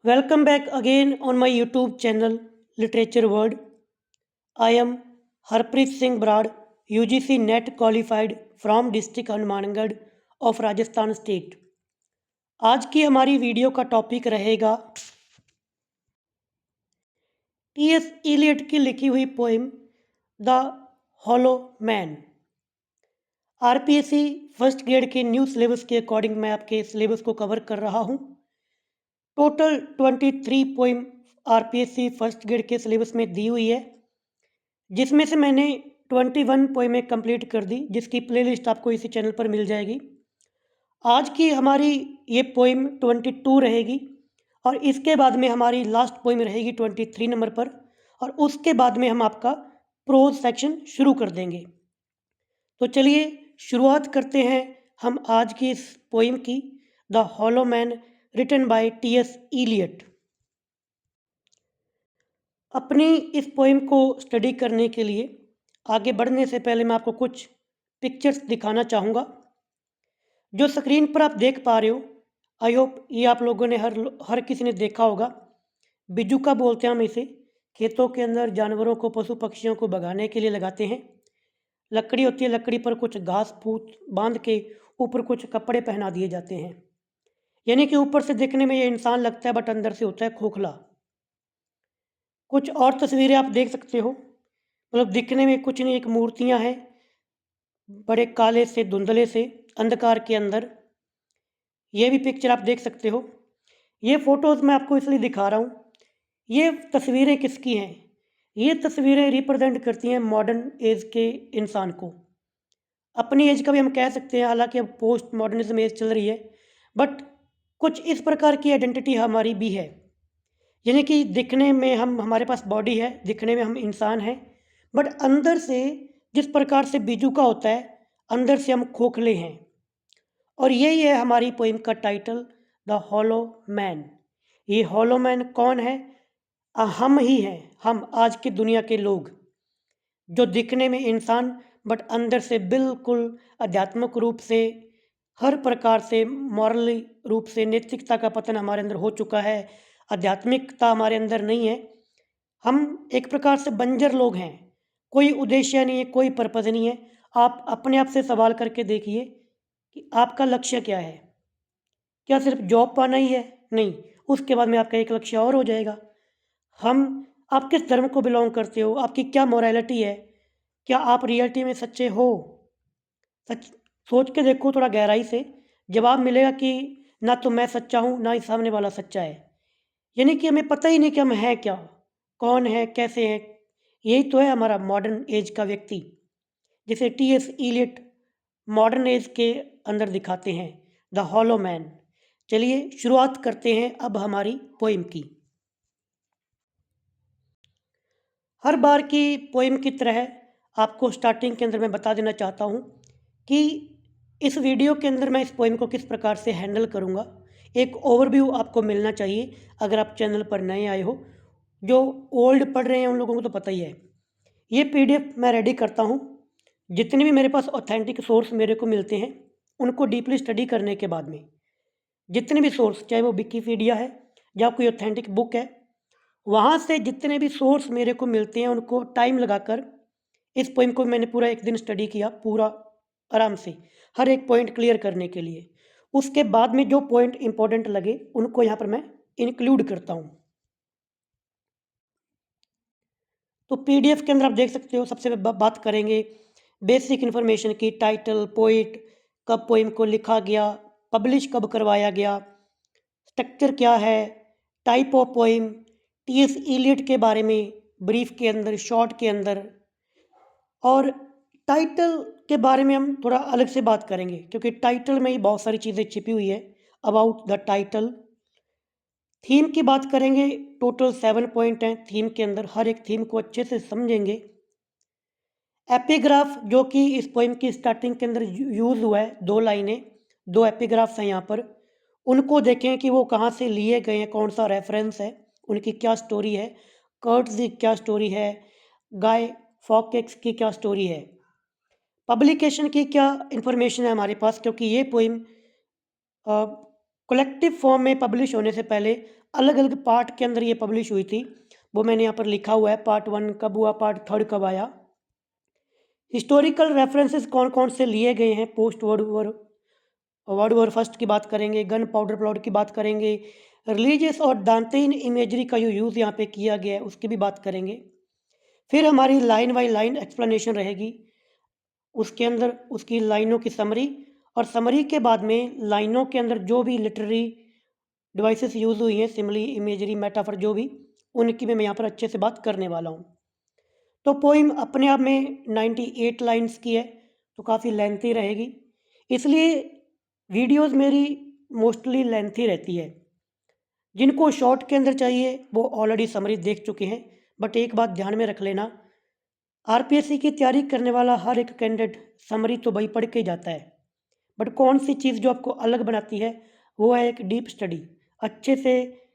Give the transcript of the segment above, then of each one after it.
Welcome back again on my YouTube channel Literature World. I am Harpreet Singh Brar, UGC NET qualified from district Hanumangarh of Rajasthan state. आज की हमारी video का topic रहेगा TS Elliott की लिखी हुई poem the hollow man. RPSC first grade के new syllabus के अकॉर्डिंग मैं आपके सिलेबस को कवर कर रहा हूँ। Total 23 poem RPSC first grade के सिलेबस में दी हुई है, जिसमें से मैंने 21 पोएमें कंप्लीट कर दी, जिसकी प्लेलिस्ट आपको इसी चैनल पर मिल जाएगी। आज की हमारी ये पोइम 22 रहेगी और इसके बाद में हमारी लास्ट पोइम रहेगी 23 नंबर पर, और उसके बाद में हम आपका प्रोज सेक्शन शुरू कर देंगे। तो चलिए शुरुआत करते हैं हम आज की इस पोइम की, the hollow man, written by TS Eliot. अपनी इस पोइम को स्टडी करने के लिए आगे बढ़ने से पहले मैं आपको कुछ पिक्चर्स दिखाना चाहूँगा। जो स्क्रीन पर आप देख पा रहे हो, आई होप ये आप लोगों ने हर किसी ने देखा होगा। बिजुका बोलते हैं हम इसे। खेतों के अंदर जानवरों को, पशु पक्षियों को भगाने के लिए लगाते हैं। लकड़ी होती है, लकड़ी पर कुछ घास फूस बांध के ऊपर कुछ कपड़े पहना दिए जाते हैं। यानी कि ऊपर से देखने में ये इंसान लगता है, बट अंदर से होता है खोखला। कुछ और तस्वीरें आप देख सकते हो, मतलब दिखने में कुछ नहीं, एक मूर्तियां हैं बड़े काले से धुंधले से अंधकार के अंदर। ये भी पिक्चर आप देख सकते हो। ये फोटोज मैं आपको इसलिए दिखा रहा हूँ, ये तस्वीरें किसकी हैं? ये तस्वीरें रिप्रेजेंट करती हैं मॉडर्न एज के इंसान को। अपनी एज का भी हम कह सकते हैं, हालांकि अब पोस्ट मॉडर्निज्म एज चल रही है, बट कुछ इस प्रकार की आइडेंटिटी हमारी भी है। यानी कि दिखने में हमारे पास बॉडी है, दिखने में हम इंसान हैं, बट अंदर से जिस प्रकार से बीजू का होता है, अंदर से हम खोखले हैं। और यही है हमारी पोइम का टाइटल, द हॉलो मैन। ये हॉलो मैन कौन है? हम ही हैं, हम आज की दुनिया के लोग, जो दिखने में इंसान बट अंदर से बिल्कुल आध्यात्मिक रूप से, हर प्रकार से मॉरली रूप से नैतिकता का पतन हमारे अंदर हो चुका है। आध्यात्मिकता हमारे अंदर नहीं है। हम एक प्रकार से बंजर लोग हैं, कोई उद्देश्य नहीं है, कोई पर्पज़ नहीं है। आप अपने आप से सवाल करके देखिए कि आपका लक्ष्य क्या है? क्या सिर्फ जॉब पाना ही है? नहीं, उसके बाद में आपका एक लक्ष्य और हो जाएगा। आप किस धर्म को बिलोंग करते हो? आपकी क्या मोरालिटी है? क्या आप रियलिटी में सच्चे हो? सच सोच के देखो थोड़ा गहराई से, जवाब मिलेगा कि ना तो मैं सच्चा हूँ, ना ही सामने वाला सच्चा है। यानी कि हमें पता ही नहीं कि हम हैं क्या, कौन है, कैसे हैं। यही तो है हमारा मॉडर्न एज का व्यक्ति, जिसे TS एलियट मॉडर्न एज के अंदर दिखाते हैं, द हॉलो मैन। चलिए शुरुआत करते हैं अब हमारी पोइम की। हर बार की पोइम की तरह आपको स्टार्टिंग के अंदर मैं बता देना चाहता हूँ कि इस वीडियो के अंदर मैं इस पोइम को किस प्रकार से हैंडल करूँगा। एक ओवरव्यू आपको मिलना चाहिए अगर आप चैनल पर नए आए हो। जो ओल्ड पढ़ रहे हैं उन लोगों को तो पता ही है। ये PDF मैं रेडी करता हूँ। जितने भी मेरे पास ऑथेंटिक सोर्स मेरे को मिलते हैं, उनको डीपली स्टडी करने के बाद में, जितने भी सोर्स, चाहे वो विकिपीडिया है या कोई ऑथेंटिक बुक है, वहाँ से जितने भी सोर्स मेरे को मिलते हैं, उनको टाइम लगाकर इस पोइम को मैंने पूरा एक दिन स्टडी किया, पूरा आराम से, हर एक पॉइंट क्लियर करने के लिए। उसके बाद में जो पॉइंट इंपॉर्टेंट लगे उनको यहाँ पर मैं इंक्लूड करता हूँ। तो PDF के अंदर आप देख सकते हो, सबसे बात करेंगे बेसिक इन्फॉर्मेशन की, टाइटल, पोइट, कब पोइम को लिखा गया, पब्लिश कब करवाया गया, स्ट्रक्चर क्या है, type of poem, TS Eliot के बारे में ब्रीफ के अंदर, शॉर्ट के अंदर, और टाइटल के बारे में हम थोड़ा अलग से बात करेंगे, क्योंकि टाइटल में ही बहुत सारी चीज़ें छिपी हुई है अबाउट द टाइटल। थीम की बात करेंगे, टोटल 7 पॉइंट हैं थीम के अंदर, हर एक थीम को अच्छे से समझेंगे। एपिग्राफ, जो कि इस पोइम की स्टार्टिंग के अंदर यूज़ हुआ है, 2 लाइनें, 2 एपिग्राफ्स हैं यहाँ पर, उनको देखें कि वो कहाँ से लिए गए हैं, कौन सा रेफरेंस है, उनकी क्या स्टोरी है, कर्ट्स की क्या स्टोरी है, गाय फॉकेक्स की क्या स्टोरी है, पब्लिकेशन की क्या इन्फॉर्मेशन है हमारे पास, क्योंकि ये पोइम कलेक्टिव फॉर्म में पब्लिश होने से पहले अलग अलग पार्ट के अंदर ये पब्लिश हुई थी, वो मैंने यहाँ पर लिखा हुआ है। पार्ट 1 कब हुआ, पार्ट 3 कब आया। हिस्टोरिकल रेफरेंसेस कौन कौन से लिए गए हैं, पोस्ट वर्ल्ड वॉर फर्स्ट की बात करेंगे, गन पाउडर प्लॉट की बात करेंगे, रिलीजियस और दांतेन इमेजरी का जो यूज़ यहाँ पे किया गया है उसकी भी बात करेंगे। फिर हमारी लाइन बाय लाइन एक्सप्लेनेशन रहेगी, उसके अंदर उसकी लाइनों की समरी, और समरी के बाद में लाइनों के अंदर जो भी लिटरेरी डिवाइसेस यूज़ हुई हैं, सिमिली, इमेजरी, मेटाफर, जो भी, उनकी भी मैं यहाँ पर अच्छे से बात करने वाला हूँ। तो पोइम अपने आप में 98 लाइन्स की है, तो काफ़ी लेंथी रहेगी, इसलिए वीडियोस मेरी मोस्टली लेंथी रहती है। जिनको शॉर्ट के अंदर चाहिए वो ऑलरेडी समरी देख चुके हैं। बट एक बात ध्यान में रख लेना, आरपीएससी की तैयारी करने वाला हर एक कैंडिडेट समरी तो भाई पढ़ के ही जाता है, बट कौन सी चीज़ जो आपको अलग बनाती है वो है एक डीप स्टडी, अच्छे से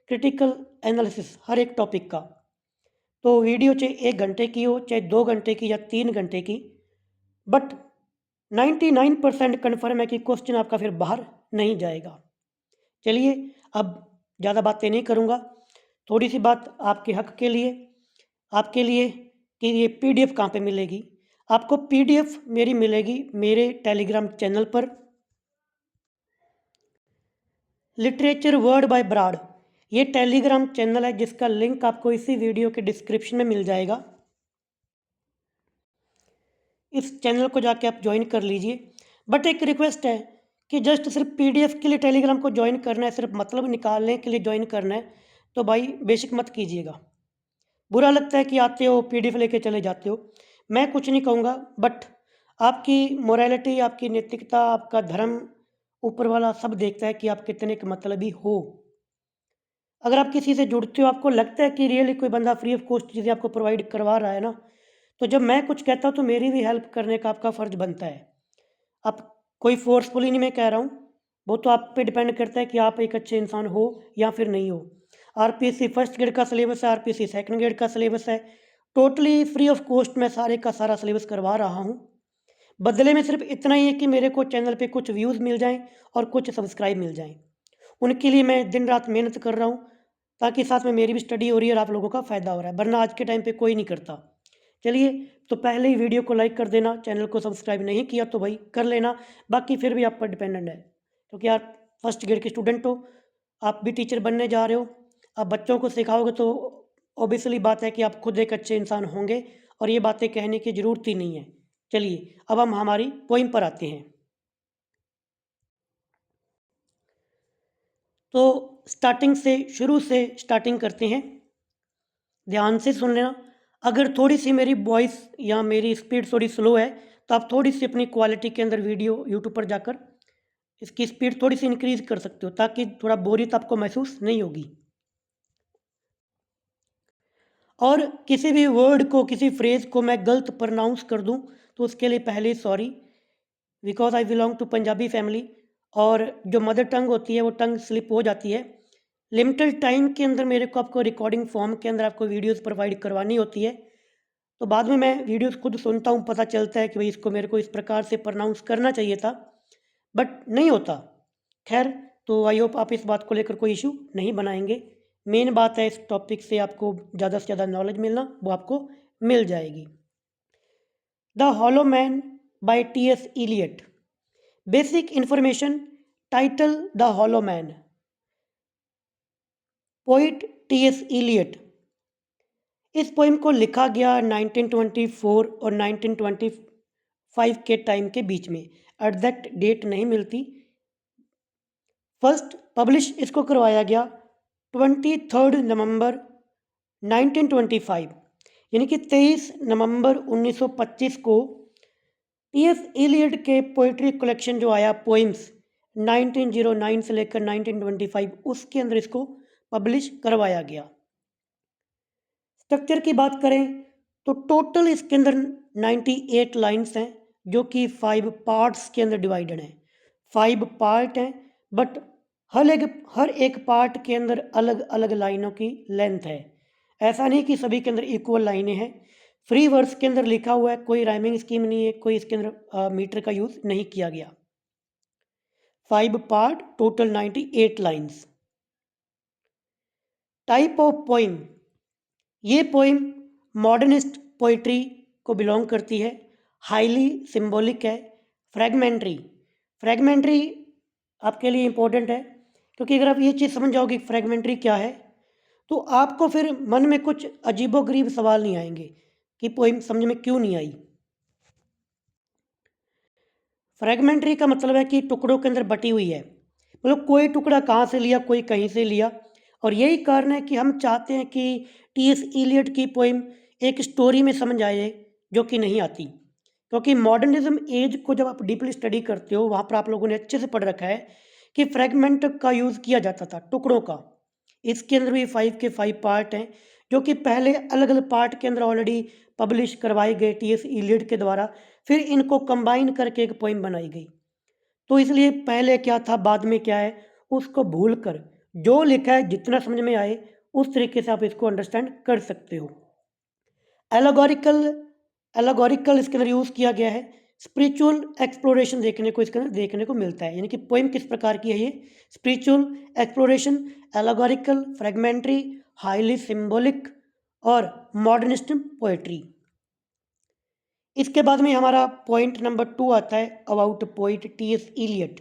क्रिटिकल एनालिसिस हर एक टॉपिक का। तो वीडियो चाहे 1 घंटे की हो, चाहे 2 घंटे की या 3 घंटे की, बट 99% कन्फर्म है कि क्वेश्चन आपका फिर बाहर नहीं जाएगा। चलिए, अब ज़्यादा बातें नहीं करूँगा, थोड़ी सी बात आपके हक के लिए, आपके लिए, कि ये पीडीएफ कहाँ पे मिलेगी। आपको पीडीएफ मेरी मिलेगी मेरे टेलीग्राम चैनल पर, लिटरेचर वर्ड बाय ब्राड। ये टेलीग्राम चैनल है जिसका लिंक आपको इसी वीडियो के डिस्क्रिप्शन में मिल जाएगा। इस चैनल को जाके आप ज्वाइन कर लीजिए। बट एक रिक्वेस्ट है कि जस्ट सिर्फ पीडीएफ के लिए टेलीग्राम को ज्वाइन करना है, सिर्फ मतलब निकालने के लिए ज्वाइन करना है, तो भाई बेशक मत कीजिएगा। बुरा लगता है कि आते हो पीडीएफ लेके चले जाते हो। मैं कुछ नहीं कहूँगा, बट आपकी मोरालिटी, आपकी नैतिकता, आपका धर्म, ऊपर वाला सब देखता है कि आप कितने के मतलबी हो। अगर आप किसी से जुड़ते हो, आपको लगता है कि रियली कोई बंदा फ्री ऑफ कॉस्ट चीज़ें आपको प्रोवाइड करवा रहा है ना, तो जब मैं कुछ कहता हूँ तो मेरी भी हेल्प करने का आपका फ़र्ज़ बनता है। अब कोई फोर्सफुली नहीं मैं कह रहा हूँ, वो तो आप पे डिपेंड करता है कि आप एक अच्छे इंसान हो या फिर नहीं हो। आरपीएससी फर्स्ट ग्रेड का सिलेबस है, आरपीएससी सेकंड ग्रेड का सिलेबस है, टोटली फ्री ऑफ कॉस्ट मैं सारे का सारा सिलेबस करवा रहा हूँ। बदले में सिर्फ इतना ही है कि मेरे को चैनल पे कुछ व्यूज़ मिल जाएं और कुछ सब्सक्राइब मिल जाएं। उनके लिए मैं दिन रात मेहनत कर रहा हूँ, ताकि साथ में मेरी भी स्टडी हो रही है और आप लोगों का फ़ायदा हो रहा है, वरना आज के टाइम पे कोई नहीं करता। चलिए, तो पहले ही वीडियो को लाइक कर देना, चैनल को सब्सक्राइब नहीं किया तो भाई कर लेना, बाकी फिर भी आप पर डिपेंडेंट है, क्योंकि आप फर्स्ट ग्रेड के स्टूडेंट हो, आप भी टीचर बनने जा रहे हो, आप बच्चों को सिखाओगे तो ऑब्वियसली बात है कि आप खुद एक अच्छे इंसान होंगे, और ये बातें कहने की ज़रूरत ही नहीं है। चलिए, अब हम हमारी पोइम पर आते हैं। तो स्टार्टिंग से, शुरू से स्टार्टिंग करते हैं, ध्यान से सुन लेना। अगर थोड़ी सी मेरी वॉइस या मेरी स्पीड थोड़ी स्लो है तो आप थोड़ी सी अपनी क्वालिटी के अंदर वीडियो यूट्यूब पर जाकर इसकी स्पीड थोड़ी सी इंक्रीज कर सकते हो, ताकि थोड़ा बोरियत आपको महसूस नहीं होगी। और किसी भी वर्ड को, किसी फ्रेज को मैं गलत प्रोनाउंस कर दूं तो उसके लिए पहले sorry, because I belong to Punjabi family, और जो मदर टंग होती है वो टंग स्लिप हो जाती है। लिमिटेड टाइम के अंदर मेरे को आपको रिकॉर्डिंग फॉर्म के अंदर आपको वीडियोस प्रोवाइड करवानी होती है, तो बाद में मैं वीडियोस खुद सुनता हूँ, पता चलता है कि भाई इसको मेरे को इस प्रकार से प्रोनाउंस करना चाहिए था, बट नहीं होता। खैर, तो आई होप आप इस बात को लेकर कोई इशू नहीं बनाएंगे। मेन बात है इस टॉपिक से आपको ज़्यादा से ज़्यादा नॉलेज मिलना, वो आपको मिल जाएगी। The hollow man by TS Eliot। Basic information, title the hollow man, poet TS Eliot। इस पोइम को लिखा गया 1924 और 1925 के टाइम के बीच में, एग्जैक्ट डेट नहीं मिलती। फर्स्ट पब्लिश इसको करवाया गया 23 नवंबर 1925, यानी कि 23 नवंबर 1925 को TS Eliot के पोइट्री कलेक्शन जो आया पोइम्स 1909 से लेकर 1925, उसके अंदर इसको पब्लिश करवाया गया। स्ट्रक्चर की बात करें तो टोटल इसके अंदर 98 लाइन्स हैं, जो कि 5 पार्ट्स के अंदर डिवाइडेड हैं। 5 पार्ट हैं, बट हर एक पार्ट के अंदर अलग अलग लाइनों की लेंथ है। ऐसा नहीं कि सभी के अंदर इक्वल लाइनें हैं। फ्री वर्स के अंदर लिखा हुआ है, कोई राइमिंग स्कीम नहीं है, कोई इसके अंदर मीटर का यूज़ नहीं किया गया। 5 part, total 98 lines. Type of poem, ये पोइम मॉडर्निस्ट पोइट्री को बिलोंग करती है, हाईली सिंबॉलिक है, फ्रैगमेंट्री। फ्रैगमेंट्री आपके लिए इम्पोर्टेंट है क्योंकि अगर आप ये चीज़ समझ जाओगे फ्रैगमेंट्री क्या है तो आपको फिर मन में कुछ अजीबोगरीब सवाल नहीं आएंगे कि पोइम समझ में क्यों नहीं आई। फ्रैगमेंट्री का मतलब है कि टुकड़ों के अंदर बटी हुई है, मतलब कोई टुकड़ा कहाँ से लिया, कोई कहीं से लिया। और यही कारण है कि हम चाहते हैं कि टीएस इलियट की पोइम एक स्टोरी में समझ आए, जो कि नहीं आती। क्योंकि मॉडर्निज्म एज को जब आप डीपली स्टडी करते हो वहाँ पर आप लोगों ने अच्छे से पढ़ रखा है कि फ्रैगमेंट का यूज़ किया जाता था, टुकड़ों का। इसके अंदर भी 5 के 5 पार्ट हैं जो कि पहले अलग अलग पार्ट के अंदर ऑलरेडी पब्लिश करवाए गए टीएस इलियट के द्वारा, फिर इनको कंबाइन करके एक पोइम बनाई गई। तो इसलिए पहले क्या था बाद में क्या है उसको भूल कर जो लिखा है जितना समझ में आए उस तरीके से आप इसको अंडरस्टैंड कर सकते हो। एलोगोरिकल, एलोगोरिकल इसके अंदर यूज़ किया गया है। स्पिरिचुअल एक्सप्लोरेशन देखने को इसके अंदर देखने को मिलता है, यानी कि पोइम किस प्रकार की है ये, spiritual exploration, allegorical, fragmentary, highly symbolic और मॉडर्निस्ट पोएट्री। इसके बाद में हमारा पॉइंट नंबर 2 आता है about poet TS Eliot.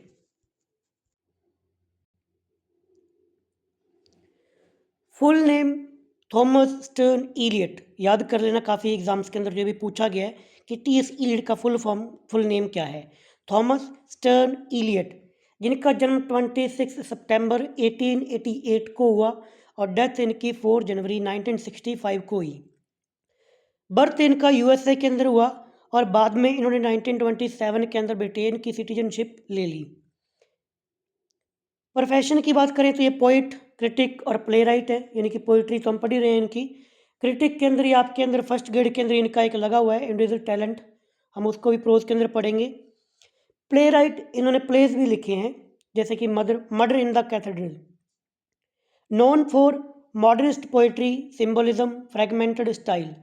Full name Thomas Stearns Eliot, याद कर लेना, काफ़ी एग्जाम्स के अंदर जो भी पूछा गया है कि टीएस इलियट का फुल नेम क्या है। थॉमस स्टर्न इलियट, जिनका जन्म 26 सितंबर 1888 को हुआ और डेथ इनकी 4 जनवरी 1965 को हुई। बर्थ इनका यूएसए के अंदर हुआ और बाद में इन्होंने 1927 के अंदर ब्रिटेन की सिटीजनशिप ले ली। प्रोफेशन की बात करें तो ये पोइट, क्रिटिक और प्ले राइट है, यानी कि पोइट्री तो हम पढ़ ही रहे हैं इनकी। क्रिटिक के अंदर ही आपके अंदर फर्स्ट ग्रेड के अंदर इनका एक लगा हुआ है इंडिविजुअल टैलेंट, हम उसको भी प्रोज के अंदर पढ़ेंगे। प्ले राइट, इन्होंने प्लेज भी लिखे हैं जैसे कि murder in the cathedral. Non for modernist poetry, symbolism, fragmented style.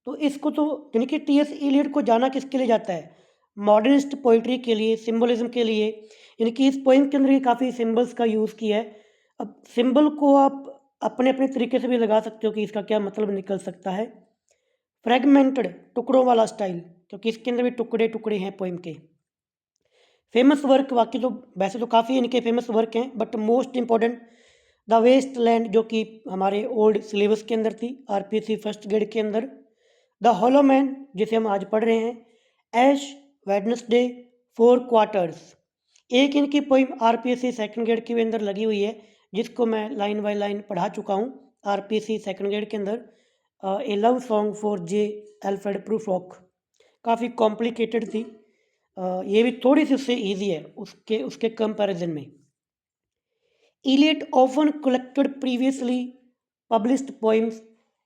तो इसको तो यानी कि टीएस इलियट को जाना किसके लिए जाता है, मॉडर्निस्ट पोइट्री के लिए, सिंबलिज्म के लिए। यानी कि इस पोइम के अंदर ही काफ़ी सिंबल्स का यूज़ किया है। अब सिंबल को आप अपने अपने तरीके से भी लगा सकते हो कि इसका क्या मतलब निकल सकता है। फ्रेगमेंटेड, टुकड़ों वाला स्टाइल, क्योंकि इसके अंदर भी टुकड़े टुकड़े हैं पोइम के। फेमस वर्क, बाकी तो वैसे तो काफ़ी इनके फेमस वर्क हैं but most important the waste land, जो कि हमारे ओल्ड सिलेबस के अंदर थी, आरपीएससी फर्स्ट ग्रेड के अंदर। द हॉलो मैन, जिसे हम आज पढ़ रहे हैं, ऐश, वेडनेसडे, 4 क्वार्टर्स। एक इनकी पोइम आरपीएससी सेकंड ग्रेड के अंदर लगी हुई है जिसको मैं लाइन बाय लाइन पढ़ा चुका हूँ आरपीएससी सेकंड ग्रेड के अंदर, a love song for J Alfred Prufrock. काफ़ी कॉम्प्लिकेटेड थी, ये भी थोड़ी सी उससे ईजी है उसके उसके कंपैरिजन में। Eliot often collected previously published poems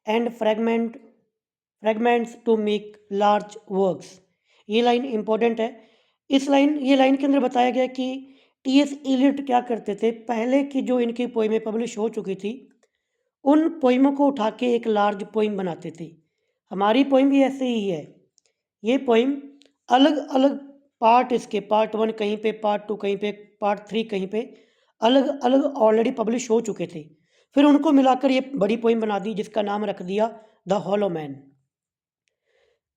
and fragments to make large works. ये लाइन इंपॉर्टेंट है। ये लाइन के अंदर बताया गया कि टीएस इलियट क्या करते थे, पहले की जो इनकी पोइमें पब्लिश हो चुकी थी उन पोइमों को उठा के एक लार्ज पोइम बनाते थे। हमारी पोइम भी ऐसे ही है। ये पोइम अलग अलग पार्ट, इसके पार्ट 1 कहीं पे, पार्ट 2 कहीं पे, पार्ट 3 कहीं पे, अलग अलग ऑलरेडी पब्लिश हो चुके थे, फिर उनको मिलाकर ये बड़ी पोइम बना दी जिसका नाम रख दिया the hollow man.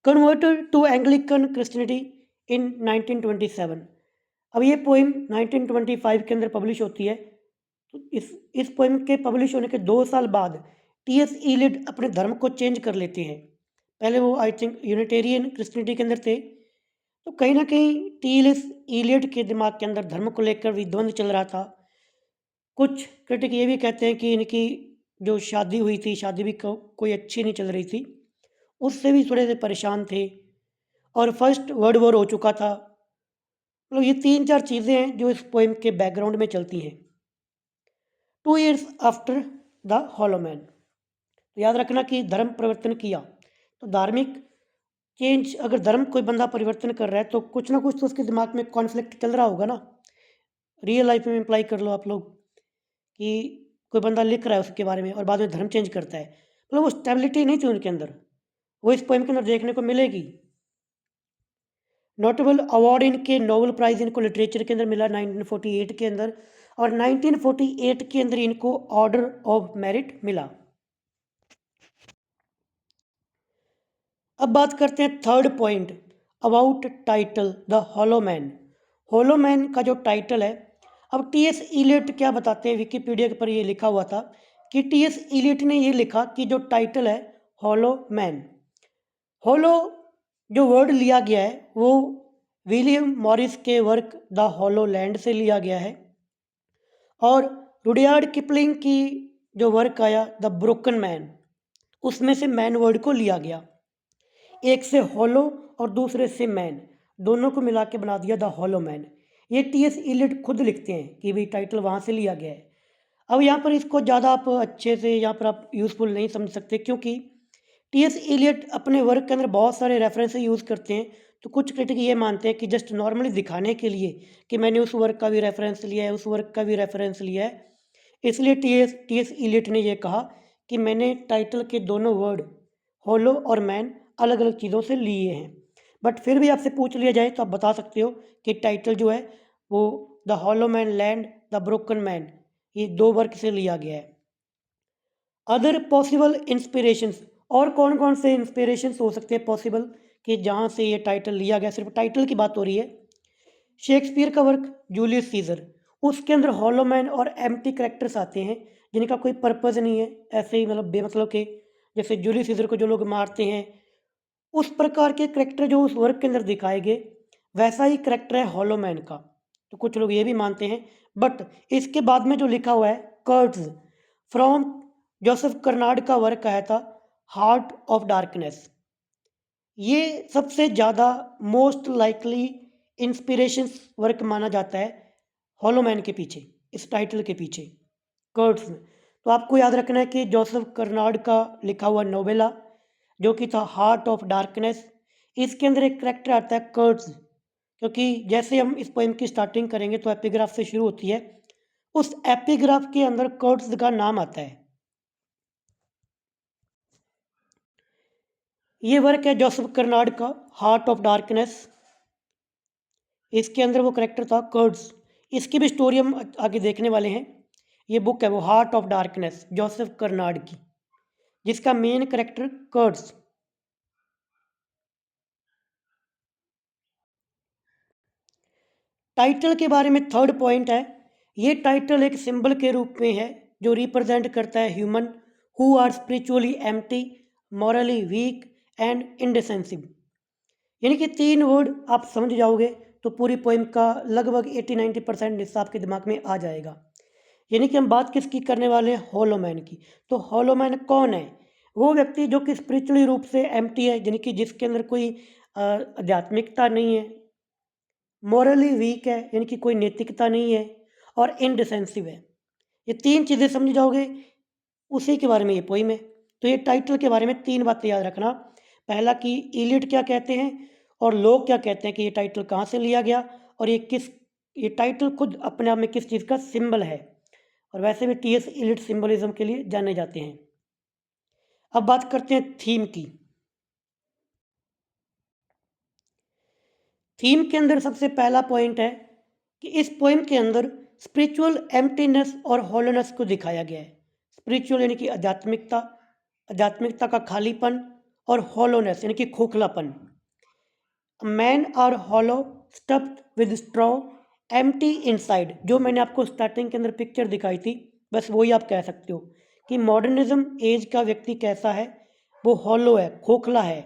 Converted to Anglican Christianity in 1927। अब ये पोइम 1925 के अंदर पब्लिश होती है। तो इस पोइम के पब्लिश होने के 2 साल बाद टीएस इलियट अपने धर्म को चेंज कर लेते हैं। पहले वो आई थिंक यूनिटेरियन क्रिश्चियनिटी के अंदर थे, तो कहीं ना कहीं टीएस इलियट के दिमाग के अंदर धर्म को लेकर भी द्वंद्व चल रहा था। कुछ क्रिटिक ये भी कहते हैं कि इनकी जो शादी हुई थी, शादी भी कोई अच्छी नहीं चल रही थी, उससे भी थोड़े से परेशान थे, और फर्स्ट वर्ल्ड वॉर हो चुका था। मतलब ये 3-4 चीज़ें हैं जो इस पोइम के बैकग्राउंड में चलती हैं। 2 years after the hollow man, तो याद रखना कि धर्म परिवर्तन किया, तो धार्मिक चेंज, अगर धर्म कोई बंदा परिवर्तन कर रहा है तो कुछ ना कुछ तो उसके दिमाग में कॉन्फ्लिक्ट चल रहा होगा ना। रियल लाइफ में अप्लाई कर लो आप लोग कि कोई बंदा लिख रहा है उसके बारे में और बाद में धर्म चेंज करता है, मतलब वो स्टेबिलिटी नहीं थी उनके अंदर, वो इस पोइम के अंदर देखने को मिलेगी। नोटेबल अवार्ड इनके, नोबेल प्राइज़ इनको लिटरेचर के अंदर मिला 1948 के अंदर, और 1948 के अंदर इनको ऑर्डर ऑफ मेरिट मिला। अब बात करते हैं third point about title the hollow man. Hollow man का जो टाइटल है, अब टीएस इलियट क्या बताते हैं, विकिपीडिया पर ये लिखा हुआ था कि टीएस इलियट ने ये लिखा कि जो टाइटल है हॉलो मैन, हॉलो जो वर्ड लिया गया है वो विलियम मॉरिस के वर्क द हॉलो लैंड से लिया गया है, और रुडयार्ड किपलिंग की जो वर्क आया द ब्रोकन मैन, उसमें से मैन वर्ड को लिया गया। एक से हॉलो और दूसरे से मैन, दोनों को मिला के बना दिया द हॉलो मैन। ये टीएस इलियट खुद लिखते हैं कि भाई टाइटल वहाँ से लिया गया है। अब यहाँ पर इसको ज़्यादा आप अच्छे से यहाँ पर आप यूज़फुल नहीं समझ सकते, क्योंकि टीएस इलियट अपने वर्क के अंदर बहुत सारे रेफरेंस यूज़ करते हैं। तो कुछ क्रिटिक ये मानते हैं कि जस्ट नॉर्मली दिखाने के लिए कि मैंने उस वर्क का भी रेफरेंस लिया है, उस वर्क का भी रेफरेंस लिया है, इसलिए टीएस इलियट ने यह कहा कि मैंने टाइटल के दोनों वर्ड हॉलो और मैन अलग अलग चीज़ों से लिए हैं। बट फिर भी आपसे पूछ लिया जाए तो आप बता सकते हो कि टाइटल जो है वो the hollow man land, the broken man, ये दो वर्क से लिया गया है। अदर पॉसिबल इंस्पिरेशंस, और कौन कौन से इंस्पिरेशंस हो सकते हैं पॉसिबल कि जहाँ से ये टाइटल लिया गया, सिर्फ टाइटल की बात हो रही है। शेक्सपियर का वर्क जूलियस सीजर, उसके अंदर हॉलो मैन और एम्प्टी कैरेक्टर्स आते हैं जिनका कोई पर्पज़ नहीं है, ऐसे ही मतलब बेमतलब के, जैसे जूलियस सीजर को जो लोग मारते हैं, उस प्रकार के करेक्टर जो उस वर्क के अंदर दिखाए गए, वैसा ही करेक्टर है हॉलो मैन का। तो कुछ लोग ये भी मानते हैं। बट इसके बाद में जो लिखा हुआ है कर्ड्स फ्रॉम जोसेफ कर्नाड का वर्क आया था हार्ट ऑफ डार्कनेस, ये सबसे ज़्यादा मोस्ट लाइकली इंस्पिरेशन वर्क माना जाता है हॉलो मैन के पीछे, इस टाइटल के पीछे कर्ड्स में। तो आपको याद रखना है कि जोसेफ कर्नाड का लिखा हुआ नोवेला जो कि था हार्ट ऑफ डार्कनेस, इसके अंदर एक करेक्टर आता है कर्ड्स, क्योंकि जैसे हम इस पोएम की स्टार्टिंग करेंगे तो एपिग्राफ से शुरू होती है, उस एपिग्राफ के अंदर कर्ड्स का नाम आता है। ये वर्क है जोसेफ कर्नाड का हार्ट ऑफ डार्कनेस, इसके अंदर वो करेक्टर था कर्ड्स। इसकी भी स्टोरी हम आगे देखने वाले हैं। ये बुक है वो heart of darkness Joseph Karnad की, जिसका मेन करेक्टर कर्ड्स। टाइटल के बारे में थर्ड पॉइंट है, ये टाइटल एक सिंबल के रूप में है जो रिप्रेजेंट करता है human who are spiritually empty, morally weak and indecisive. यानी कि तीन वर्ड आप समझ जाओगे तो पूरी पोइम का लगभग 80-90% हिस्सा आपके दिमाग में आ जाएगा। यानी कि हम बात किसकी करने वाले हैं, हॉलो मैन की। तो हॉलो मैन कौन है, वो व्यक्ति जो कि स्पिरिचुअली रूप से एम्प्टी है, यानी कि जिसके अंदर कोई आध्यात्मिकता नहीं है, मॉरली वीक है यानी कि कोई नैतिकता नहीं है, और इनडिसेंसिव है। ये तीन चीज़ें समझ जाओगे, उसी के बारे में ये पोइम है। तो ये टाइटल के बारे में तीन बातें याद रखना। पहला कि इलियट क्या कहते हैं और लोग क्या कहते हैं कि ये टाइटल कहाँ से लिया गया, और ये टाइटल खुद अपने आप में किस चीज़ का सिंबल है। और वैसे भी टीएस इलियट सिंबलिज्म के लिए जाने जाते हैं। अब बात करते हैं थीम की। थीम के अंदर सबसे पहला पॉइंट है कि इस पोएम के अंदर स्पिरिचुअल एम्प्टीनेस और हॉलोनेस को दिखाया गया है। स्पिरिचुअल यानी कि आध्यात्मिकता, आध्यात्मिकता का खालीपन, और हॉलोनेस यानी कि खोखलापन। Man are hollow stuffed with straw empty inside, जो मैंने आपको स्टार्टिंग के अंदर पिक्चर दिखाई थी, बस वही आप कह सकते हो कि मॉडर्निज्म एज का व्यक्ति कैसा है, वो हॉलो है, खोखला है,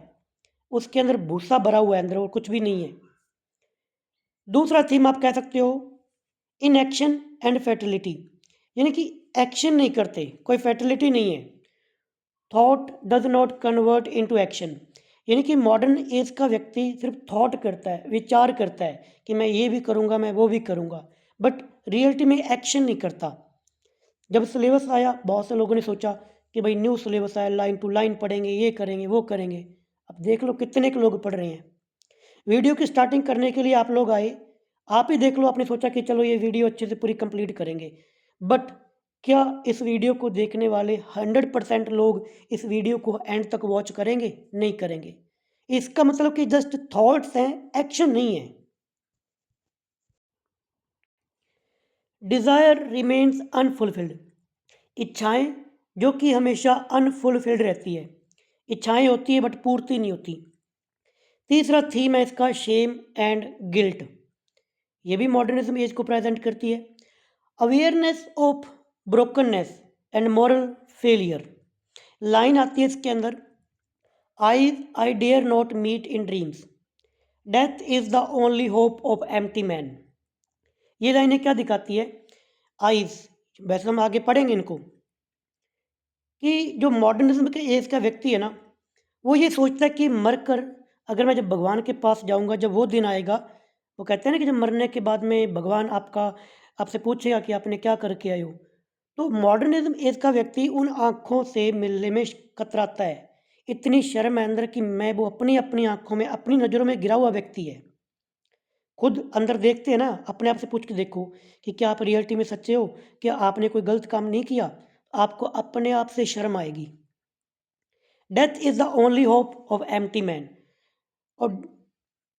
उसके अंदर भूसा भरा हुआ है, अंदर और कुछ भी नहीं है। दूसरा थीम आप कह सकते हो इन एक्शन एंड फर्टिलिटी, यानी कि एक्शन नहीं करते, कोई फर्टिलिटी नहीं है। Thought does not convert into action, यानी कि मॉडर्न एज का व्यक्ति सिर्फ थॉट करता है, विचार करता है कि मैं ये भी करूँगा, मैं वो भी करूँगा, बट रियलिटी में एक्शन नहीं करता। जब सिलेबस आया बहुत से लोगों ने सोचा कि भाई न्यू सिलेबस आया, लाइन टू लाइन पढ़ेंगे, ये करेंगे वो करेंगे। अब देख लो कितने के लोग पढ़ रहे हैं। वीडियो की स्टार्टिंग करने के लिए आप लोग आए, आप ही देख लो, आपने सोचा कि चलो ये वीडियो अच्छे से पूरी कंप्लीट करेंगे, बट क्या इस वीडियो को देखने वाले 100% लोग इस वीडियो को एंड तक वॉच करेंगे? नहीं करेंगे। इसका मतलब कि जस्ट थॉट्स हैं, एक्शन नहीं है। डिज़ायर रिमेन्स अनफुलफिल्ड, इच्छाएं जो कि हमेशा अनफुलफिल्ड रहती है, इच्छाएं होती है बट पूर्ति नहीं होती। तीसरा थीम है इसका शेम एंड गिल्ट, ये भी मॉडर्निज्म एज को प्रेजेंट करती है। Awareness of brokenness and moral failure, line आती है इसके अंदर, I dare not meet in dreams, death is the only hope of empty man. ये लाइनें क्या दिखाती है? आइज, वैसे हम आगे पढ़ेंगे इनको, कि जो मॉडर्निज्म के एज का व्यक्ति है ना, वो ये सोचता है कि मरकर अगर मैं जब भगवान के पास जाऊंगा, जब वो दिन आएगा, वो कहते हैं ना कि जब मरने के बाद में भगवान आपसे पूछेगा कि आपने क्या करके आए हो, तो मॉडर्निज्म एज का व्यक्ति उन आँखों से मिलने में कतराता है। इतनी शर्म है अंदर कि मैं वो अपनी अपनी आँखों में, अपनी नज़रों में गिरा हुआ व्यक्ति है। खुद अंदर देखते हैं ना, अपने आप से पूछ के देखो कि क्या आप रियलिटी में सच्चे हो, क्या आपने कोई गलत काम नहीं किया, आपको अपने आप से शर्म आएगी। Death is the only hope of empty man, और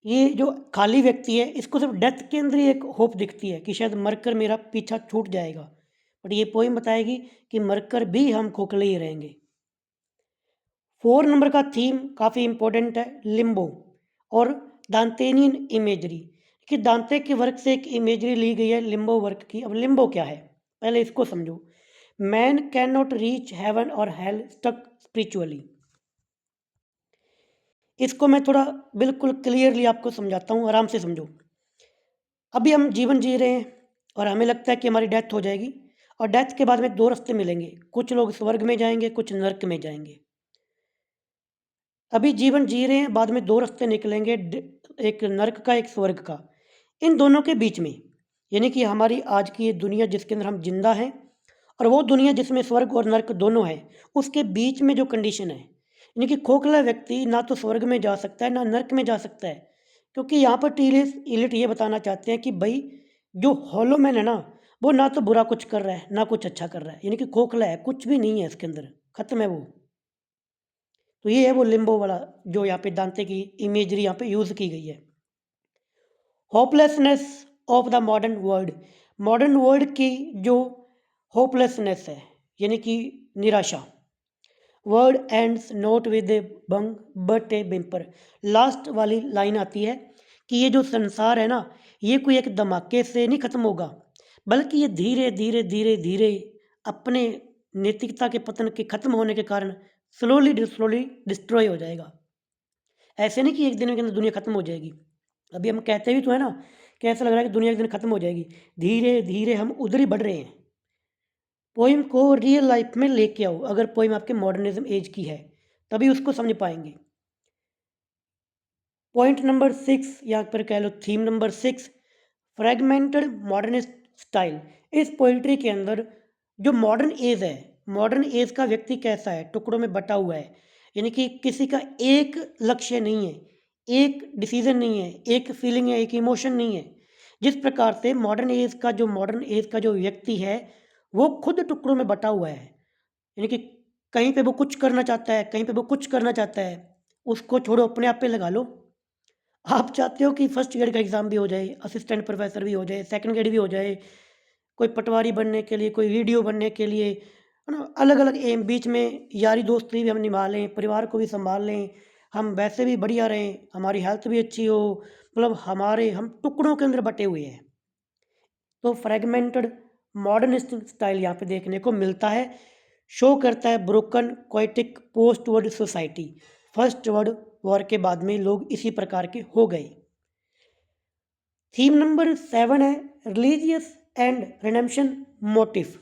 ये जो खाली व्यक्ति है इसको सिर्फ डेथ के अंदर ही एक होप दिखती है कि शायद मरकर मेरा पीछा छूट जाएगा, बट ये पोइम बताएगी कि मरकर भी हम खोखले ही रहेंगे। 4 नंबर का थीम काफ़ी इंपॉर्टेंट है, लिम्बो और दांतेनियन इमेजरी, कि दांते के वर्क से एक इमेजरी ली गई है लिम्बो वर्क की। अब लिम्बो क्या है, पहले इसको समझो। Man can not reach heaven और हेल स्टक स्पिरिचुअली। इसको मैं थोड़ा बिल्कुल क्लियरली आपको समझाता हूँ, आराम से समझो। अभी हम जीवन जी रहे हैं और हमें लगता है कि हमारी डेथ हो जाएगी, और डेथ के बाद में 2 रास्ते मिलेंगे, कुछ लोग स्वर्ग में जाएंगे, कुछ नर्क में जाएंगे। अभी जीवन जी रहे हैं, बाद में 2 रास्ते निकलेंगे, एक नर्क का, एक स्वर्ग का। इन दोनों के बीच में, यानी कि हमारी आज की ये दुनिया जिसके अंदर हम जिंदा हैं, और वो दुनिया जिसमें स्वर्ग और नर्क दोनों है, उसके बीच में जो कंडीशन है, यानी कि खोखला व्यक्ति ना तो स्वर्ग में जा सकता है ना नर्क में जा सकता है। क्योंकि यहाँ पर टीएस एलियट ये बताना चाहते हैं कि भाई जो हॉलो मैन है ना, वो ना तो बुरा कुछ कर रहा है ना कुछ अच्छा कर रहा है, यानी कि खोखला है, कुछ भी नहीं है इसके अंदर, खत्म है वो। तो ये है वो लिम्बो वाला जो यहाँ पे दांते की इमेजरी यहाँ पे यूज की गई है। Hopelessness of the modern world की जो होपलेसनेस है, यानी कि निराशा। Word ends note with a bang but a बिम्पर, last वाली लाइन आती है कि ये जो संसार है ना, ये कोई एक धमाके से नहीं खत्म होगा, बल्कि ये धीरे धीरे धीरे धीरे अपने नैतिकता के पतन के खत्म होने के कारण स्लोली डिस्ट्रॉय हो जाएगा। ऐसे नहीं कि एक दिन के अंदर दुनिया खत्म हो जाएगी। अभी हम कहते भी तो है ना कि ऐसा लग रहा है कि दुनिया एक दिन खत्म हो जाएगी, धीरे धीरे हम उधर ही बढ़ रहे हैं। पोइम को रियल लाइफ में लेके आओ, अगर पोइम आपके मॉडर्निज्म एज की है तभी उसको समझ पाएंगे। पॉइंट नंबर 6, या पर कह लो theme number 6, fragmented modernist style. इस पोइट्री के अंदर जो मॉडर्न एज है, मॉडर्न एज का व्यक्ति कैसा है, टुकड़ों में बटा हुआ है, यानी कि किसी का एक लक्ष्य नहीं है, एक डिसीजन नहीं है, एक फीलिंग है, एक इमोशन नहीं है। जिस प्रकार से मॉडर्न एज का जो व्यक्ति है वो खुद टुकड़ों में बटा हुआ है, यानी कि कहीं पे वो कुछ करना चाहता है, कहीं पे वो कुछ करना चाहता है। उसको छोड़ो, अपने आप पे लगा लो। आप चाहते हो कि फर्स्ट ग्रेड का एग्ज़ाम भी हो जाए, असिस्टेंट प्रोफेसर भी हो जाए, सेकंड ग्रेड भी हो जाए, कोई पटवारी बनने के लिए, कोई वीडियो बनने के लिए, है ना, अलग अलग एम, बीच में यारी दोस्ती भी हम निभा लें, परिवार को भी संभाल लें, हम वैसे भी बढ़िया रहें, हमारी हेल्थ भी अच्छी हो, मतलब हम टुकड़ों के अंदर बटे हुए हैं। तो फ्रेगमेंटेड मॉडर्निस्ट स्टाइल यहाँ पे देखने को मिलता है, शो करता है broken chaotic post war society. First world war के बाद में लोग इसी प्रकार के हो गए। थीम नंबर 7 है religious and redemption motive.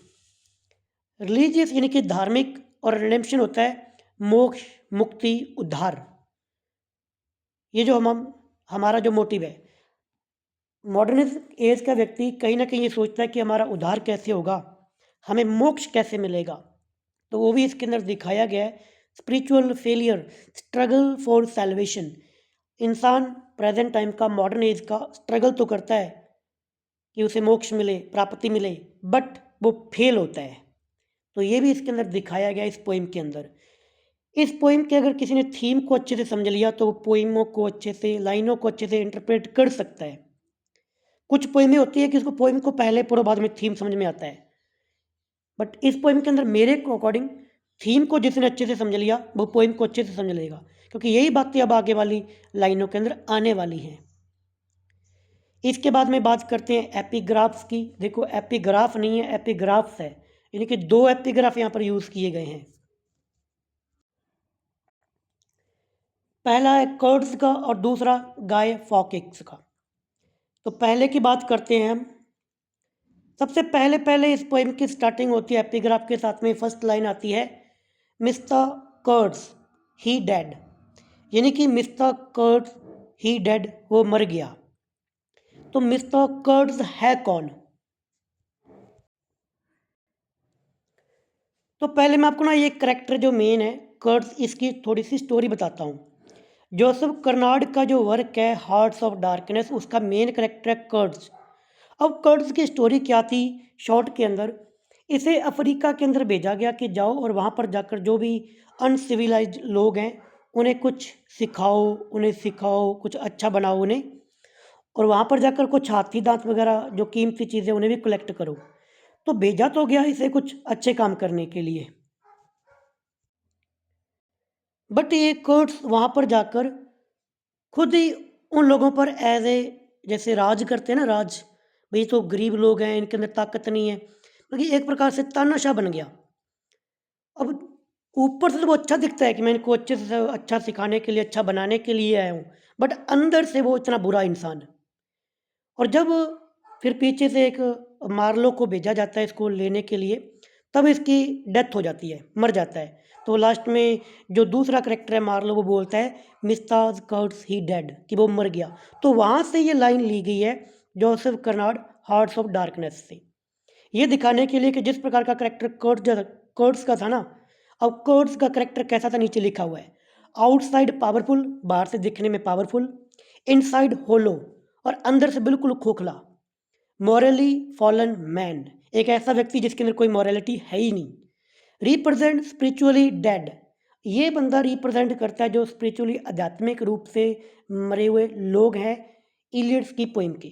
Religious यानी कि धार्मिक, और रिडेम्पशन होता है मोक्ष, मुक्ति, उद्धार। ये जो हमारा जो मोटिव है, मॉडर्निज्म एज का व्यक्ति कहीं ना कहीं ये सोचता है कि हमारा उद्धार कैसे होगा, हमें मोक्ष कैसे मिलेगा। तो वो भी इसके अंदर दिखाया गया है, spiritual failure, struggle for salvation. इंसान प्रेजेंट टाइम का, मॉडर्न एज का स्ट्रगल तो करता है कि उसे मोक्ष मिले, प्राप्ति मिले, बट वो फेल होता है। तो ये भी इसके अंदर दिखाया गया इस पोइम के अंदर। इस पोइम के अगर किसी ने थीम को अच्छे से समझ लिया तो वो पोइमों को अच्छे से, लाइनों को अच्छे से इंटरप्रेट कर सकता है। कुछ पोएमें होती है कि उसको पोएम को पहले पढ़ो बाद में थीम समझ में आता है, बट इस पोएम के अंदर मेरे अकॉर्डिंग थीम को जिसने अच्छे से समझ लिया वो पोएम को अच्छे से समझ लेगा, क्योंकि यही बातें अब आगे वाली लाइनों के अंदर आने वाली हैं। इसके बाद में बात करते हैं एपिग्राफ्स की। देखो एपिग्राफ नहीं है, एपिग्राफ्स है, यानी कि दो एपिग्राफ यहाँ पर यूज़ किए गए हैं। पहला है कर्ड्स का और दूसरा गाय फॉकेक्स का। तो पहले की बात करते हैं हम। सबसे पहले पहले इस पोएम की स्टार्टिंग होती है एपिग्राफ के साथ में, फर्स्ट लाइन आती है मिस्टर कर्ड्स ही डेड, यानी कि मिस्टर कर्ड्स ही डेड, वो मर गया। तो मिस्टर कर्ड्स है कौन? तो पहले मैं आपको ना ये करेक्टर जो मेन है कर्ड्स, इसकी थोड़ी सी स्टोरी बताता हूँ। जोसेफ कर्नाड का जो वर्क है हार्ट्स ऑफ डार्कनेस, उसका मेन करेक्टर है कर्ड्स। अब कर्ड्स की स्टोरी क्या थी शॉर्ट के अंदर, इसे अफ्रीका के अंदर भेजा गया कि जाओ और वहाँ पर जाकर जो भी अनसिविलाइज्ड लोग हैं उन्हें कुछ सिखाओ, कुछ अच्छा बनाओ उन्हें, और वहाँ पर जाकर कुछ हाथी दांत वगैरह जो कीमती चीज़ें उन्हें भी कलेक्ट करो। तो भेजा तो गया इसे कुछ अच्छे काम करने के लिए, बट ये कर्ड्स वहाँ पर जाकर खुद ही उन लोगों पर एज ए, जैसे राज करते हैं ना, राज, भाई तो गरीब लोग हैं इनके अंदर ताकत नहीं है, क्योंकि एक प्रकार से तानाशाह बन गया। अब ऊपर से तो वो अच्छा दिखता है कि मैं इनको अच्छे से अच्छा सिखाने के लिए, अच्छा बनाने के लिए आया हूँ, बट अंदर से वो इतना बुरा इंसान। और जब फिर पीछे से एक मार्लो को भेजा जाता है इसको लेने के लिए, तब इसकी डेथ हो जाती है, मर जाता है। तो लास्ट में जो दूसरा करेक्टर है मार्लो, वो बोलता है मिस्टर कर्ट्स ही डेड, कि वो मर गया। तो वहाँ से ये लाइन ली गई है Joseph Karnad hearts of darkness से, ये दिखाने के लिए कि जिस प्रकार का करेक्टर कर्ट्स का था ना, अब कर्ट्स का करेक्टर कैसा था नीचे लिखा हुआ है, आउटसाइड पावरफुल, बाहर से दिखने में पावरफुल, इनसाइड होलो, और अंदर से बिल्कुल खोखला, मॉरली फॉलन मैन, एक ऐसा व्यक्ति जिसके अंदर कोई मॉरलिटी है ही नहीं, रिप्रेजेंट स्पिरिचुअली डेड, ये बंदा रिप्रेजेंट करता है जो स्पिरिचुअली आध्यात्मिक रूप से मरे हुए लोग हैं इलियट्स की पोइम के।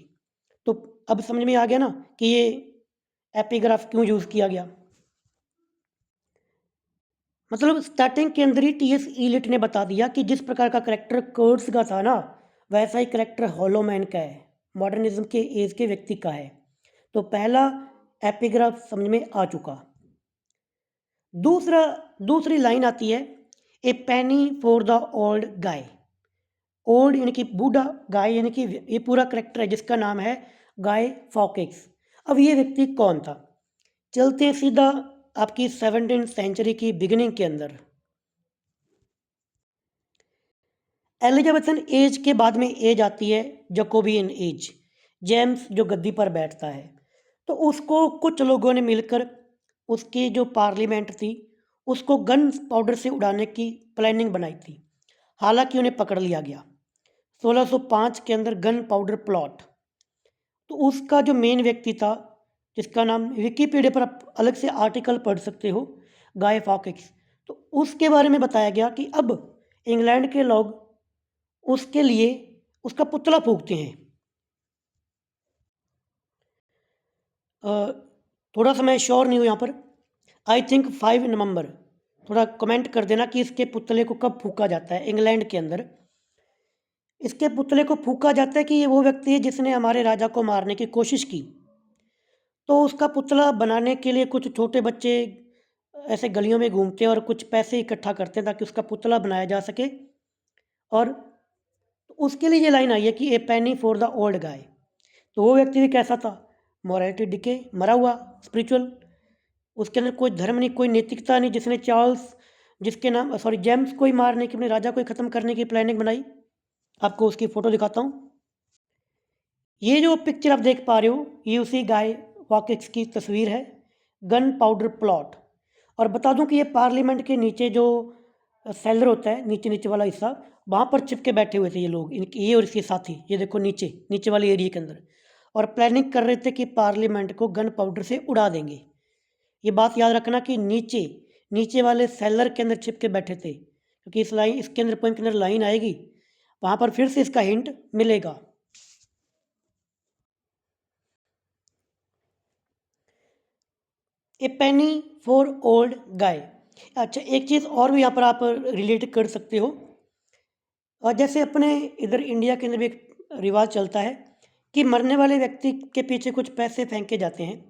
तो अब समझ में आ गया ना कि ये एपिग्राफ क्यों यूज़ किया गया। मतलब स्टार्टिंग के अंदर ही टीएस इलियट ने बता दिया कि जिस प्रकार का करेक्टर कर्ट्स का था ना, वैसा ही करेक्टर हॉलोमैन का है, मॉडर्निज्म के एज के व्यक्ति का है। तो पहला एपिग्राफ समझ में आ चुका। दूसरी लाइन आती है a penny for the old guy. Old यानी कि बूढ़ा, गाय यानी कि ये पूरा करेक्टर है जिसका नाम है गाय फॉकेक्स। अब ये व्यक्ति कौन था, चलते हैं सीधा आपकी 17वीं सेंचुरी की बिगिनिंग के अंदर। एलिजाबेथन एज के बाद में एज आती है जकोबियन एज, जेम्स जो गद्दी पर बैठता है। तो उसको कुछ लोगों ने मिलकर उसकी जो पार्लियामेंट थी उसको गन पाउडर से उड़ाने की प्लानिंग बनाई थी, हालांकि उन्हें पकड़ लिया गया 1605 के अंदर गन पाउडर प्लॉट। तो उसका जो मेन व्यक्ति था, जिसका नाम विकीपीडिया पर आप अलग से आर्टिकल पढ़ सकते हो, गाय फॉकेक्स, तो उसके बारे में बताया गया कि अब इंग्लैंड के लोग उसके लिए उसका पुतला फूंकते हैं। थोड़ा सा मैं श्योर नहीं हूँ यहाँ पर, आई थिंक 5 नवंबर, थोड़ा कमेंट कर देना कि इसके पुतले को कब फूंका जाता है इंग्लैंड के अंदर। इसके पुतले को फूंका जाता है कि ये वो व्यक्ति है जिसने हमारे राजा को मारने की कोशिश की। तो उसका पुतला बनाने के लिए कुछ छोटे बच्चे ऐसे गलियों में घूमते हैं और कुछ पैसे इकट्ठा करते हैं ताकि उसका पुतला बनाया जा सके, और उसके लिए ये लाइन आई है कि a penny for the old guy. तो वो व्यक्ति भी कैसा था, मॉरलिटी डिके, मरा हुआ, स्पिरिचुअल, उसके अंदर कोई धर्म नहीं, कोई नैतिकता नहीं, जिसने चार्ल्स, जिसके नाम जेम्स को ही मारने की, अपने राजा को ही ख़त्म करने की प्लानिंग बनाई। आपको उसकी फ़ोटो दिखाता हूँ। ये जो पिक्चर आप देख पा रहे हो ये उसी गाय वॉकेक्स की तस्वीर है, गन पाउडर प्लॉट। और बता दूं कि ये पार्लियामेंट के नीचे जो सेलर होता है, नीचे नीचे वाला हिस्सा, वहाँ पर चिपके बैठे हुए थे ये लोग, ये और इसके साथी, ये देखो नीचे नीचे वाले एरिया के अंदर, और प्लानिंग कर रहे थे कि पार्लियामेंट को गन पाउडर से उड़ा देंगे। ये बात याद रखना कि नीचे नीचे वाले सेलर के अंदर छिप के बैठे थे, क्योंकि इस लाइन, इसके अंदर पोइम के अंदर लाइन आएगी, वहाँ पर फिर से इसका हिंट मिलेगा। ए पेनी फॉर ओल्ड गाय। अच्छा, एक चीज़ और भी यहाँ पर आप रिलेट कर सकते हो। और जैसे अपने इधर इंडिया के अंदर भी एक रिवाज चलता है कि मरने वाले व्यक्ति के पीछे कुछ पैसे फेंके जाते हैं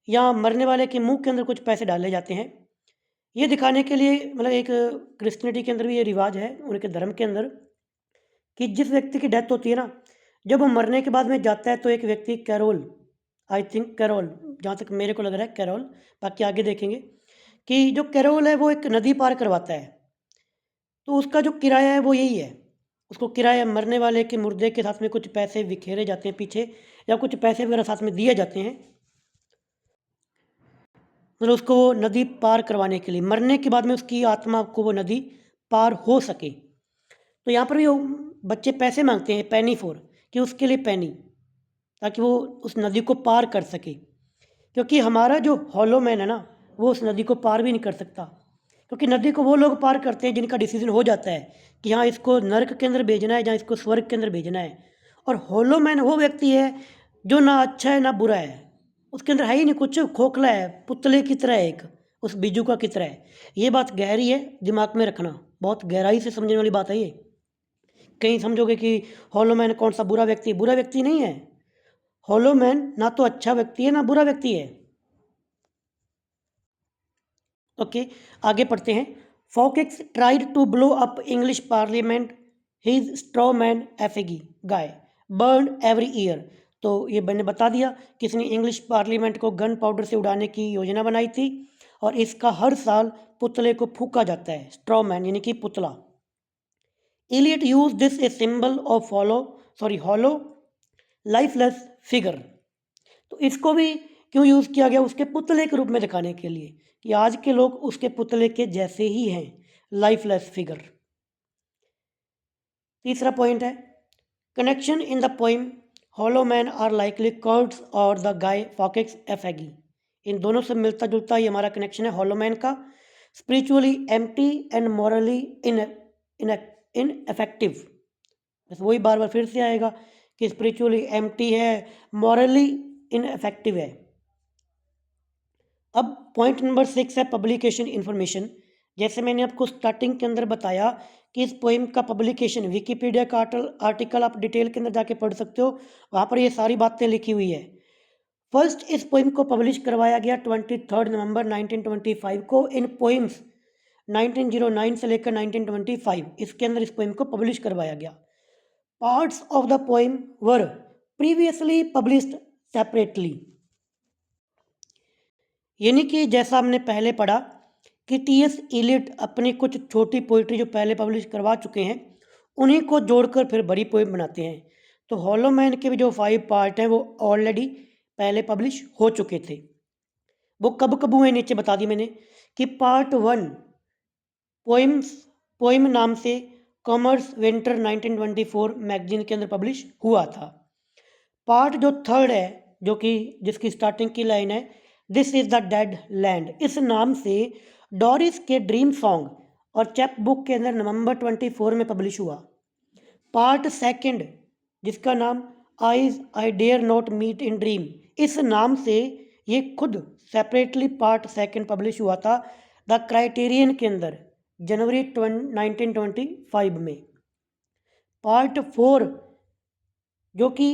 या मरने वाले के मुंह के अंदर कुछ पैसे डाले जाते हैं। ये दिखाने के लिए मतलब एक क्रिश्चियनिटी के अंदर भी ये रिवाज है, उनके धर्म के अंदर, कि जिस व्यक्ति की डेथ होती है ना, जब वो मरने के बाद में जाता है तो एक व्यक्ति कैरोल, आई थिंक कैरोल, जहाँ तक मेरे को लग रहा है कैरोल, बाकी आगे देखेंगे, कि जो कैरोल है वो एक नदी पार करवाता है। तो उसका जो किराया है वो यही है, उसको किराया मरने वाले के मुर्दे के साथ में कुछ पैसे बिखेरे जाते हैं पीछे, या कुछ पैसे वगैरह साथ में दिए जाते हैं, मतलब उसको वो नदी पार करवाने के लिए, मरने के बाद में उसकी आत्मा को वो नदी पार हो सके। तो यहाँ पर भी वो बच्चे पैसे मांगते हैं, पैनी फोर, कि उसके लिए पैनी, ताकि वो उस नदी को पार कर सके। क्योंकि हमारा जो हॉलो मैन है ना, वो उस नदी को पार भी नहीं कर सकता, क्योंकि नदी को वो लोग पार करते हैं जिनका डिसीजन हो जाता है कि हाँ इसको नर्क के अंदर भेजना है या इसको स्वर्ग के अंदर भेजना है। और हॉलो मैन वो व्यक्ति है जो ना अच्छा है ना बुरा है, उसके अंदर है ही नहीं कुछ, खोखला है, पुतले की तरह है, एक उस बीजुका की तरह है। ये बात गहरी है, दिमाग में रखना, बहुत गहराई से समझने वाली बात है ये। कहीं समझोगे कि हॉलो मैन कौन सा बुरा व्यक्ति है, बुरा व्यक्ति नहीं है। हॉलो मैन ना तो अच्छा व्यक्ति है ना बुरा व्यक्ति है। ओके, आगे पढ़ते हैं। Fawkes tried to blow up English parliament, his straw man effigy guy burn every year. तो ये मैंने बता दिया कि इसने इंग्लिश पार्लियामेंट को गन पाउडर से उड़ाने की योजना बनाई थी, और इसका हर साल पुतले को फूका जाता है, स्ट्रॉ मैन यानी कि पुतला। Eliot use this a symbol of hollow lifeless figure. तो इसको भी क्यों यूज़ किया गया, उसके पुतले के रूप में दिखाने के लिए कि आज के लोग उसके पुतले के जैसे ही हैं, लाइफलेस फिगर। तीसरा पॉइंट है, connection in the poem hollow man are likely Kurtz और द गाय फॉकेक्स एफेगी। इन दोनों से मिलता जुलता ही हमारा कनेक्शन है हॉलो मैन का। Spiritually empty and morally ineffective, बस वही बार बार फिर से आएगा कि स्पिरिचुअली एम्प्टी है, मॉरली इनएफेक्टिव है। अब पॉइंट नंबर 6 है पब्लिकेशन इन्फॉर्मेशन। जैसे मैंने आपको स्टार्टिंग के अंदर बताया कि इस पोइम का पब्लिकेशन, विकीपीडिया का आर्टिकल आप डिटेल के अंदर जाके पढ़ सकते हो, वहाँ पर ये सारी बातें लिखी हुई है। फर्स्ट इस पोइम को पब्लिश करवाया गया 23 नवंबर 1925 को इन पोइम्स 1909 से लेकर 1925, इसके अंदर इस पोइम को पब्लिश करवाया गया। Parts of the poem were previously published separately, यानी कि जैसा हमने पहले पढ़ा कि टीएस इलियट अपनी कुछ छोटी पोइट्री जो पहले पब्लिश करवा चुके हैं उन्हीं को जोड़कर फिर बड़ी पोइम बनाते हैं। तो हॉलो मैन के भी जो 5 पार्ट हैं वो ऑलरेडी पहले पब्लिश हो चुके थे। वो कब कब हुए नीचे बता दी मैंने कि पार्ट 1 पोइम नाम से कॉमर्स विंटर 1924 मैगजीन के अंदर पब्लिश हुआ था। पार्ट जो 3 है, जो कि जिसकी स्टार्टिंग की लाइन है this is the dead land, इस नाम से डॉरिस के ड्रीम सॉन्ग और चैप बुक के अंदर नवंबर 24 में पब्लिश हुआ। पार्ट 2 जिसका नाम eyes I dare not meet in dream, इस नाम से ये खुद सेपरेटली पार्ट 2 पब्लिश हुआ था द क्राइटेरियन के अंदर जनवरी 1925 में। पार्ट 4 जो कि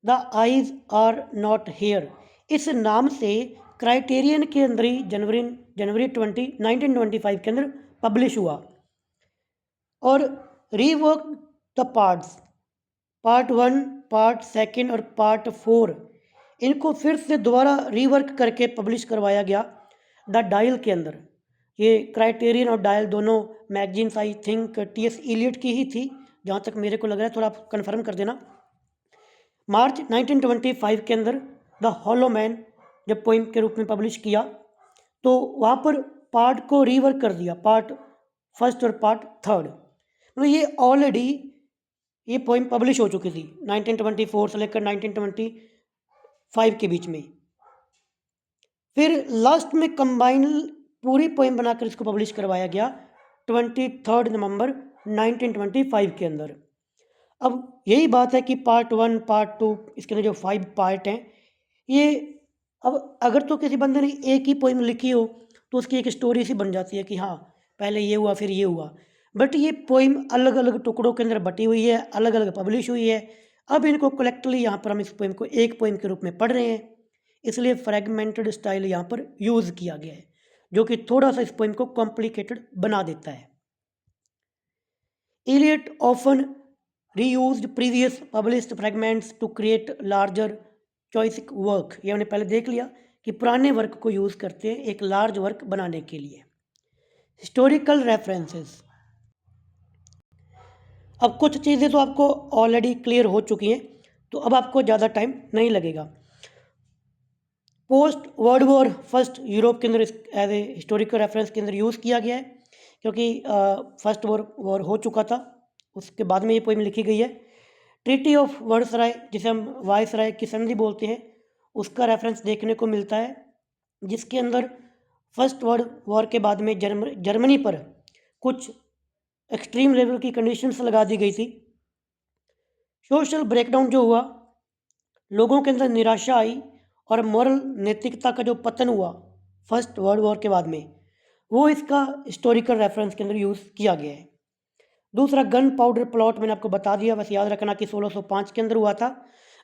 the eyes are not here, इस नाम से क्राइटेरियन के अंदर ही जनवरी 1925 के अंदर पब्लिश हुआ। और rework the parts, part 1, part 2 और पार्ट 4, इनको फिर से दोबारा रीवर्क करके पब्लिश करवाया गया द डायल के अंदर। ये क्राइटेरियन और डायल दोनों magazines I think TS Eliot की ही थी, जहाँ तक मेरे को लग रहा है, थोड़ा आप कन्फर्म कर देना। मार्च 1925 के अंदर द हॉलो मैन जब पोइम के रूप में पब्लिश किया तो वहाँ पर पार्ट को रीवर्क कर दिया, पार्ट 1 और पार्ट 3। मतलब ये ऑलरेडी ये पोइम पब्लिश हो चुकी थी 1924 से लेकर 1925 के बीच में। फिर लास्ट में कंबाइन पूरी पोइम बनाकर इसको पब्लिश करवाया गया 23 नवंबर 1925 के अंदर। अब यही बात है कि पार्ट 1, पार्ट 2, इसके अंदर जो 5 पार्ट हैं, ये अब अगर तो किसी बंदे ने एक ही पोइम लिखी हो तो उसकी एक स्टोरी सी बन जाती है कि हाँ पहले ये हुआ फिर ये हुआ, बट ये पोइम अलग अलग टुकड़ों के अंदर बटी हुई है, अलग अलग पब्लिश हुई है। अब इनको कलेक्टली यहाँ पर हम इस पोइम को एक पोइम के रूप में पढ़ रहे हैं, इसलिए फ्रेगमेंटेड स्टाइल यहाँ पर यूज़ किया गया है, जो कि थोड़ा सा इस पोइम को कॉम्प्लिकेटेड बना देता है। Eliot often reused previous published fragments to create larger choiसिक वर्क। ये हमने पहले देख लिया कि पुराने वर्क को यूज़ करते हैं एक लार्ज वर्क बनाने के लिए। हिस्टोरिकल रेफरेंसेस, अब कुछ चीज़ें तो आपको ऑलरेडी क्लियर हो चुकी हैं, तो अब आपको ज़्यादा टाइम नहीं लगेगा। Post world war first Europe के अंदर एज ए हिस्टोरिकल रेफरेंस के अंदर यूज़ किया गया है, क्योंकि फर्स्ट वॉर हो चुका था, उसके बाद में ये पोइम लिखी गई है। ट्रीटी ऑफ वर्सराय, जिसे हम वायसराय की संधि बोलते हैं, उसका रेफरेंस देखने को मिलता है, जिसके अंदर फर्स्ट वर्ल्ड वॉर के बाद में जर्मनी पर कुछ एक्सट्रीम लेवल की कंडीशंस लगा दी गई थी। सोशल ब्रेकडाउन जो हुआ, लोगों के अंदर निराशा आई और मॉरल नैतिकता का जो पतन हुआ फर्स्ट वर्ल्ड वॉर के बाद में, वो इसका हिस्टोरिकल रेफरेंस के अंदर यूज़ किया गया है। दूसरा गन पाउडर प्लॉट मैंने आपको बता दिया, बस याद रखना कि 1605 के अंदर हुआ था।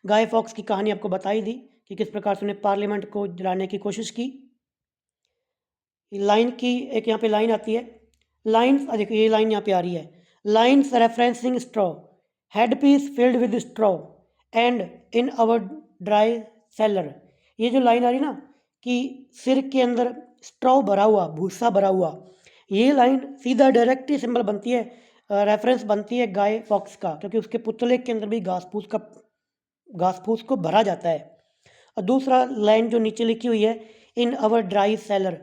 गाय फॉक्स की कहानी आपको बताई दी कि किस प्रकार से उन्हें पार्लियामेंट को जलाने की कोशिश की। लाइन की एक यहाँ पे लाइन आती है, लाइन्स देखिए ये लाइन यहाँ पे आ रही है, lines referencing straw, head piece filled with straw and in our dry cellar. ये जो लाइन आ रही ना कि सिर के अंदर स्ट्रॉ भरा हुआ, भूसा भरा हुआ, ये लाइन सीधा डायरेक्ट ही सिंबल बनती है, रेफरेंस बनती है गाय फॉक्स का, क्योंकि उसके पुतले के अंदर भी घास फूस को भरा जाता है। और दूसरा लाइन जो नीचे लिखी हुई है, इन आवर ड्राई सेलर,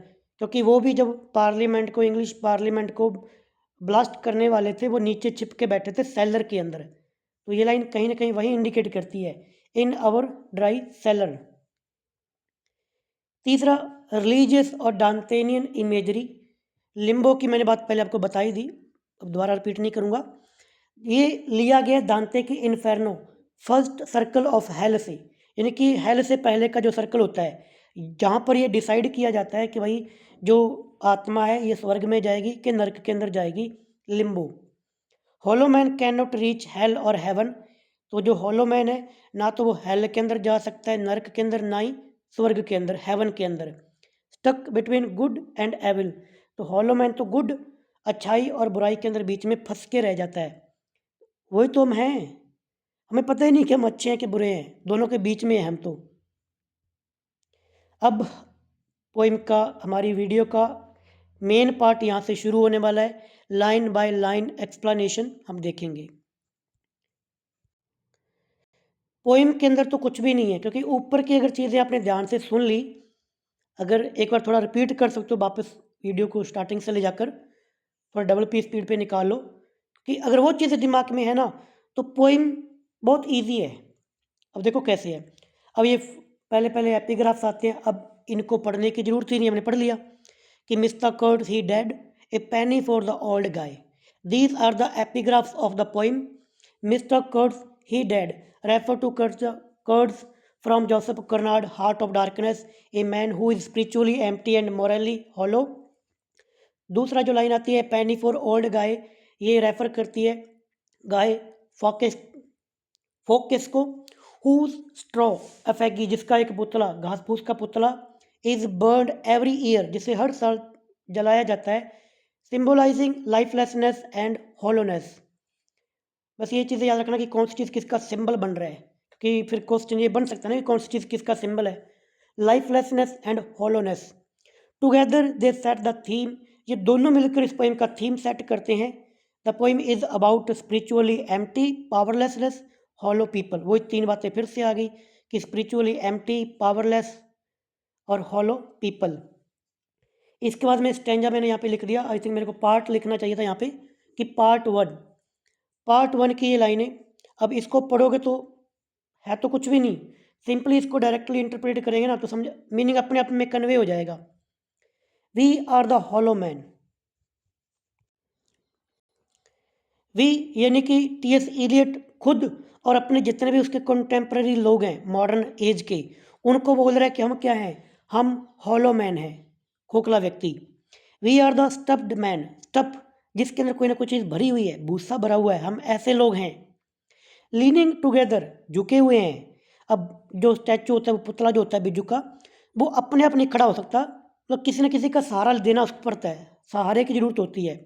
क्योंकि वो भी जब पार्लियामेंट को, इंग्लिश पार्लियामेंट को ब्लास्ट करने वाले थे, वो नीचे छिप के बैठे थे सेलर के अंदर, तो ये लाइन कहीं ना कहीं वही इंडिकेट करती है, इन आवर ड्राई सेलर। तीसरा रिलीजियस और डांतेनियन इमेजरी, लिम्बो की मैंने बात पहले आपको बताई दी, अब दोबारा रिपीट नहीं करूँगा। ये लिया गया दांते की इन्फेर्नो फर्स्ट सर्कल ऑफ हेल से, यानी कि हेल से पहले का जो सर्कल होता है, जहाँ पर ये डिसाइड किया जाता है कि भाई जो आत्मा है ये स्वर्ग में जाएगी कि नर्क के अंदर जाएगी, Limbo. Hollow man can not reach hello और हेवन, तो जो हॉलो मैन है ना तो वो हेल के अंदर जा सकता है नर्क के अंदर, ना ही स्वर्ग के अंदर हेवन के अंदर। Stuck between good and evil, तो हॉलो मैन तो गुड, अच्छाई और बुराई के अंदर बीच में फंस के रह जाता है। वही तो हम हैं, हमें पता ही नहीं कि हम अच्छे हैं कि बुरे हैं, दोनों के बीच में हैं हम तो। अब पोइम का, हमारी वीडियो का मेन पार्ट यहाँ से शुरू होने वाला है, लाइन बाय लाइन एक्सप्लेनेशन हम देखेंगे। पोइम के अंदर तो कुछ भी नहीं है, क्योंकि ऊपर की अगर चीज़ें आपने ध्यान से सुन ली, अगर एक बार थोड़ा रिपीट कर सकते हो वापस वीडियो को स्टार्टिंग से ले जाकर, थोड़ा डबल पी स्पीड पे निकाल लो, कि अगर वो चीज़ें दिमाग में है ना तो पोइम बहुत इजी है। अब देखो कैसे है, अब ये पहले पहले एपिग्राफ्स आते हैं, अब इनको पढ़ने की जरूरत ही नहीं, हमने पढ़ लिया कि mister Kurtz he dead, a penny for the old guy. These are the epigraphs of the poem mister Kurtz he dead, refer to Kurtz from Joseph Conrad, Heart of Darkness, a man who is spiritually empty and morally hollow. दूसरा जो line आती है पेनी for old guy, ये refer करती है गाय focus को, whose straw अफेगी, जिसका एक पुतला, घास फूस का पुतला, इज बर्न्ड एवरी ईयर, जिसे हर साल जलाया जाता है, सिंबलाइजिंग लाइफलेसनेस एंड हॉलोनेस। बस ये चीज़ें याद रखना कि कौन सी चीज़ किसका सिंबल बन रहा है, क्योंकि फिर क्वेश्चन ये बन सकता है ना कि कौन सी चीज़ किसका सिंबल है, lifelessness and hollowness. Together they set the theme, ये दोनों मिलकर इस पोइम का थीम सेट करते हैं। The poem is about spiritually empty, powerlessness, hollow people. वही तीन बातें फिर से आ गई कि स्पिरिचुअली एम्प्टी, पावरलेस और हॉलो पीपल। इसके बाद में स्टेंजा मैंने यहाँ पे लिख दिया, आई थिंक मेरे को पार्ट लिखना चाहिए था यहाँ पे कि पार्ट वन की ये लाइनें, अब इसको पढ़ोगे तो है तो कुछ भी नहीं, सिंपली इसको डायरेक्टली इंटरप्रेट करेंगे ना तो समझ मीनिंग अपने आप में कन्वे हो जाएगा। We are the hollow man, we यानी कि टीएस इलियट खुद और अपने जितने भी उसके कंटेम्प्रेरी लोग हैं मॉडर्न एज के, उनको बोल रहा है कि हम क्या हैं, हम हॉलो मैन हैं, खोखला व्यक्ति। We are the stuffed man, stuff जिसके अंदर कोई ना कोई चीज़ भरी हुई है, भूसा भरा हुआ है, हम ऐसे लोग हैं। लीनिंग टुगेदर, झुके हुए हैं। अब जो स्टैचू होता है, वो पुतला जो होता है बिज्जू का, वो अपने आप नहीं खड़ा हो सकता, तो किसी न किसी का सहारा देना उसको पड़ता है, सहारे की ज़रूरत होती है।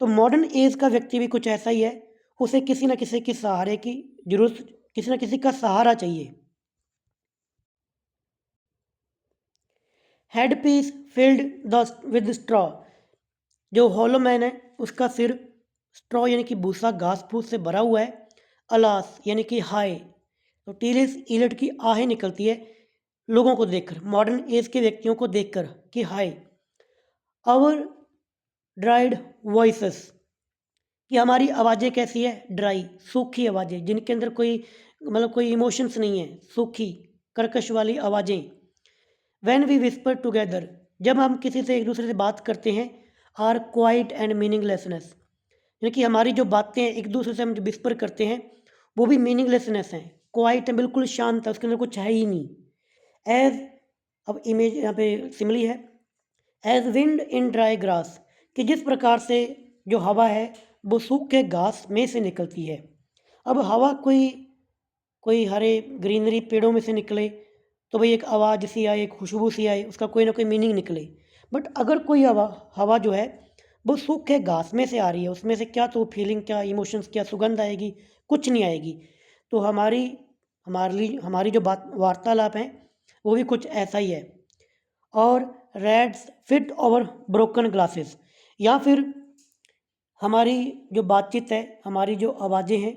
तो मॉडर्न एज का व्यक्ति भी कुछ ऐसा ही है, उसे किसी न किसी की सहारे की जरूरत, किसी न किसी का सहारा चाहिए। Head piece filled the with straw, जो हॉलो मैन है उसका सिर स्ट्रॉ यानी कि भूसा घास फूस से भरा हुआ है। अलास यानी कि हाय, तो टीएस इलियट की आहें निकलती है लोगों को देखकर, मॉडर्न एज के व्यक्तियों को देखकर कि हाय। आवर ड्राइड वॉइसेस, कि हमारी आवाज़ें कैसी है, ड्राई, सूखी आवाज़ें, जिनके अंदर कोई मतलब कोई इमोशंस नहीं है, सूखी कर्कश वाली आवाज़ें। व्हेन वी विस्पर टुगेदर, जब हम किसी से एक दूसरे से बात करते हैं, आर क्वाइट एंड मीनिंगलेसनेस, यानी कि हमारी जो बातें एक दूसरे से हम जो विस्पर करते हैं वो भी मीनिंगलेसनेस हैं, क्वाइट है, बिल्कुल शांत है, उसके अंदर कुछ है ही नहीं। एज, अब इमेज यहाँ पे सिमिली है, as wind in dry grass, कि जिस प्रकार से जो हवा है वो सूखे घास में से निकलती है। अब हवा कोई कोई हरे ग्रीनरी पेड़ों में से निकले तो भाई एक आवाज़ सी आए, एक खुशबू सी आए, उसका कोई ना कोई मीनिंग निकले। बट अगर कोई हवा हवा जो है वो सूखे घास में से आ रही है, उसमें से क्या तो फीलिंग, क्या इमोशंस, क्या सुगंध आएगी, कुछ नहीं आएगी। तो हमारी जो बात वार्तालाप है वो भी कुछ ऐसा ही है। और rats feet over broken glasses, या फिर हमारी जो बातचीत है, हमारी जो आवाज़ें हैं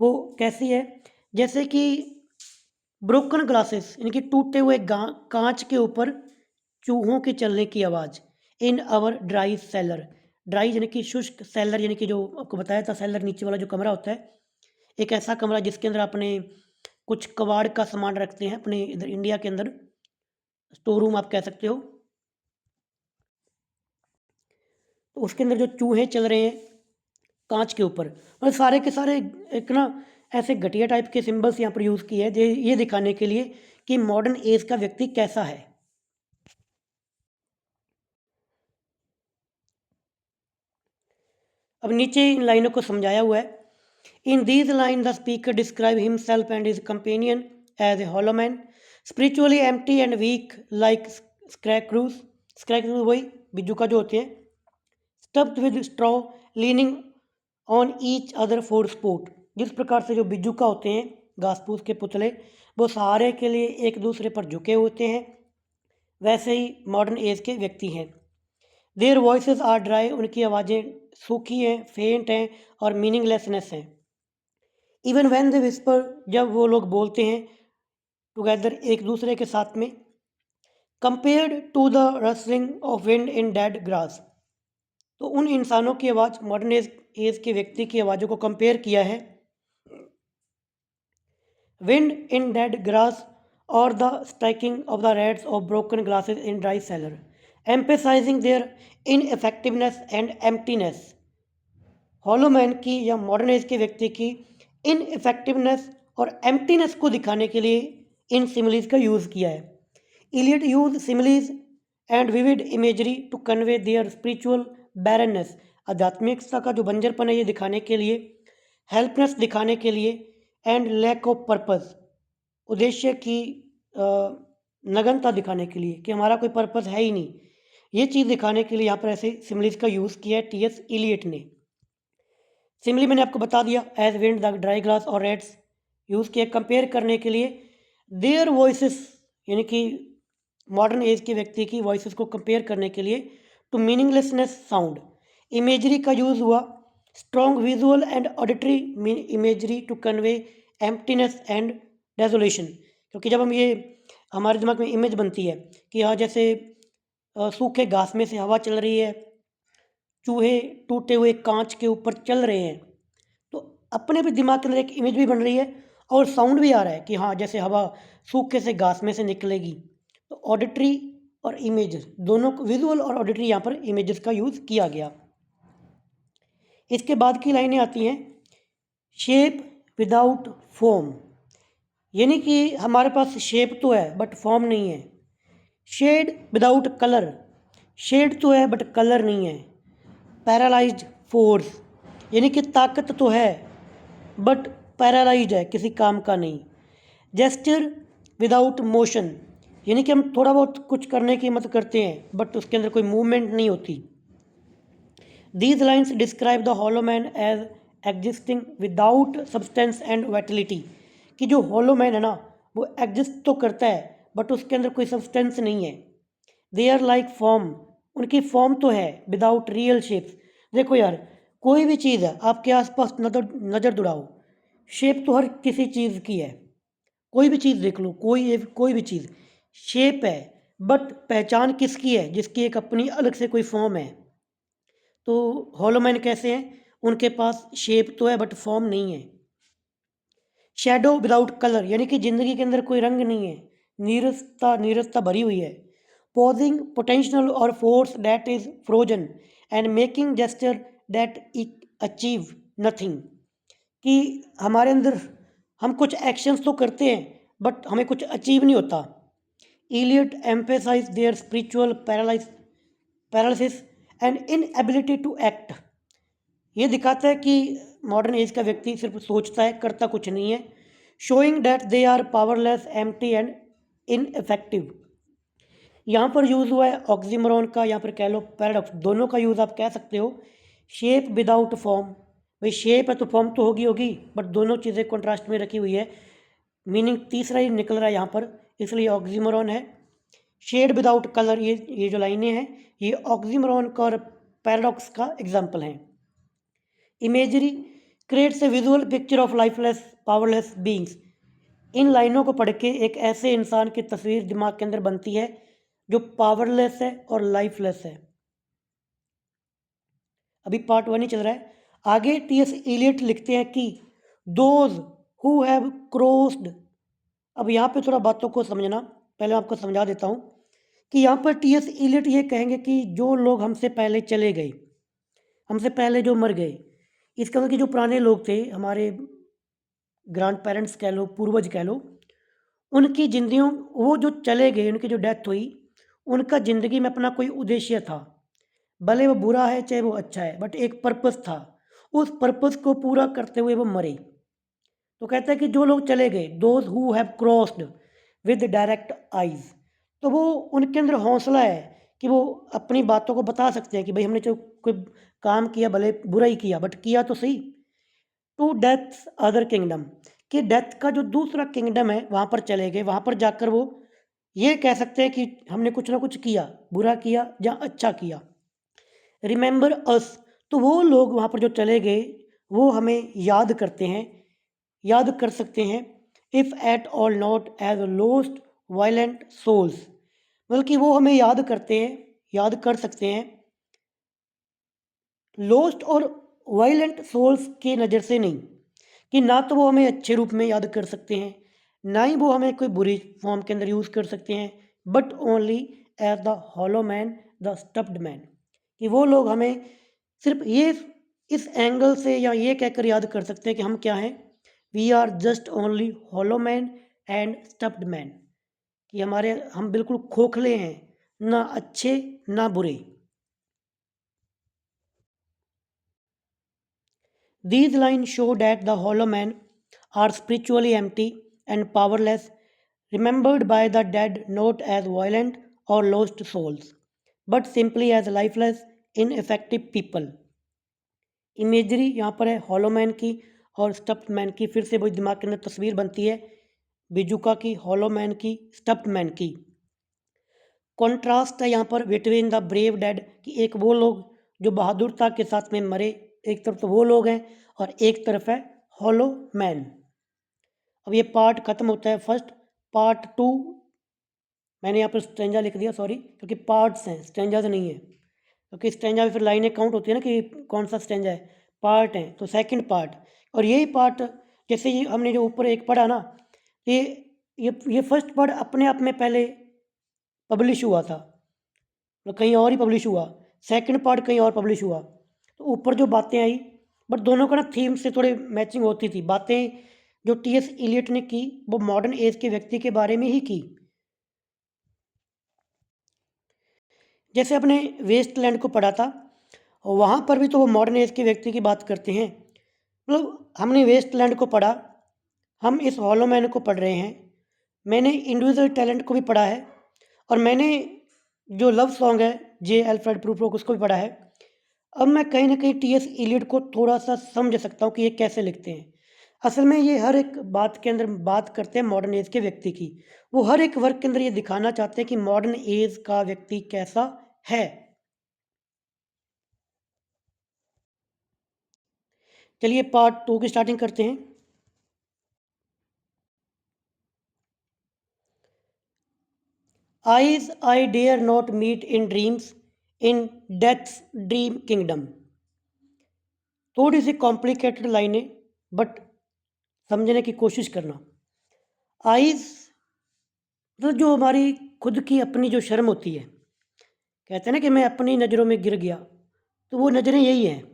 वो कैसी है, जैसे कि ब्रोकन ग्लासेस यानी कि टूटे हुए कांच के ऊपर चूहों के चलने की आवाज़। In our dry cellar, dry यानी कि शुष्क, सेलर यानी कि जो आपको बताया था, सेलर नीचे वाला जो कमरा होता है, एक ऐसा कमरा जिसके अंदर अपने कुछ कबाड़ का सामान रखते हैं, अपने इधर इंडिया के अंदर स्टोर रूम आप कह सकते हो। तो उसके अंदर जो चूहे चल रहे हैं कांच के ऊपर, और सारे के सारे एक ना ऐसे घटिया टाइप के सिंबल्स यहाँ पर यूज़ किए हैं ये दिखाने के लिए कि मॉडर्न एज का व्यक्ति कैसा है। अब नीचे इन लाइनों को समझाया हुआ है। In these line the speaker describe himself and his companion as a hollow man, spiritually empty and weak like scarecrows, scarecrows वही बिज्जू का जो होते हैं, stuffed with straw leaning on each other for support, जिस प्रकार से जो बिज्जू का होते हैं घास फूस के पुतले, वो सहारे के लिए एक दूसरे पर झुके होते हैं, वैसे ही मॉडर्न एज के व्यक्ति हैं। देयर वॉइसेस आर ड्राई, उनकी आवाज़ें सूखी हैं, फेंट हैं और मीनिंगलेसनेस हैं। इवन व्हेन दे विस्पर, जब वो लोग बोलते हैं टुगेदर एक दूसरे के साथ में, compared to the rustling of wind in dead grass, तो उन इंसानों की आवाज़, मॉडर्न एज के व्यक्ति की आवाज़ों को कंपेयर किया है विंड इन डेड ग्रास और the striking of the reeds of broken glasses in dry cellar, emphasizing their ineffectiveness and emptiness. Hollow man की या मॉडर्न एज के व्यक्ति की इनइफेक्टिवनेस और एम्प्टीनेस को दिखाने के लिए इन सिमिलीज का यूज़ किया है। Eliot use similes and vivid imagery to convey their spiritual barrenness, आध्यात्मिकता का जो बंजरपन है ये दिखाने के लिए, हेल्पनेस दिखाने के लिए, एंड लैक ऑफ पर्पस, उद्देश्य की नगनता दिखाने के लिए कि हमारा कोई पर्पस है ही नहीं, ये चीज़ दिखाने के लिए यहाँ पर ऐसे सिमिलीज का यूज़ किया है टीएस इलियट ने। सिमिली मैंने आपको बता दिया, as wind the dry glass और रेड्स यूज़ किया कंपेयर करने के लिए। देयर वॉइसेस यानी कि मॉडर्न एज के व्यक्ति की वॉइसेस को कंपेयर करने के लिए, टू मीनिंगलेसनेस साउंड, इमेजरी का यूज़ हुआ, strong visual and auditory imagery to convey emptiness and desolation, क्योंकि जब हम ये हमारे दिमाग में इमेज बनती है कि हाँ जैसे सूखे घास में से हवा चल रही है, चूहे टूटे हुए कांच के ऊपर चल रहे हैं, तो अपने भी दिमाग के अंदर एक इमेज भी बन रही है और साउंड भी आ रहा है कि हाँ जैसे हवा सूखे से घास में से निकलेगी। तो ऑडिटरी और इमेज दोनों, विजुअल और ऑडिटरी, यहाँ पर इमेजेस का यूज़ किया गया। इसके बाद की लाइनें आती हैं, शेप विदाउट फॉर्म, यानी कि हमारे पास शेप तो है बट फॉर्म नहीं है। शेड विदाउट कलर, शेड तो है बट कलर नहीं है। पैरालाइज्ड फोर्स, यानी कि ताकत तो है बट पैरालाइज्ड है, किसी काम का नहीं। जेस्चर विदाउट मोशन, यानी कि हम थोड़ा बहुत कुछ करने की हिम्मत करते हैं बट उसके अंदर कोई मूवमेंट नहीं होती। These lines describe the hollow man as existing without substance and vitality, कि जो hollow man है ना वो एग्जिस्ट तो करता है बट उसके अंदर कोई सब्सटेंस नहीं है। दे आर लाइक फॉर्म, उनकी फॉर्म तो है विदाउट रियल शेप्स। देखो यार, कोई भी चीज़ है आपके आसपास नज़र दौड़ाओ, शेप तो हर किसी चीज़ की है। कोई भी चीज़ देख लो, कोई भी चीज़ शेप है बट पहचान किसकी है, जिसकी एक अपनी अलग से कोई फॉर्म है। तो हॉलो मैन कैसे हैं, उनके पास शेप तो है बट फॉर्म नहीं है। शैडो विदाउट कलर, यानी कि जिंदगी के अंदर कोई रंग नहीं है, नीरसता भरी हुई है। पॉजिंग पोटेंशियल और force that is frozen and making gesture that achieve nothing, कि हमारे अंदर हम कुछ एक्शंस तो करते हैं बट हमें कुछ अचीव नहीं होता। Eliot emphasize their spiritual paralysis and inability to act, ये दिखाता है कि मॉडर्न एज का व्यक्ति सिर्फ सोचता है, करता कुछ नहीं है। Showing that they are powerless, empty and ineffective. यहाँ पर यूज़ हुआ है ऑक्सीमोरॉन का, यहाँ पर कह लो पैराडॉक्स, दोनों का यूज़ आप कह सकते हो। शेप विदाउट फॉर्म, भाई शेप है तो फॉर्म तो होगी बट दोनों चीज़ें कंट्रास्ट में रखी हुई है, मीनिंग तीसरा ही निकल रहा है यहाँ पर, इसलिए ऑक्सीमोरॉन है। शेड विदाउट कलर, ये जो लाइनें हैं ये ऑक्सीमोरॉन का और पैराडॉक्स का एग्जाम्पल हैं। Imagery creates a visual picture of lifeless powerless beings, इन लाइनों को पढ़ के एक ऐसे इंसान की तस्वीर दिमाग के अंदर बनती है जो पावरलेस है और लाइफलेस है। अभी पार्ट 1 ही चल रहा है। आगे टीएस इलियट लिखते हैं कि दोज हु हैव क्रॉस्ड, अब यहाँ पे थोड़ा बातों को समझना, पहले आपको समझा देता हूँ कि यहाँ पर टीएस इलियट ये कहेंगे कि जो लोग हमसे पहले चले गए, हमसे पहले जो मर गए, इसका मतलब कि जो पुराने लोग थे, हमारे ग्रैंड पेरेंट्स कह लो, पूर्वज कह लो, उनकी जिंदगियों, वो जो चले गए, उनकी जो डेथ हुई, उनका ज़िंदगी में अपना कोई उद्देश्य था, भले वो बुरा है चाहे वो अच्छा है बट एक पर्पस था, उस पर्पस को पूरा करते हुए वो मरे। तो कहता है कि जो लोग चले गए, those who have crossed with direct eyes, तो वो उनके अंदर हौसला है कि वो अपनी बातों को बता सकते हैं कि भाई हमने जो कोई काम किया, भले बुरा ही किया बट किया तो सही। टू डेथ अदर किंगडम, कि डेथ का जो दूसरा किंगडम है वहाँ पर चले गए, वहाँ पर जाकर वो ये कह सकते हैं कि हमने कुछ ना कुछ किया, बुरा किया या अच्छा किया। रिमेंबर अस, तो वो लोग वहाँ पर जो चले गए वो हमें याद करते हैं, याद कर सकते हैं। If at all not as lost violent souls, बल्कि वो हमें याद करते हैं, याद कर सकते हैं लोस्ट और वायलेंट सोल्स की नज़र से नहीं, कि ना तो वो हमें अच्छे रूप में याद कर सकते हैं, ना ही वो हमें कोई बुरी फॉर्म के अंदर यूज़ कर सकते हैं, but only as the hollow man, the stuffed man, कि वो लोग हमें सिर्फ ये इस एंगल से या ये कहकर याद कर सकते हैं कि हम क्या हैं, we are just only hollow man and stuffed man, कि हम बिल्कुल खोखले हैं, ना अच्छे ना बुरे। These lines show that the hollow men are spiritually empty and powerless, remembered by the dead not as violent or lost souls, but simply as lifeless, ineffective people. Imagery यहाँ पर है हॉलो मैन की और stuffed man की, फिर से वही दिमाग के अंदर तस्वीर बनती है बिजुका की, हॉलो मैन की, स्टफ्ड मैन की। कॉन्ट्रास्ट है यहाँ पर बिटवीन द ब्रेव डेड, कि एक वो लोग जो बहादुरता के साथ में मरे, एक तरफ तो वो लोग हैं और एक तरफ है हॉलो मैन। अब ये पार्ट खत्म होता है फर्स्ट। पार्ट 2 मैंने यहाँ पर स्ट्रेंजा लिख दिया, सॉरी, क्योंकि पार्ट्स हैं, स्ट्रेंजा तो नहीं है, क्योंकि स्ट्रेंजा में फिर लाइनें काउंट होती है ना कि कौन सा स्ट्रेंजा है, पार्ट है तो सेकंड पार्ट। और यही पार्ट, जैसे ये हमने जो ऊपर एक पढ़ा ना, ये ये फर्स्ट पार्ट अपने आप में पहले पब्लिश हुआ था, तो कहीं और ही पब्लिश हुआ, सेकंड पार्ट कहीं और पब्लिश हुआ, तो ऊपर जो बातें आई, बट दोनों का ना थीम से थोड़ी मैचिंग होती थी, बातें जो TS इलियट ने की वो मॉडर्न एज के व्यक्ति के बारे में ही की। जैसे अपने वेस्टलैंड को पढ़ा था, वहाँ पर भी तो वो मॉडर्न एज के व्यक्ति की बात करते हैं। मतलब हमने वेस्टलैंड को पढ़ा, हम इस हॉलो मैन को पढ़ रहे हैं, मैंने इंडिविजुअल टैलेंट को भी पढ़ा है, और मैंने जो लव सॉन्ग है जे एल्फ्रेड प्रूफ्रोक उसको भी पढ़ा है। अब मैं कहीं ना कहीं TS इलियट को थोड़ा सा समझ सकता हूँ कि ये कैसे लिखते हैं। असल में ये हर एक बात के अंदर बात करते हैं मॉडर्न एज के व्यक्ति की। वो हर एक वर्क के अंदर ये दिखाना चाहते हैं कि मॉडर्न एज का व्यक्ति कैसा है। चलिए पार्ट 2 की स्टार्टिंग करते हैं। Eyes I dare not meet in dreams in death's dream kingdom. थोड़ी सी कॉम्प्लिकेटेड लाइनें, बट समझने की कोशिश करना। आइज तो जो हमारी खुद की अपनी जो शर्म होती है, कहते हैं ना कि मैं अपनी नज़रों में गिर गया, तो वो नज़रें यही हैं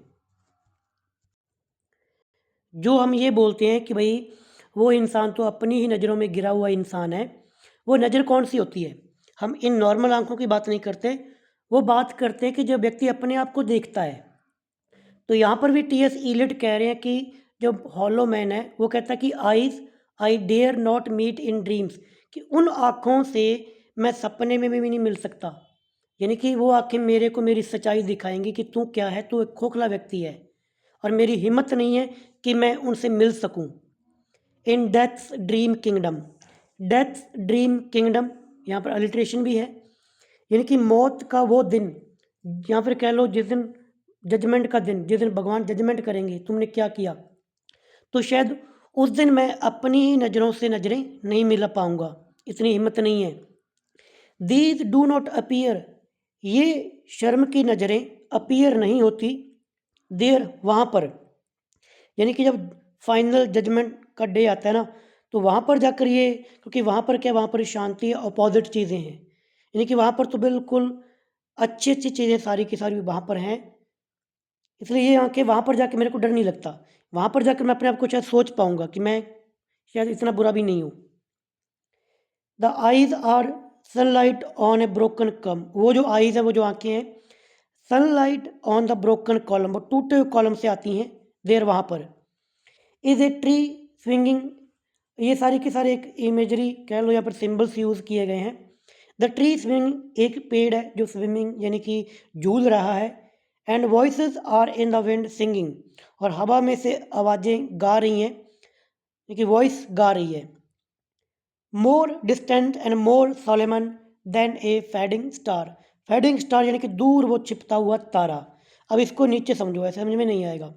जो हम ये बोलते हैं कि भाई वो इंसान तो अपनी ही नज़रों में गिरा हुआ इंसान है। वो नज़र कौन सी होती है? हम इन नॉर्मल आंखों की बात नहीं करते, वो बात करते हैं कि जब व्यक्ति अपने आप को देखता है। तो यहाँ पर भी TS इलियट कह रहे हैं कि जो हॉलो मैन है वो कहता है कि eyes I dare not meet in dreams, कि उन आँखों से मैं सपने में भी नहीं मिल सकता। यानी कि वो आँखें मेरे को मेरी सच्चाई दिखाएंगी कि तू क्या है, तू एक खोखला व्यक्ति है, और मेरी हिम्मत नहीं है कि मैं उनसे मिल सकूं। In death's dream kingdom, death's dream kingdom, यहाँ पर अलिट्रेशन भी है, यानी कि मौत का वो दिन, या फिर कह लो जिस दिन जजमेंट का दिन, जिस दिन भगवान जजमेंट करेंगे तुमने क्या किया, तो शायद उस दिन मैं अपनी ही नज़रों से नज़रें नहीं मिला पाऊंगा, इतनी हिम्मत नहीं है। दीज डू नॉट अपीयर, ये शर्म की नज़रें अपीयर नहीं होती देर, वहाँ पर। यानी कि जब फाइनल जजमेंट का डे आता है ना, तो वहाँ पर जाकर ये, क्योंकि वहाँ पर क्या, वहाँ पर शांति अपोजिट चीज़ें हैं, यानी कि वहाँ पर तो बिल्कुल अच्छी अच्छी चीज़ें सारी की सारी वहाँ पर हैं। इसलिए ये आँखें, वहाँ पर जाके मेरे को डर नहीं लगता, वहाँ पर जाकर मैं अपने आप को शायद सोच पाऊँगा कि मैं शायद इतना बुरा भी नहीं हूँ। The eyes are sunlight on a broken column, वो जो आइज है, वो जो आँखें हैं, sunlight on the broken column, वो टूटे हुए कॉलम से आती हैं देर, वहाँ पर। इज ए ट्री स्विंगिंग, ये सारी की सारी एक इमेजरी कह लो, यहाँ पर सिंबल्स यूज़ किए गए हैं। द ट्री स्विंग, एक पेड़ है जो स्विमिंग यानी कि झूल रहा है। And voices are in the wind singing, और हवा में से आवाज़ें गा रही हैं, यानी कि वॉइस गा रही है। More distant and more solemn than a fading star, fading star यानी कि दूर वो छिपता हुआ तारा। अब इसको नीचे समझो, ऐसे समझ में नहीं आएगा।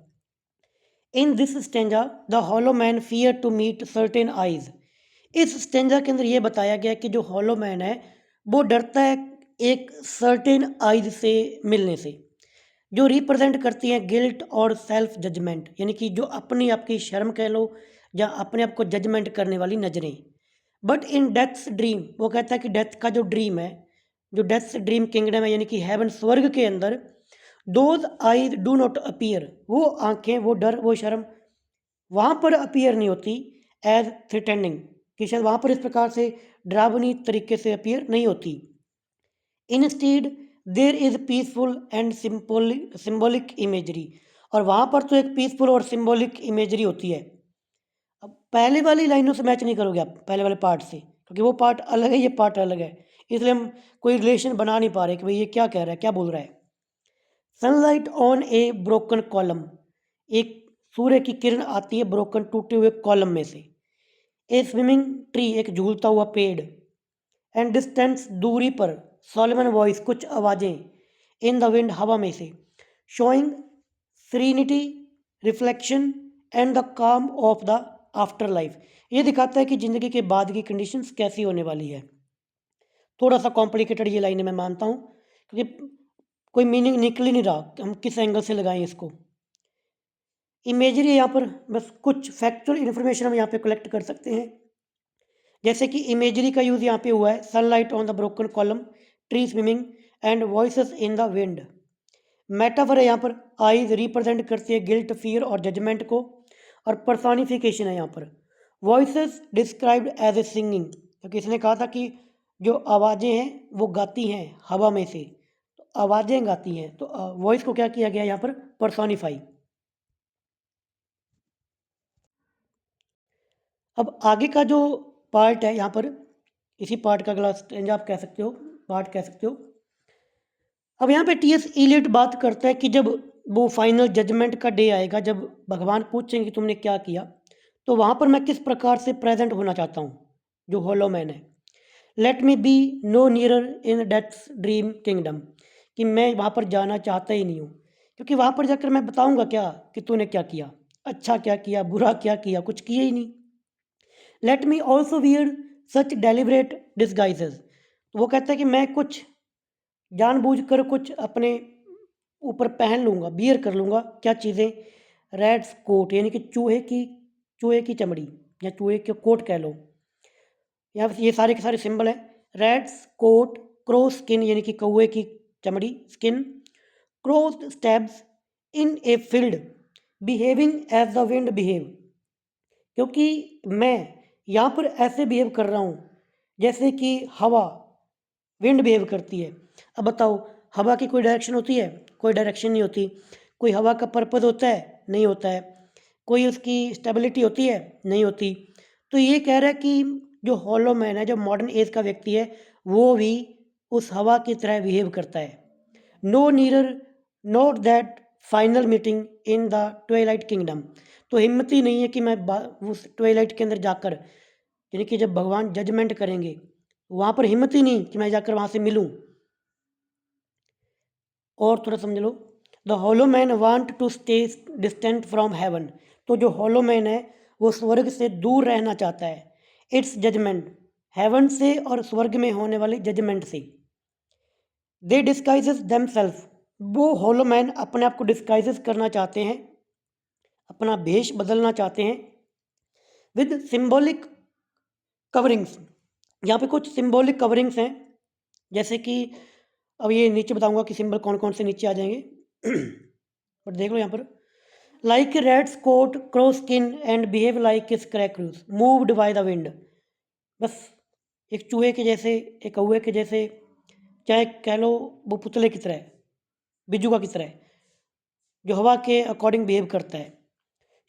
In this stanza the hollow man fear to meet certain eyes, इस स्टेंजा के अंदर ये बताया गया कि जो हॉलो मैन है वो डरता है एक सर्टेन आइज से मिलने से, जो रिप्रेजेंट करती हैं गिल्ट और सेल्फ जजमेंट, यानी कि जो अपनी आपकी शर्म कह लो या अपने आप को जजमेंट करने वाली नज़रें। बट इन डेथ्स ड्रीम, वो कहता है कि डेथ का जो ड्रीम है, जो डेथ्स ड्रीम किंगडम है, यानी कि हेवन स्वर्ग के अंदर, those eyes do not appear, वो आंखें, वो डर, वो शर्म वहाँ पर अपीयर नहीं होती एज थ्रेटनिंग, कि शायद वहाँ पर इस प्रकार से डरावनी तरीके से अपीयर नहीं होती। Instead there is peaceful and symbolic imagery, और वहाँ पर तो एक पीसफुल और सिम्बॉलिक इमेजरी होती है। अब पहले वाली लाइनों से मैच नहीं करोगे आप, पहले वाले पार्ट से, क्योंकि वो पार्ट अलग है, ये पार्ट अलग है, इसलिए हम कोई रिलेशन बना नहीं पा रहे कि भाई ये क्या कह रहा है, क्या बोल रहा है। Sunlight on a broken column, एक सूर्य की किरण आती है ब्रोकन टूटे हुए कॉलम में से। ए स्विमिंग ट्री, एक झूलता हुआ पेड़। एंड डिस्टेंस, दूरी पर। सॉलोमन वॉइस, कुछ आवाज़ें। इन द विंड, हवा में से। Showing serenity, reflection and the काम ऑफ द आफ्टर लाइफ, ये दिखाता है कि ज़िंदगी के बाद की कंडीशंस कैसी होने वाली है। थोड़ा सा कॉम्प्लिकेटेड ये लाइन मैं मानता हूँ, क्योंकि कोई मीनिंग निकल ही नहीं रहा कि हम किस एंगल से लगाएं इसको। इमेजरी, यहाँ पर बस कुछ फैक्चुअल इन्फॉर्मेशन हम यहाँ पे कलेक्ट कर सकते हैं। जैसे कि इमेजरी का यूज़ यहाँ पे हुआ है, sunlight on the broken column, tree swimming and voices in the wind. Metaphor है यहाँ पर, आईज रिप्रेजेंट करती है गिल्ट, फियर और जजमेंट को, और पर्सोनिफिकेशन है यहाँ पर, voices described as a singing, क्योंकि इसने कहा था कि जो आवाज़ें हैं वो गाती हैं हवा में से, तो आवाज़ें गाती हैं, तो वॉइस को क्या किया गया यहाँ पर, पर्सोनिफाई। अब आगे का जो पार्ट है यहाँ पर, इसी पार्ट का अगला स्टेंजा आप कह सकते हो, पार्ट कह सकते हो। अब यहाँ पे टीएस इलियट बात करता है कि जब वो फाइनल जजमेंट का डे आएगा, जब भगवान पूछेंगे कि तुमने क्या किया, तो वहाँ पर मैं किस प्रकार से प्रेजेंट होना चाहता हूँ, जो होलो मैन है। Let me be no nearer in death's dream kingdom, कि मैं वहाँ पर जाना चाहता ही नहीं हूँ, क्योंकि वहाँ पर जाकर मैं बताऊँगा क्या कि तूने क्या किया, अच्छा क्या किया, बुरा क्या किया, कुछ किया ही नहीं। लेट मी ऑल्सो वियर सच डेलिबरेट डिस्गाइजेज, तो वो कहता है कि मैं कुछ जानबूझकर कुछ अपने ऊपर पहन लूँगा, बियर कर लूँगा, क्या चीज़ें, रैट्स कोट यानी कि चूहे की चमड़ी या चूहे के कोट कह लो। यहाँ ये सारे के सारे सिंबल हैं। रैट्स कोट, क्रो स्किन यानी कि कौवे की चमड़ी skin, crossed staves in a field behaving as the wind behave, क्योंकि मैं यहाँ पर ऐसे बिहेव कर रहा हूँ जैसे कि हवा विंड बिहेव करती है। अब बताओ, हवा की कोई डायरेक्शन होती है? कोई डायरेक्शन नहीं होती। कोई हवा का पर्पज़ होता है? नहीं होता है। कोई उसकी स्टेबिलिटी होती है? नहीं होती। तो ये कह रहा है कि जो हॉलो मैन है, जो मॉडर्न एज का व्यक्ति है, वो भी उस हवा की तरह बिहेव करता है। No nearer not that final meeting in the twilight kingdom, तो हिम्मत ही नहीं है कि मैं उस ट्वेलाइट के अंदर जाकर, यानी कि जब भगवान जजमेंट करेंगे, वहाँ पर हिम्मत ही नहीं कि मैं जाकर वहाँ से मिलूँ। और थोड़ा समझ लो, the hollow man want to stay distant from heaven, तो जो हॉलो मैन है वो स्वर्ग से दूर रहना चाहता है, इट्स जजमेंट, हेवन से और स्वर्ग में होने वाले जजमेंट से। दे डिस्काइजेस देमसेल्फ, वो हॉलो मैन अपने आप को डिस्काइजेस करना चाहते हैं, अपना भेष बदलना चाहते हैं, विद सिंबॉलिक कवरिंग्स, यहाँ पे कुछ सिंबॉलिक कवरिंग्स हैं, जैसे कि अब ये नीचे बताऊंगा कि सिंबल कौन कौन से नीचे आ जाएंगे बट देख लो यहाँ पर, like a rat's coat crow skin and behave like a scarecrows moved by the wind, बस एक चूहे के जैसे, एक कौवे के जैसे, चाहे कह लो वो पुतले की तरह, बिजुआ की तरह, जो हवा के अकॉर्डिंग बिहेव करता है।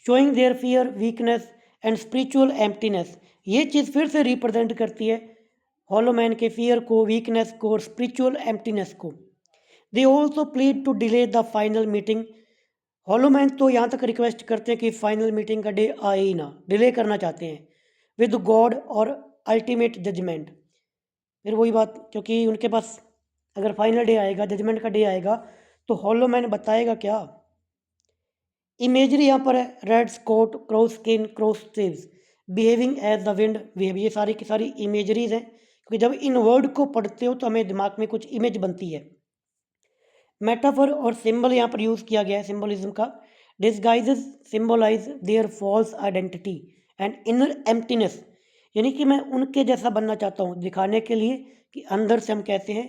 Showing their fear weakness and spiritual emptiness, ये चीज़ फिर से रिप्रेजेंट करती है हॉलो मैन के फियर को, वीकनेस को और स्पिरिचुअल एम्प्टीनेस को। They also plead to delay the final meeting, hollow man तो यहाँ तक रिक्वेस्ट करते हैं कि फाइनल मीटिंग का डे आए ही ना, डिले करना चाहते हैं, विद गॉड और अल्टीमेट जजमेंट। फिर वही बात, क्योंकि उनके पास अगर फाइनल डे आएगा, जजमेंट का डे आएगा, तो हॉलो मैन बताएगा क्या। इमेजरी यहाँ पर है, red scot, cross skin, cross sleeves, behaving as the wind behave, ये सारी की सारी इमेजरीज हैं, क्योंकि जब इन वर्ड को पढ़ते हो तो हमें दिमाग में कुछ इमेज बनती है। मेटाफर और सिंबल यहाँ पर यूज़ किया गया है, सिंबलिज्म का। Disguises symbolize their false identity and inner emptiness, यानी कि मैं उनके जैसा बनना चाहता हूँ, दिखाने के लिए कि अंदर से हम कैसे हैं,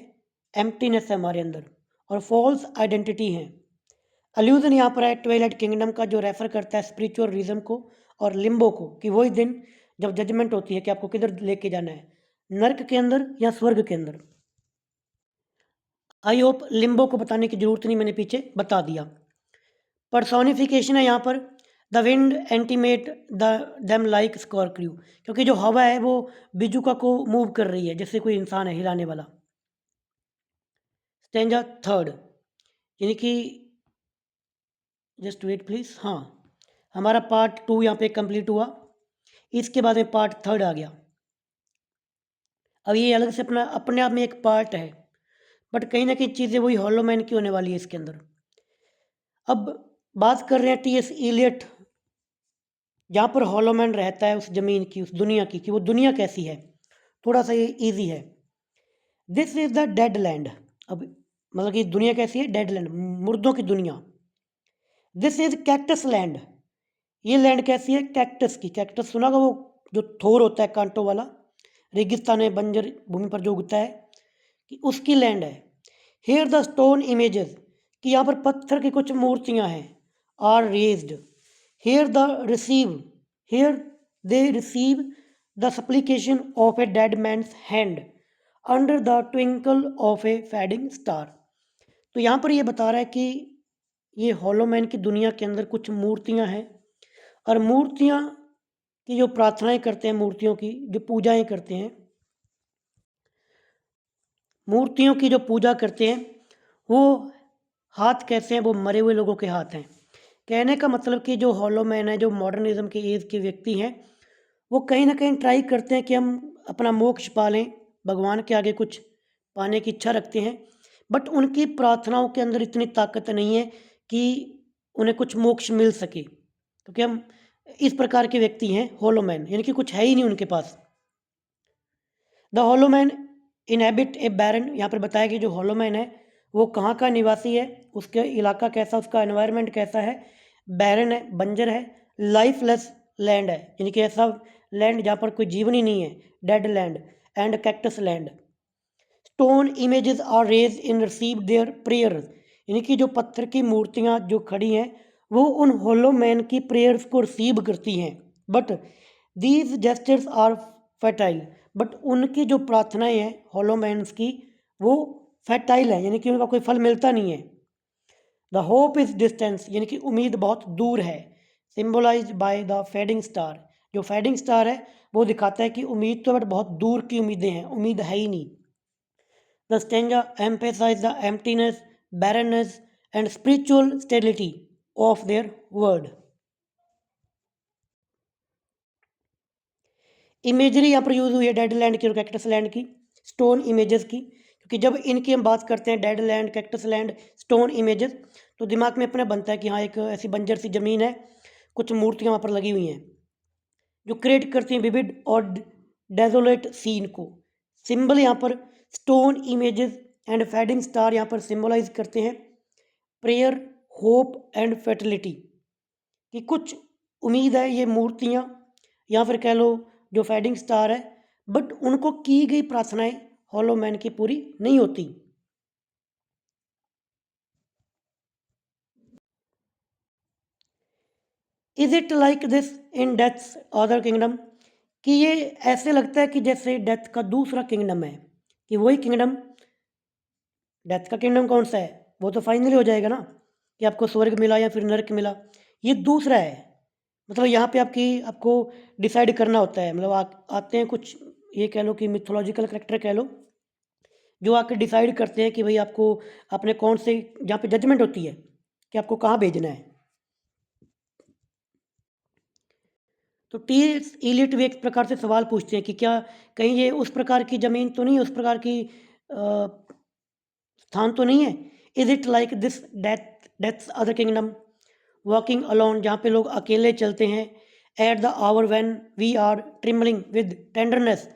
एम्प्टीनेस है हमारे अंदर, और फॉल्स आइडेंटिटी है। अल्यूजन यहाँ पर है ट्वेलाइट किंगडम का, जो रेफर करता है स्पिरिचुअल रीजन को और लिम्बो को, कि वही दिन जब जजमेंट होती है कि आपको किधर लेके जाना है, नर्क के अंदर या स्वर्ग के अंदर। आई होप लिम्बो को बताने की जरूरत नहीं, मैंने पीछे बता दिया। पर्सोनिफिकेशन है यहाँ पर, the wind animate the them like scorpio, क्योंकि जो हवा है वो बिजुका को मूव कर रही है जैसे कोई इंसान है हिलाने वाला। स्टेंजा थर्ड, यानी कि जस्ट वेट प्लीज, हाँ, हमारा पार्ट 2 यहाँ पे कंप्लीट हुआ, इसके बाद में पार्ट 3 आ गया। अब ये अलग से अपना अपने आप में एक पार्ट है, बट कहीं ना कहीं चीज़ें वही हॉलो मैन की होने वाली है इसके अंदर। अब बात कर रहे हैं टीएस इलियट, जहाँ पर हॉलो मैन रहता है उस ज़मीन की, उस दुनिया की, कि वो दुनिया कैसी है। थोड़ा सा ये ईजी है। This is the dead land, अब मतलब कि दुनिया कैसी है, डेड लैंड, मुर्दों की दुनिया। दिस इज़ कैक्टस लैंड, ये लैंड कैसी है, कैक्टस की। कैक्टस सुना होगा, वो जो थोर होता है कांटों वाला, रेगिस्तान में बंजर भूमि पर जो उगता है, कि उसकी लैंड है। हेयर द स्टोन इमेजेस, कि यहाँ पर पत्थर की कुछ मूर्तियाँ हैं, are raised. Here the receive, here they receive the supplication of a dead man's hand under the twinkle of a fading star. तो यहाँ पर ये बता रहा है कि ये हॉलो मैन की दुनिया के अंदर कुछ मूर्तियाँ हैं, और मूर्तियाँ की जो प्रार्थनाएं करते हैं, मूर्तियों की जो पूजाएं करते हैं, मूर्तियों की जो पूजा करते हैं, वो हाथ कैसे हैं? वो मरे हुए लोगों के हाथ हैं। कहने का मतलब कि जो हॉलो मैन है, जो मॉडर्निज्म के एज के व्यक्ति हैं, वो कहीं ना कहीं ट्राई करते हैं कि हम अपना मोक्ष पा लें, भगवान के आगे कुछ पाने की इच्छा रखते हैं, बट उनकी प्रार्थनाओं के अंदर इतनी ताकत नहीं है कि उन्हें कुछ मोक्ष मिल सके, क्योंकि हम इस प्रकार के व्यक्ति हैं हॉलो मैन, यानी कि कुछ है ही नहीं उनके पास। द हॉलो मैन इनहेबिट ए बैरन, यहाँ पर बताया कि जो हॉलो मैन है वो कहाँ का निवासी है, उसका इलाका कैसा, उसका एनवायरनमेंट कैसा है, बैरन है, बंजर है, लाइफलेस लैंड है, यानी कि ऐसा लैंड जहाँ पर कोई जीवन ही नहीं है, dead land, and cactus land. Stone images are raise in receive their prayers, यानी कि जो पत्थर की मूर्तियाँ जो खड़ी हैं वो उन हॉलो मैन की प्रेयर्स को रिसीव करती हैं, but these gestures are fertile, but उनकी जो प्रार्थनाएं हैं हॉलो मैन्स की, वो फर्टाइल है, यानी कि उनका कोई फल मिलता नहीं है। द होप इज डिस्टेंस, यानी कि उम्मीद बहुत दूर है, symbolise by the fading star, जो फेडिंग स्टार है वो दिखाता है कि उम्मीद तो बट बहुत दूर की उम्मीदें हैं, उम्मीद है ही नहीं। The stanza emphasizes the emptiness, barrenness, and spiritual sterility of their word. Imagery यहाँ पर यूज हुई है डेड लैंड की और कैक्टस लैंड की, स्टोन इमेजेस की, क्योंकि जब इनकी हम बात करते हैं dead land, cactus land, stone images, तो दिमाग में अपने बनता है कि हाँ एक ऐसी बंजर सी ज़मीन है, कुछ मूर्तियाँ वहाँ पर लगी हुई हैं जो क्रिएट करती हैं विविड और डेजोलेट सीन को। सिंबल यहाँ पर stone images and fading star यहाँ पर सिंबलाइज करते हैं प्रेयर, होप एंड फर्टिलिटी, कि कुछ उम्मीद है ये मूर्तियाँ, या फिर कह लो जो फेडिंग स्टार है, बट उनको की गई प्रार्थनाएं हॉलो मैन की पूरी नहीं होती। Is it like this in deaths other kingdom, कि ये ऐसे लगता है कि जैसे डेथ का दूसरा किंगडम है, कि वही किंगडम, डेथ का किंगडम कौन सा है, वो तो फाइनली हो जाएगा ना, कि आपको स्वर्ग मिला या फिर नरक मिला, ये दूसरा है। मतलब यहाँ पे आपको डिसाइड करना होता है, मतलब आते हैं कुछ, ये कह लो कि मिथोलॉजिकल करेक्टर कह लो, जो आके डिसाइड करते हैं कि भाई आपको अपने कौन से, जहाँ पे जजमेंट होती है कि आपको कहाँ भेजना है। तो टीएस इलियट भी एक प्रकार से सवाल पूछते हैं कि क्या कहीं ये उस प्रकार की ज़मीन तो नहीं है, उस प्रकार की स्थान तो नहीं है। Is it like this death's other kingdom, walking alone, जहाँ पे लोग अकेले चलते हैं, at the hour when we are trembling with tenderness,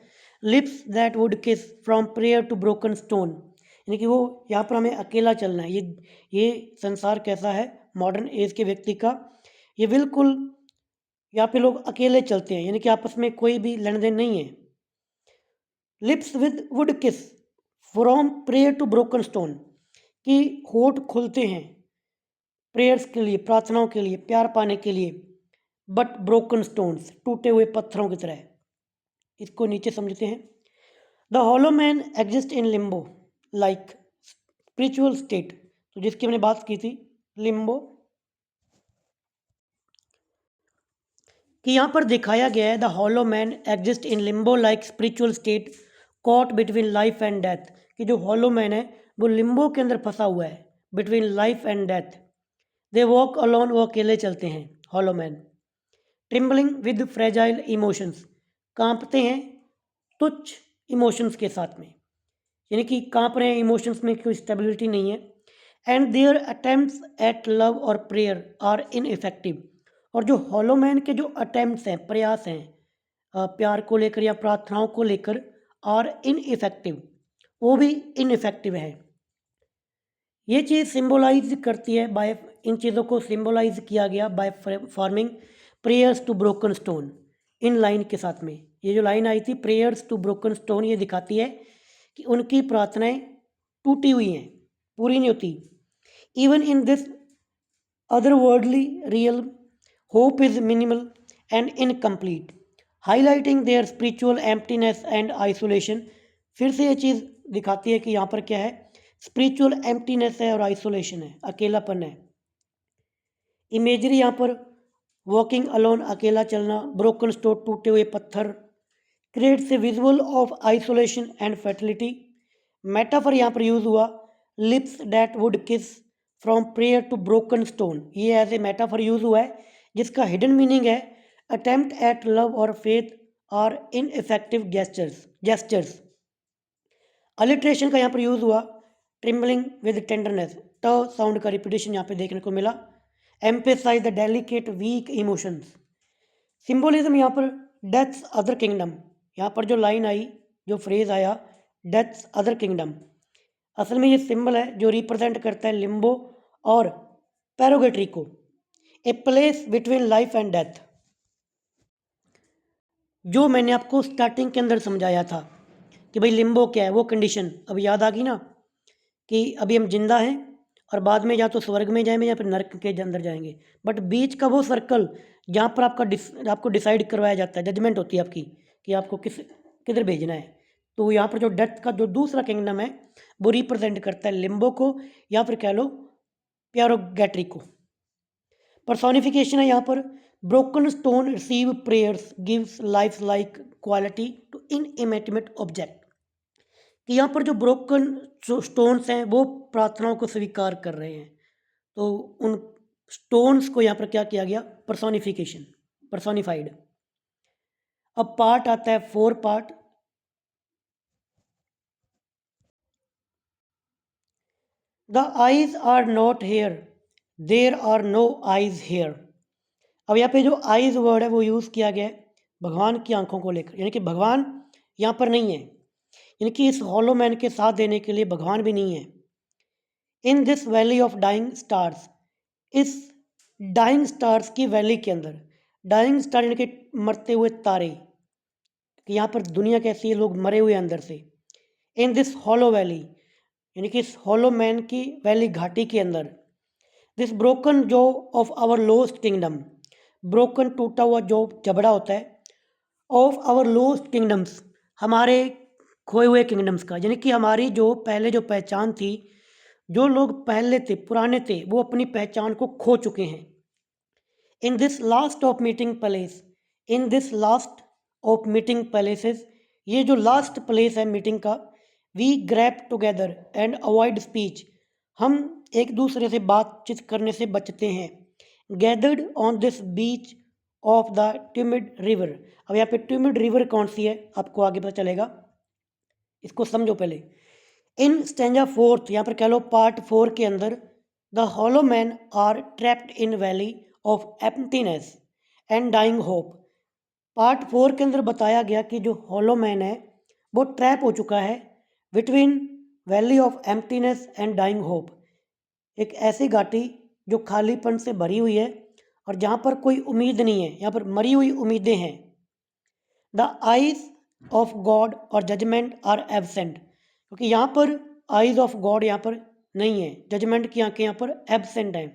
lips that would kiss from prayer to broken stone, यानी कि वो यहाँ पर हमें अकेला चलना है। ये संसार कैसा है मॉडर्न एज के व्यक्ति का, ये बिल्कुल यहाँ पे लोग अकेले चलते हैं, यानी कि आपस में कोई भी लेन देन नहीं है। Lips with would kiss from prayer to broken stone, कि होठ खुलते हैं प्रेयर्स के लिए, प्रार्थनाओं के लिए, प्यार पाने के लिए, बट ब्रोकन स्टोन्स, टूटे हुए पत्थरों की तरह। इसको नीचे समझते हैं। The hollow man exist in Limbo like spiritual state, तो जिसकी हमने बात की थी लिम्बो, कि यहाँ पर दिखाया गया है the hollow man exist in Limbo like spiritual state caught between life and death, कि जो हॉलो मैन है वो लिम्बो के अंदर फंसा हुआ है, between life and death. They walk alone, वो अकेले चलते हैं hollow man. Trembling with fragile emotions, कांपते हैं तुच्छ इमोशंस के साथ में, यानी कि कांप रहे हैं, इमोशंस में कोई स्टेबिलिटी नहीं है। And their attempts at love और प्रेयर आर इनइफेक्टिव, और जो हॉलो मैन के जो अटेम्प्ट्स हैं, प्रयास हैं प्यार को लेकर या प्रार्थनाओं को लेकर, आर इनइफेक्टिव, वो भी इनइफेक्टिव है। ये चीज़ सिंबलाइज करती है बाय, इन चीज़ों को सिंबलाइज किया गया by forming prayers to broken stone, in line के साथ में ये जो लाइन आई थी प्रेयर्स टू ब्रोकन स्टोन, ये दिखाती है कि उनकी प्रार्थनाएं टूटी हुई हैं, पूरी नहीं होती। Even in this other worldly real hope is minimal and incomplete, highlighting their spiritual emptiness and isolation. फिर से ये चीज़ दिखाती है कि यहाँ पर क्या है, स्पिरिचुअल एम्प्टीनेस है और आइसोलेशन है, अकेलापन है। इमेजरी यहाँ पर वॉकिंग अलोन, अकेला चलना, ब्रोकन स्टोन, टूटे हुए पत्थर, creates a visual of isolation and fertility. Metaphor यहाँ पर यूज हुआ, lips that would kiss from prayer to broken stone. ये एज ए मेटाफर यूज हुआ है जिसका हिडन मीनिंग है अटेम्प्ट एट लव और faith are ineffective gestures. Alliteration का यहाँ पर यूज हुआ, trembling with tenderness, T sound का रिपीटेशन यहाँ पे देखने को मिला। Emphasize the delicate weak emotions. Symbolism यहाँ पर डेथ्स अदर किंगडम, यहाँ पर जो लाइन आई, जो फ्रेज आया डेथ्स अदर किंगडम, असल में ये सिंबल है जो रिप्रेजेंट करता है लिम्बो और पैरोगेटरी को, a place between life and death. जो मैंने आपको स्टार्टिंग के अंदर समझाया था कि भाई लिम्बो क्या है, वो कंडीशन अब याद आ गई ना, कि अभी हम जिंदा हैं और बाद में या तो स्वर्ग में जाएंगे या फिर नरक के अंदर जाएंगे, बट बीच का वो सर्कल जहाँ पर आपको डिसाइड करवाया जाता है, जजमेंट होती है आपकी कि आपको किधर भेजना है। तो यहाँ पर जो डेथ का जो दूसरा किंगडम है वो रिप्रेजेंट करता है लिम्बो को या फिर कह लो प्यारोगेटरी को। पर्सोनिफिकेशन है यहाँ पर, broken stone receive prayers gives life like quality to inanimate object, कि यहाँ पर जो ब्रोकन स्टोन्स हैं वो प्रार्थनाओं को स्वीकार कर रहे हैं, तो उन स्टोन्स को यहाँ पर क्या किया गया, पर्सोनिफिकेशन, पर्सोनिफाइड। अब पार्ट आता है 4 part. The eyes are not here, there are no eyes here. अब यहाँ पे जो आईज वर्ड है वो यूज़ किया गया है भगवान की आंखों को लेकर, यानी कि भगवान यहाँ पर नहीं है, यानी कि इस हॉलो मैन के साथ देने के लिए भगवान भी नहीं है। In this valley of dying stars, इस डाइंग स्टार्स की वैली के अंदर, डाइंग स्टार यानी कि मरते हुए तारे, कि यहाँ पर दुनिया कैसी है, लोग मरे हुए अंदर से। इन दिस हॉलो वैली यानी कि इस हॉलो मैन की वैली घाटी के अंदर, this broken jaw of our lost kingdom, broken टूटा हुआ जो जबड़ा होता है, ऑफ आवर लोस्ट किंगडम्स, हमारे खोए हुए किंगडम्स का, यानी कि हमारी जो पहले जो पहचान थी, जो लोग पहले थे, पुराने थे, वो अपनी पहचान को खो चुके हैं। In this last of meeting place, in this last of meeting places, ये जो लास्ट प्लेस है मीटिंग का, we grope together and avoid speech, हम एक दूसरे से बातचीत करने से बचते हैं। Gathered on this beach of the tumid river, अब यहाँ पे ट्यूमिड रिवर कौन सी है आपको आगे पता चलेगा, इसको समझो पहले। इन स्टेंजा 4, यहाँ पर कह लो पार्ट 4 के अंदर, the hollow man are trapped in valley of emptiness and dying hope. Part 4 के अंदर बताया गया कि जो हॉलो मैन है वो ट्रैप हो चुका है between valley of emptiness and dying hope, एक ऐसी घाटी जो खालीपन से भरी हुई है और जहाँ पर कोई उम्मीद नहीं है, यहाँ पर मरी हुई उम्मीदें हैं। द आइज ऑफ गॉड और जजमेंट आर एबसेंट, क्योंकि यहाँ पर आइज ऑफ गॉड यहाँ पर नहीं है, जजमेंट की आंखें यहाँ पर एबसेंट हैं।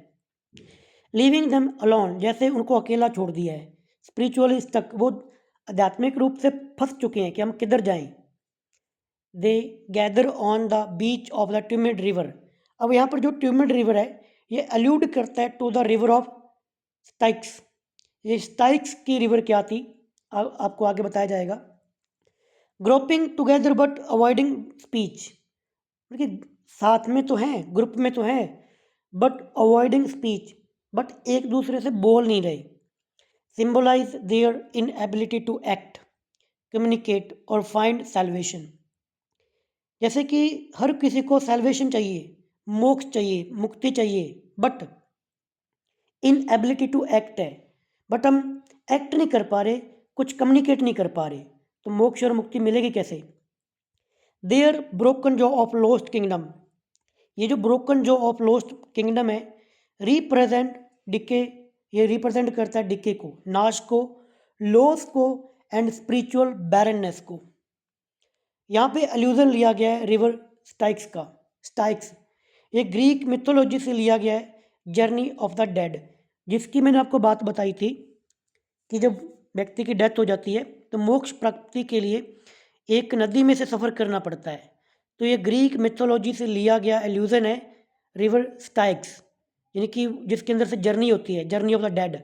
लीविंग देम अलोन, जैसे उनको अकेला छोड़ दिया है। स्पिरिचुअली स्टक, वो आध्यात्मिक रूप से फंस चुके हैं कि हम किधर जाएं। They gather on the beach of the tumid river, अब यहाँ पर जो ट्यूमिड रिवर है ये अलूड करता है to the river of Styx. ये स्टाइक्स की रिवर क्या थी आपको आगे बताया जाएगा। Grouping together but avoiding speech, साथ में तो हैं, ग्रुप में तो हैं, बट अवॉइडिंग स्पीच, बट एक दूसरे से बोल नहीं रहे। Symbolize their inability to act, communicate और फाइंड सैल्वेशन, जैसे कि हर किसी को सैल्वेशन चाहिए, मोक्ष चाहिए, मुक्ति चाहिए, बट इनएबिलिटी टू एक्ट है, बट हम एक्ट नहीं कर पा रहे, कुछ कम्युनिकेट नहीं कर पा रहे, तो मोक्ष और मुक्ति मिलेगी कैसे। There broken jaw of lost kingdom, ये जो broken jaw of lost kingdom है, रिप्रेजेंट डिके, ये रिप्रेजेंट करता है डिके को, नाश को, लॉस को एंड स्पिरिचुअल बैरननेस को। यहाँ पे अल्यूजन लिया गया है रिवर स्टाइक्स का। स्टाइक्स ये ग्रीक मिथोलॉजी से लिया गया है, जर्नी ऑफ द डेड, जिसकी मैंने आपको बात बताई थी कि जब व्यक्ति की डेथ हो जाती है तो मोक्ष प्राप्ति के लिए एक नदी में से सफ़र करना पड़ता है। तो ये ग्रीक मिथोलॉजी से लिया गया एल्यूजन है रिवर स्टाइक्स, यानी कि जिसके अंदर से जर्नी होती है, जर्नी ऑफ द डेड,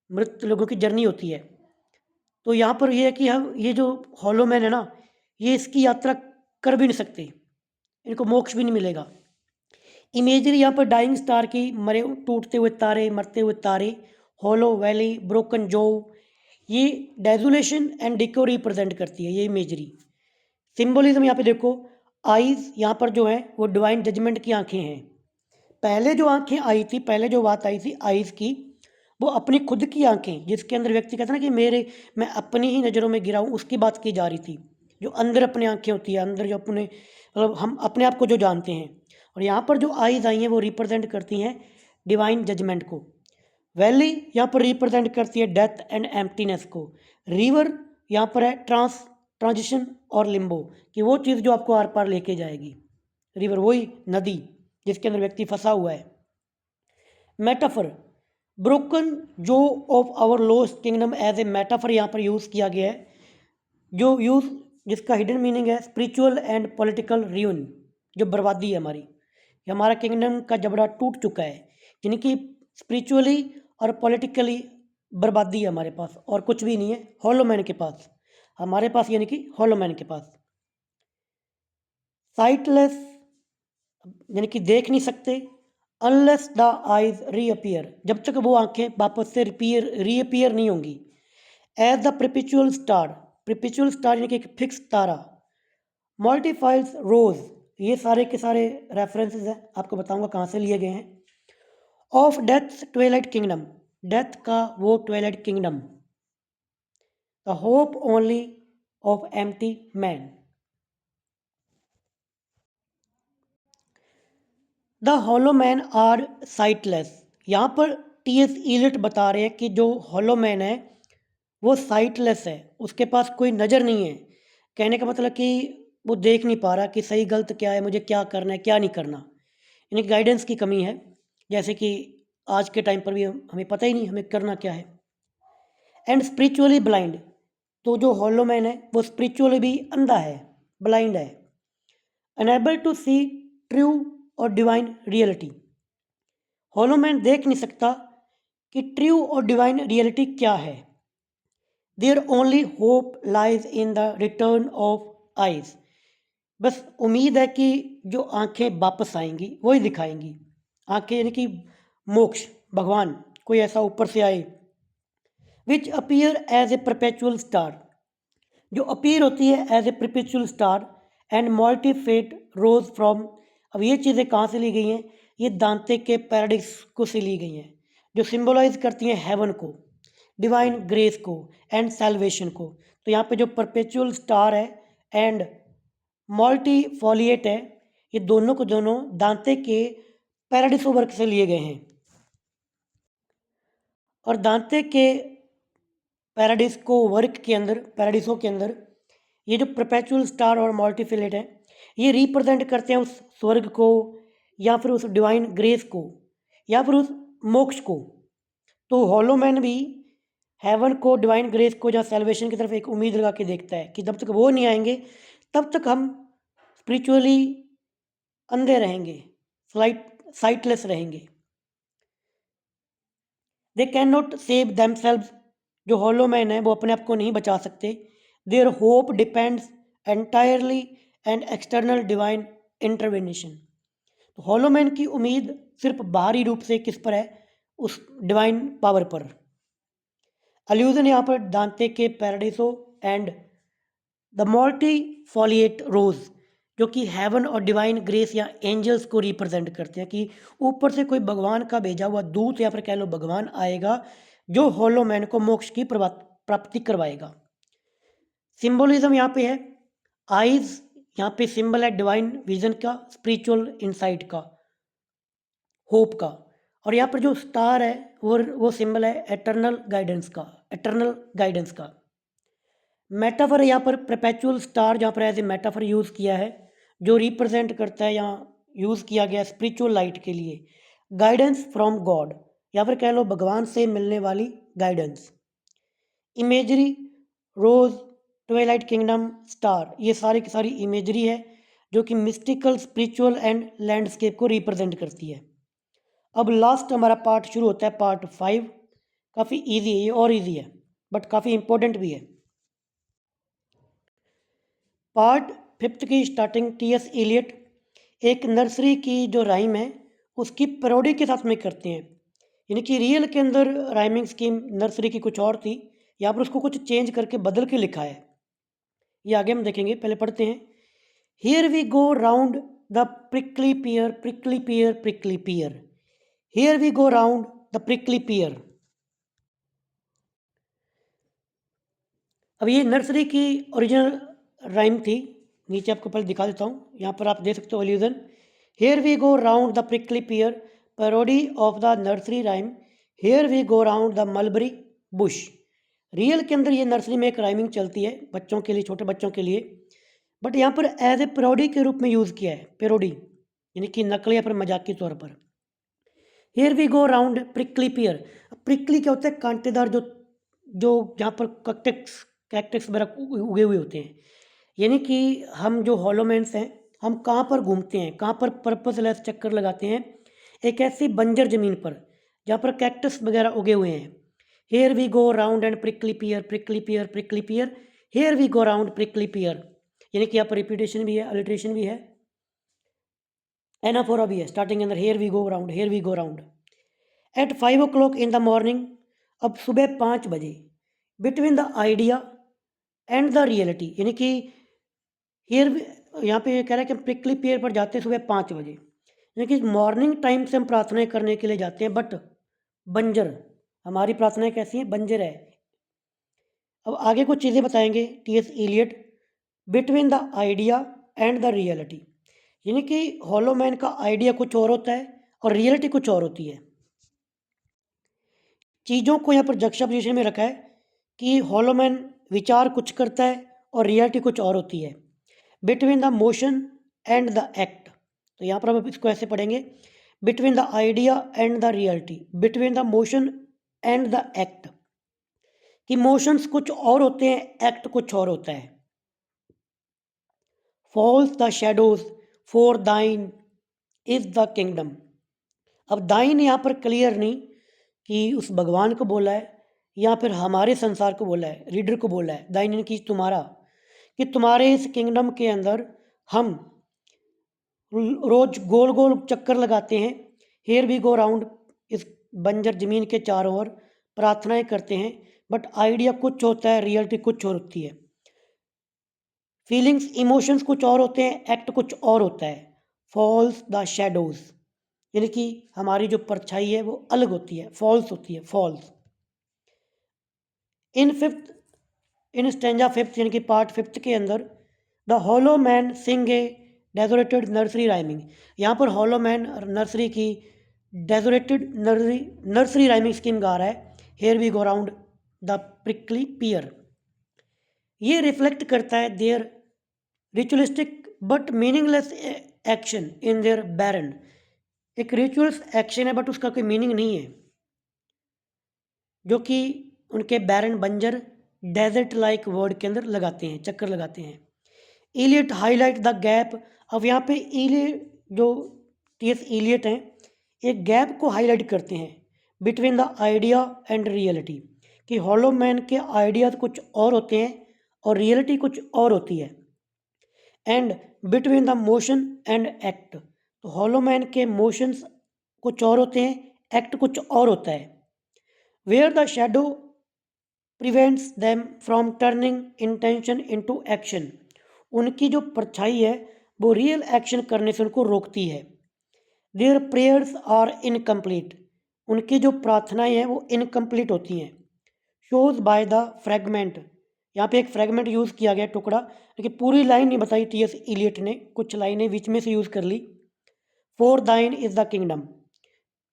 मृत लोगों की जर्नी होती है। तो यहाँ पर ये है कि हम ये जो हॉलो मैन है ना, ये इसकी यात्रा कर भी नहीं सकते, इनको मोक्ष भी नहीं मिलेगा। इमेजरी यहाँ पर डाइंग स्टार की, मरे टूटते हुए तारे, मरते हुए तारे, हॉलो वैली, ब्रोकन जो, ये डेजोलेशन एंड डिको रिप्रेजेंट करती है ये इमेजरी। सिंबलिज्म यहाँ पे देखो, आईज यहाँ पर जो है वो डिवाइन जजमेंट की आंखें हैं। पहले जो आंखें आई थी, पहले जो बात आई थी आईज की, वो अपनी खुद की आंखें, जिसके अंदर व्यक्ति कहता है ना कि मैं अपनी ही नज़रों में गिरा हूँ, उसकी बात की जा रही थी। जो अंदर अपनी आंखें होती है, अंदर जो अपने मतलब हम अपने आप को जो जानते हैं। और यहाँ पर जो आईज आई हैं वो रिप्रेजेंट करती हैं डिवाइन जजमेंट को। वैली यहाँ पर रिप्रेजेंट करती है डेथ एंड एम्प्टीनेस को। रिवर यहाँ पर है ट्रांजिशन और लिम्बो, कि वो चीज़ जो आपको आर पार लेके जाएगी। रिवर वही नदी जिसके अंदर व्यक्ति फंसा हुआ है। Metaphor, broken jaw of our lost kingdom as a metaphor यहाँ पर यूज़ किया गया है, जो यूज़ जिसका हिडन मीनिंग है स्पिरिचुअल एंड पॉलिटिकल रियून, जो बर्बादी है हमारी, हमारा किंगडम का जबड़ा टूट चुका है, यानी कि स्पिरिचुअली और पॉलिटिकली बर्बादी है हमारे पास, और कुछ भी नहीं है हॉलो मैन के पास, हमारे पास यानी कि हॉलो मैन के पास। साइटलेस यानी कि देख नहीं सकते, अनलेस द आइज रीअपियर, जब तक वो आंखें वापस से रीअपियर नहीं होंगी। एज द परपेचुअल स्टार यानी कि एक फिक्स तारा। मल्टीफाइल्स रोज, ये सारे के सारे रेफरेंसेस हैं, आपको बताऊंगा कहाँ से लिए गए हैं। Of death twilight kingdom, death का वो twilight kingdom. The hope only of empty man. The hollow man are sightless, यहाँ पर टीएस इलियट बता रहे हैं कि जो हॉलो मैन है वो साइटलेस है, उसके पास कोई नज़र नहीं है। कहने का मतलब कि वो देख नहीं पा रहा कि सही गलत क्या है, मुझे क्या करना है क्या नहीं करना, यानी गाइडेंस की कमी है। जैसे कि आज के टाइम पर भी हमें पता ही नहीं हमें करना क्या है। एंड स्पिरिचुअली ब्लाइंड, तो जो हॉलो मैन है वो स्पिरिचुअली भी अंधा है, ब्लाइंड है। अनेबल टू सी ट्रू और डिवाइन रियलिटी, हॉलो मैन देख नहीं सकता कि ट्रू और डिवाइन रियलिटी क्या है। Their only hope lies in the return of eyes, बस उम्मीद है कि जो आंखें वापस आएंगी वही दिखाएंगी। आंखें यानी कि मोक्ष, भगवान कोई ऐसा ऊपर से आए। Which appear as a perpetual star, जो अपीयर होती है as a perpetual star. And multifoliate rose from, अब ये चीज़ें कहाँ से ली गई हैं, ये दांते के पैराडिक्स को से ली गई हैं, जो सिंबलाइज करती हैं हेवन को, डिवाइन ग्रेस को एंड सैल्वेशन को। तो यहाँ पे जो परपेचुअल स्टार है एंड मल्टीफोलिएट है, ये दोनों को दोनों दांते के पैराडिसो वर्क से लिए गए हैं। और दांते के पैराडिसो के अंदर ये जो परपेचुअल स्टार और मल्टीफिलेट है, ये रिप्रेजेंट करते हैं उस स्वर्ग को, या फिर उस डिवाइन ग्रेस को, या फिर उस मोक्ष को। तो हॉलो मैन भी हेवन को, डिवाइन ग्रेस को या सैल्वेशन की तरफ एक उम्मीद लगा के देखता है कि जब तक वो नहीं आएंगे तब तक हम स्पिरिचुअली अंधे रहेंगे, साइटलेस रहेंगे। They can not save themselves, जो हॉलो मैन है वो अपने आप को नहीं बचा सकते। Their hope depends entirely and external divine intervention, तो हॉलो मैन की उम्मीद सिर्फ बाहरी रूप से किस पर है, उस डिवाइन पावर पर। अल्यूजन यहाँ पर दांते के पैराडिसो एंड द मल्टीफोलिएट रोज, जो कि हेवन और डिवाइन ग्रेस या एंजल्स को रिप्रेजेंट करते हैं, कि ऊपर से कोई भगवान का भेजा हुआ दूत या फिर कह लो भगवान आएगा जो हॉलो मैन को मोक्ष की प्राप्ति करवाएगा। सिंबलिज्म यहाँ पे है, आइज यहाँ पे सिंबल है डिवाइन विजन का, स्पिरिचुअल इंसाइट का, होप का। और यहाँ पर जो स्टार है वो सिंबल है एटर्नल गाइडेंस का। मेटाफर यहाँ पर परपेचुअल स्टार जहाँ पर एज ए मेटाफर यूज़ किया है, जो रिप्रेजेंट करता है, यहाँ यूज़ किया गया स्पिरिचुअल लाइट के लिए, गाइडेंस फ्रॉम गॉड, या फिर कह लो भगवान से मिलने वाली गाइडेंस। इमेजरी रोज, ट्वेलाइट किंगडम, स्टार, ये सारी की सारी इमेजरी है जो कि मिस्टिकल, स्पिरिचुअल एंड लैंडस्केप को रिप्रेजेंट करती है। अब लास्ट हमारा पार्ट शुरू होता है, पार्ट 5। काफ़ी इजी है ये, और इजी है बट काफ़ी इंपॉर्टेंट भी है। पार्ट 5 की स्टार्टिंग टीएस एलियट एक नर्सरी की जो राइम है उसकी पैरोडी के साथ में करते हैं। यानी कि रियल के अंदर राइमिंग स्कीम नर्सरी की कुछ और थी, यहाँ पर उसको कुछ चेंज करके बदल के लिखा है। ये आगे हम देखेंगे, पहले पढ़ते हैं। Here we go round the prickly pear, prickly pear, prickly pear. Here we go round the prickly pear. अब ये नर्सरी की ओरिजिनल राइम थी, नीचे आपको पहले दिखा देता हूँ, यहाँ पर आप देख सकते हो allusion. Here we go round the prickly pear, parody of the nursery rhyme here we go round the mulberry bush. Real के अंदर ये नर्सरी में एक राइमिंग चलती है बच्चों के लिए, छोटे बच्चों के लिए, बट यहाँ पर एज ए पैरोडी के रूप में यूज़ किया है, पैरोडी यानी कि नकल या फिर मजाक के तौर पर। Here we go round prickly pear. Prickly क्या होता है? कांटेदार, जो जो जहाँ पर कैक्टस कैक्टस वगैरह उगे हुए होते हैं। यानी कि हम जो हॉलोमैन्स हैं, हम कहाँ पर घूमते हैं, कहाँ पर पर्पसलेस चक्कर लगाते हैं? एक ऐसी बंजर ज़मीन पर जहाँ पर कैक्टस वगैरह उगे हुए हैं। Here we go round and prickly pear, prickly pear, prickly pear, here we go round prickly pear. यानी कि यहाँ पर रिपीटेशन भी है, अलिट्रेशन भी है, एनाफोरा भी है स्टार्टिंग के अंदर। Here we go round, here we go round. At 5 o'clock in the morning, अब सुबह 5 बजे, between the idea and the reality. यानी कि हियर, यहाँ पे कह रहा है कि हम प्रिकली पियर पर जाते हैं सुबह 5 बजे, यानी कि मॉर्निंग टाइम से हम प्रार्थनाएं करने के लिए जाते हैं, बट बंजर, हमारी प्रार्थनाएं कैसी हैं? बंजर है। अब आगे कुछ चीज़ें बताएंगे T S Eliot. Between the idea and the reality, यानी कि हॉलोमैन का आइडिया कुछ और होता है और रियलिटी कुछ और होती है। चीज़ों को यहाँ पर जक्स्टापोजिशन में रखा है कि हॉलोमैन विचार कुछ करता है और रियलिटी कुछ और होती है। Between the motion and the act, तो यहाँ पर हम इसको ऐसे पढ़ेंगे, between the idea and the reality, between the motion and the act, कि मोशंस कुछ और होते हैं, एक्ट कुछ और होता है। False the shadows for thine is the kingdom. अब दाइन यहाँ पर क्लियर नहीं कि उस भगवान को बोला है या फिर हमारे संसार को बोला है, रीडर को बोला है। दाइन यानी कि तुम्हारा, कि तुम्हारे इस किंगडम के अंदर हम रोज गोल गोल चक्कर लगाते हैं। हेयर वी गो राउंड, इस बंजर ज़मीन के चारों ओर प्रार्थनाएं करते हैं, बट आइडिया कुछ होता है, रियलिटी कुछ और होती है। फीलिंग्स, इमोशंस कुछ और होते हैं, एक्ट कुछ और होता है। फॉल्स द शेडोज, यानी कि हमारी जो परछाई है वो अलग होती है, फॉल्स होती है, फॉल्स। इन स्टेंजा 5 यानी कि पार्ट 5 के अंदर the hollow man sing a desolated nursery rhyming, यहाँ पर हॉलो मैन नर्सरी की डेजोरेटेड नर्सरी राइमिंग स्कीम गा रहा है। Here we go round the prickly pear. ये रिफ्लेक्ट करता है their ritualistic but meaningless action in their barren. एक रिचुअल्स एक्शन है बट उसका कोई मीनिंग नहीं है, जो कि उनके बैरन, बंजर, डेजर्ट लाइक वर्ड के अंदर लगाते हैं, चक्कर लगाते हैं। Eliot highlight the gap. अब यहाँ पे एलियट, जो टीएस एलियट हैं, एक गैप को हाईलाइट करते हैं between the idea and reality, कि हॉलो मैन के आइडियाज कुछ और होते हैं और रियलिटी कुछ और होती है। And between the motion and act, तो हॉलो मैन के मोशंस कुछ और होते हैं, एक्ट कुछ और होता है। Where the shadow prevents them from turning intention into action, उनकी जो परछाई है वो रियल एक्शन करने से उनको रोकती है। देयर प्रेयर्स आर इनकम्प्लीट, उनकी जो प्रार्थनाएं हैं वो इनकम्प्लीट होती हैं। शोज बाय द फ्रेगमेंट, यहाँ पे एक फ्रेगमेंट यूज़ किया गया, टुकड़ा, लेकिन पूरी लाइन नहीं बताई टीएस एलियट ने, कुछ लाइनें बीच में से यूज़ कर ली। For thine is the kingdom,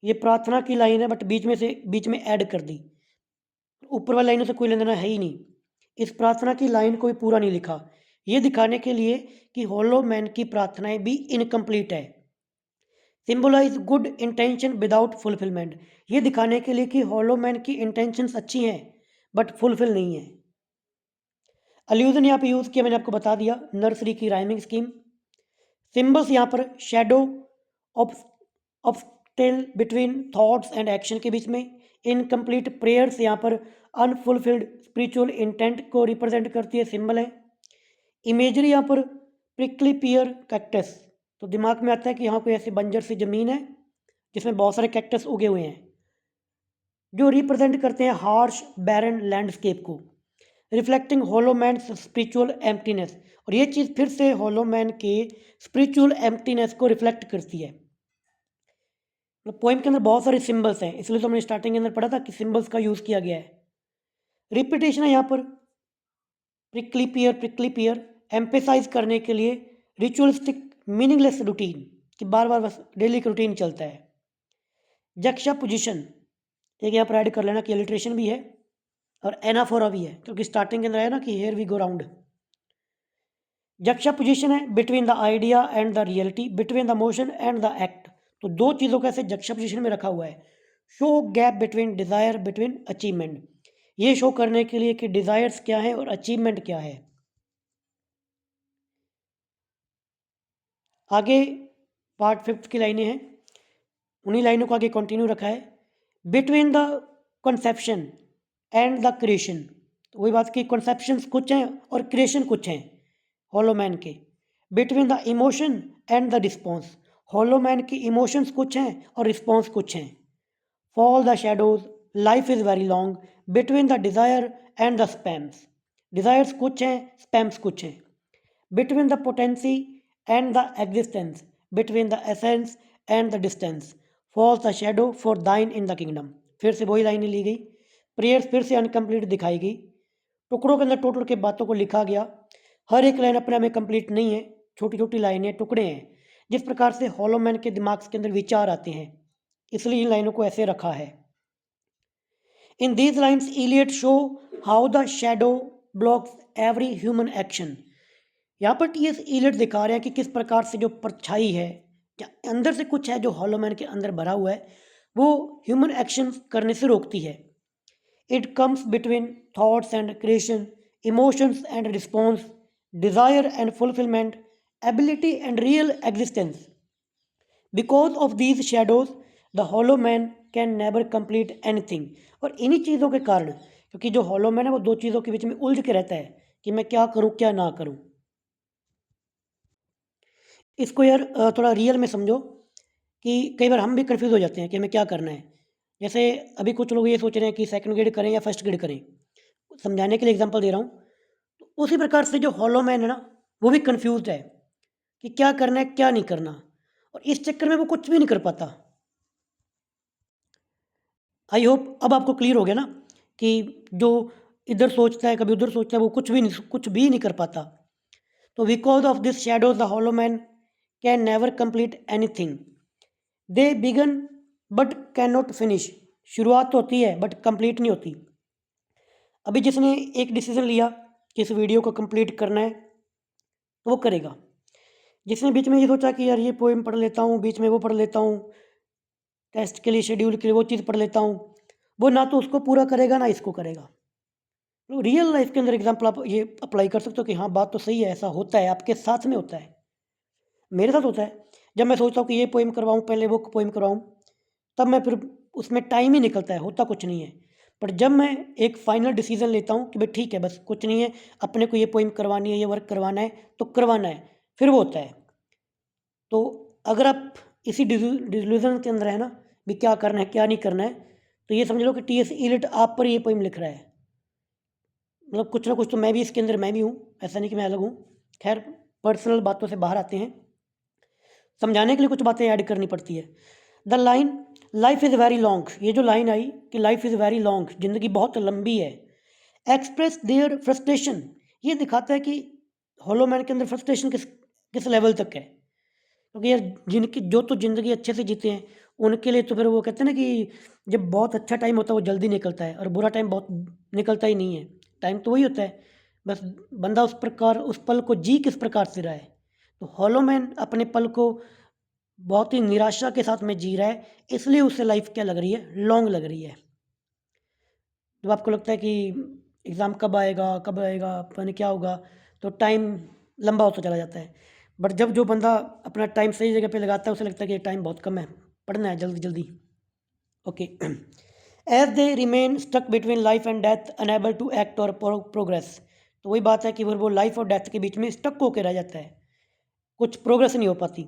ये प्रार्थना की लाइन है बट बीच में ऐड कर दी, ऊपर वाली लाइनों से कोई लेना देना है ही नहीं। इस प्रार्थना की लाइन कोई पूरा नहीं लिखा, ये दिखाने के लिए कि हॉलो मैन की प्रार्थनाएं भी इनकम्प्लीट है। Symbolize good intention without fulfilment, ये दिखाने के लिए कि हॉलो मैन की इंटेंशंस अच्छी हैं बट फुलफिल नहीं है। अल्यूजन यहाँ पे यूज़ किया, मैंने आपको बता दिया, नर्सरी की राइमिंग स्कीम। सिंबल्स यहाँ पर shadow, obstacle between thoughts and action के बीच में। इनकम्प्लीट प्रेयर्स यहाँ पर अनफुलफिल्ड स्पिरिचुअल इंटेंट को रिप्रेजेंट करती है, सिंबल है। इमेजरी यहाँ पर प्रिकली पियर कैक्टस, तो दिमाग में आता है कि यहाँ कोई ऐसी बंजर सी ज़मीन है जिसमें बहुत सारे कैक्टस उगे हुए हैं, जो रिप्रेजेंट करते हैं हार्श बैरन लैंडस्केप को, reflecting hollow man spiritual emptiness. और ये चीज़ फिर से हॉलो मैन के स्पिरिचुअल एम्प्टीनेस को रिफ्लेक्ट करती है। पोइम के अंदर बहुत सारे सिंबल्स हैं, इसलिए तो हमने स्टार्टिंग के अंदर पढ़ा था कि सिंबल्स का यूज़ किया गया है। रिपीटेशन है यहाँ पर, प्रिकली पियर एम्पेसाइज करने के लिए रिचुअलिस्टिक मीनिंगलेस रूटीन, कि बार बार बस डेली का रूटीन चलता है। जक्शा पोजिशन एक यहाँ पर ऐड कर लेना कि एलिट्रेशन भी है और एनाफोरा भी है, क्योंकि स्टार्टिंग के अंदर है ना कि here we go round. Juxtaposition है between the idea and the reality, between the motion and the act, तो दो चीज़ों को ऐसे जक्शा पोजिशन में रखा हुआ है। Show gap between desire between achievement, ये शो करने के लिए कि डिज़ायर्स क्या है और अचीवमेंट क्या है। आगे पार्ट 5 की लाइनें हैं, उन्हीं लाइनों को आगे कंटिन्यू रखा है। Between the conception and the creation, तो वही बात की कंसेप्शंस कुछ हैं और क्रिएशन कुछ हैं हॉलो मैन के। Between the emotion and the response, hollow man की इमोशंस कुछ हैं और रिस्पॉन्स कुछ हैं। Fall the shadows, life is very long, between the desire and the spasms, desires कुछ हैं, स्पैम्स कुछ हैं। Between the potency and the existence, between the essence and the distance, falls the shadow for thine in the kingdom. फिर से वही लाइनें ली गई, prayers फिर से अनकम्प्लीट दिखाई गई, टुकड़ों के अंदर टोटल के बातों को लिखा गया। हर एक लाइन अपने में कंप्लीट नहीं है, छोटी छोटी लाइनें, टुकड़े हैं, जिस प्रकार से हॉलो मैन के दिमाग के अंदर विचार आते हैं, इसलिए इन लाइनों को ऐसे रखा है। In these lines Eliot show how the shadow blocks every human action, यहाँ पर टीएस इलियट दिखा रहे हैं कि किस प्रकार से जो परछाई है या अंदर से कुछ है जो हॉलो मैन के अंदर भरा हुआ है, वो ह्यूमन एक्शन करने से रोकती है। It comes between thoughts and creation, emotions and response, desire and fulfilment, ability and real existence. Because of these shadows the hollow man can never complete anything, और इन्हीं चीज़ों के कारण, क्योंकि जो हॉलो मैन है वो दो चीज़ों के बीच में उलझ के रहता है कि मैं क्या करूँ क्या ना करूँ। इसको यार थोड़ा रियल में समझो कि कई बार हम भी कंफ्यूज हो जाते हैं कि हमें क्या करना है। जैसे अभी कुछ लोग ये सोच रहे हैं कि सेकंड ग्रेड करें या फर्स्ट ग्रेड करें, समझाने के लिए एग्जांपल दे रहा हूँ। तो उसी प्रकार से जो हॉलो मैन है ना, वो भी कंफ्यूज है कि क्या करना है क्या नहीं करना, और इस चक्कर में वो कुछ भी नहीं कर पाता। आई होप अब आपको क्लियर हो गया ना कि जो इधर सोचता है कभी उधर सोचता है, वो कुछ भी नहीं कर पाता। तो because of this shadows the hollow man can never complete anything, they begin but can not finish, शुरुआत तो होती है बट कंप्लीट नहीं होती। अभी जिसने एक डिसीजन लिया कि इस वीडियो को कंप्लीट करना है तो वो करेगा। जिसने बीच में ये सोचा कि यार ये पोएम पढ़ लेता हूँ, बीच में वो पढ़ लेता हूँ, टेस्ट के लिए शेड्यूल के लिए वो चीज़ पढ़ लेता हूँ, वो ना तो उसको पूरा करेगा ना इसको करेगा। तो रियल लाइफ के अंदर एग्जाम्पल आप ये अप्लाई कर सकते हो कि हाँ बात तो सही है, ऐसा होता है, आपके साथ में होता है, मेरे साथ होता है। जब मैं सोचता हूँ कि ये पोएम करवाऊँ पहले वो पोएम करवाऊँ, तब मैं फिर उसमें टाइम ही निकलता है, होता कुछ नहीं है। पर जब मैं एक फाइनल डिसीजन लेता हूँ कि भाई ठीक है बस कुछ नहीं है, अपने को ये पोएम करवानी है, ये वर्क करवाना है तो करवाना है, फिर वो होता है। तो अगर आप इसी डिल्यूजन के अंदर है ना भी क्या करना है क्या नहीं करना है, तो ये समझ लो कि टीएस इलियट आप पर ये पोएम लिख रहा है। मतलब कुछ ना कुछ तो मैं भी इसके अंदर मैं भी हूँ, ऐसा नहीं कि मैं अलग हूँ। खैर पर्सनल बातों से बाहर आते हैं, समझाने के लिए कुछ बातें ऐड करनी पड़ती है। The line life is very long, ये जो लाइन आई कि लाइफ इज़ वेरी लॉन्ग, ज़िंदगी बहुत लंबी है, एक्सप्रेस देयर फ्रस्ट्रेशन, ये दिखाता है कि हॉलो मैन के अंदर फ्रस्ट्रेशन किस किस लेवल तक है। क्योंकि यार जिनकी जो तो ज़िंदगी अच्छे से जीते हैं उनके लिए तो फिर वो कहते हैं ना कि जब बहुत अच्छा टाइम होता है वो जल्दी निकलता है और बुरा टाइम बहुत निकलता ही नहीं है। टाइम तो वही होता है, बस बंदा उस पल को जी किस प्रकार से रहा है। तो हॉलो मैन अपने पल को बहुत ही निराशा के साथ में जी रहा है, इसलिए उसे लाइफ क्या लग रही है, लॉन्ग लग रही है। जब आपको लगता है कि एग्ज़ाम कब आएगा पता नहीं क्या होगा, तो टाइम लंबा होता चला जाता है। बट जब जो बंदा अपना टाइम सही जगह पे लगाता है, उसे लगता है कि टाइम बहुत कम है, पढ़ना है जल्दी जल्दी। Okay. As they remain stuck between life and death unable to act और प्रोग्रेस, तो वही बात है कि वो लाइफ और डेथ के बीच में स्टक होकर रह जाता है, कुछ प्रोग्रेस नहीं हो पाती।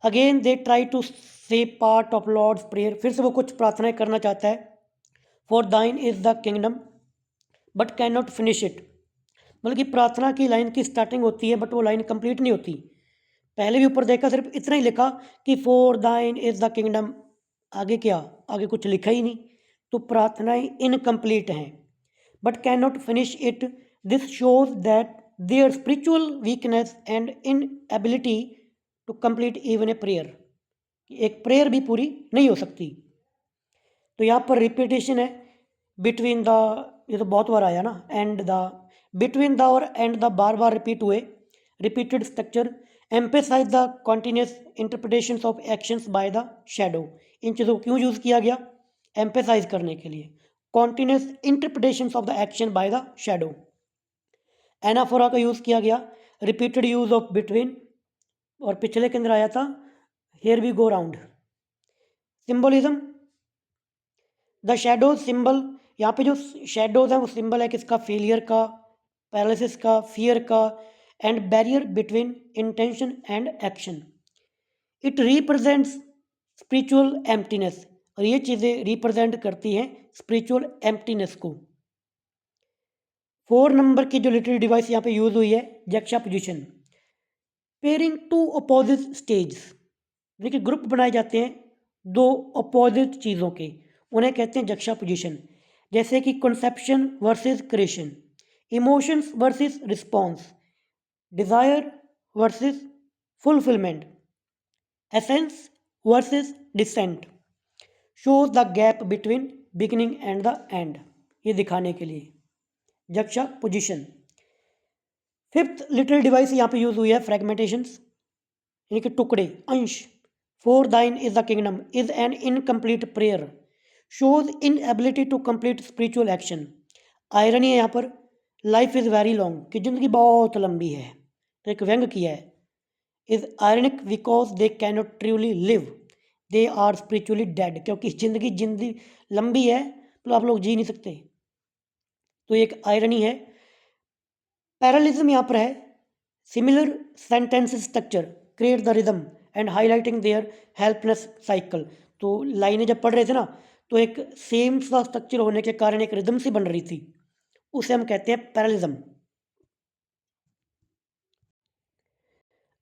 अगेन दे ट्राई टू से पार्ट ऑफ लॉर्ड्स प्रेयर, फिर से वो कुछ प्रार्थनाएं करना चाहता है। For thine is the kingdom but can not finish it, मतलब कि प्रार्थना की लाइन की स्टार्टिंग होती है बट वो लाइन कंप्लीट नहीं होती। पहले भी ऊपर देखा, सिर्फ इतना ही लिखा कि for thine is the kingdom, आगे क्या, आगे कुछ लिखा ही नहीं, तो प्रार्थनाएं इनकम्प्लीट हैं। But can not finish it, this shows that their spiritual weakness and inability to complete even a prayer, एक प्रेयर भी पूरी नहीं हो सकती। तो यहाँ पर रिपीटेशन है बिटवीन द, ये तो बहुत बार आया ना, एंड द, बिटवीन द और एंड द बार बार रिपीट हुए। Repeated structure emphasize the continuous interpretation of actions by the shadow, इन चीज़ों को क्यों यूज़ किया गया, एम्पेसाइज करने के लिए, continuous interpretation of the action by the shadow. Anaphora का यूज़ किया गया, रिपीटेड यूज ऑफ बिटवीन, और पिछले के अंदर आया था here we go round. Symbolism, the shadow symbol, यहाँ पे जो शेडोज हैं वो सिंबल है किसका, फेलियर का, पैरालिसिस का, फियर का, and barrier between intention and action. It represents spiritual emptiness, और ये चीज़ें रिप्रेजेंट करती हैं स्पिरिचुअल एम्प्टीनेस को। 4 नंबर की जो लिटरेरी डिवाइस यहाँ पे यूज हुई है, juxtaposition, pairing two opposite stage, देखिए ग्रुप बनाए जाते हैं दो अपोजिट चीज़ों के, उन्हें कहते हैं जक्षा पोजिशन। जैसे कि conception versus creation, emotions versus response, desire versus fulfilment, essence versus descent, shows the gap between beginning and the end, ये दिखाने के लिए जक्षा पोजिशन। 5th लिटरेरी डिवाइस यहाँ पे यूज हुई है फ्रेगमेंटेशंस, यानी कि टुकड़े, अंश। For thine is the kingdom is an incomplete prayer, shows inability to complete spiritual action. Irony है यहाँ पर, लाइफ इज़ वेरी लॉन्ग, कि ज़िंदगी बहुत लंबी है, तो एक व्यंग किया है। Is ironic because they can not truly live, they are spiritually dead, क्योंकि जिंदगी लंबी है तो आप लोग जी नहीं सकते, तो एक आयरनी है। पैरालिज्म यहाँ पर है, similar sentence structure create the rhythm and highlighting their helpless cycle, तो लाइनें जब पढ़ रहे थे ना, तो एक सेम सा स्ट्रक्चर होने के कारण एक रिदम सी बन रही थी, उसे हम कहते हैं पैरालिज्म।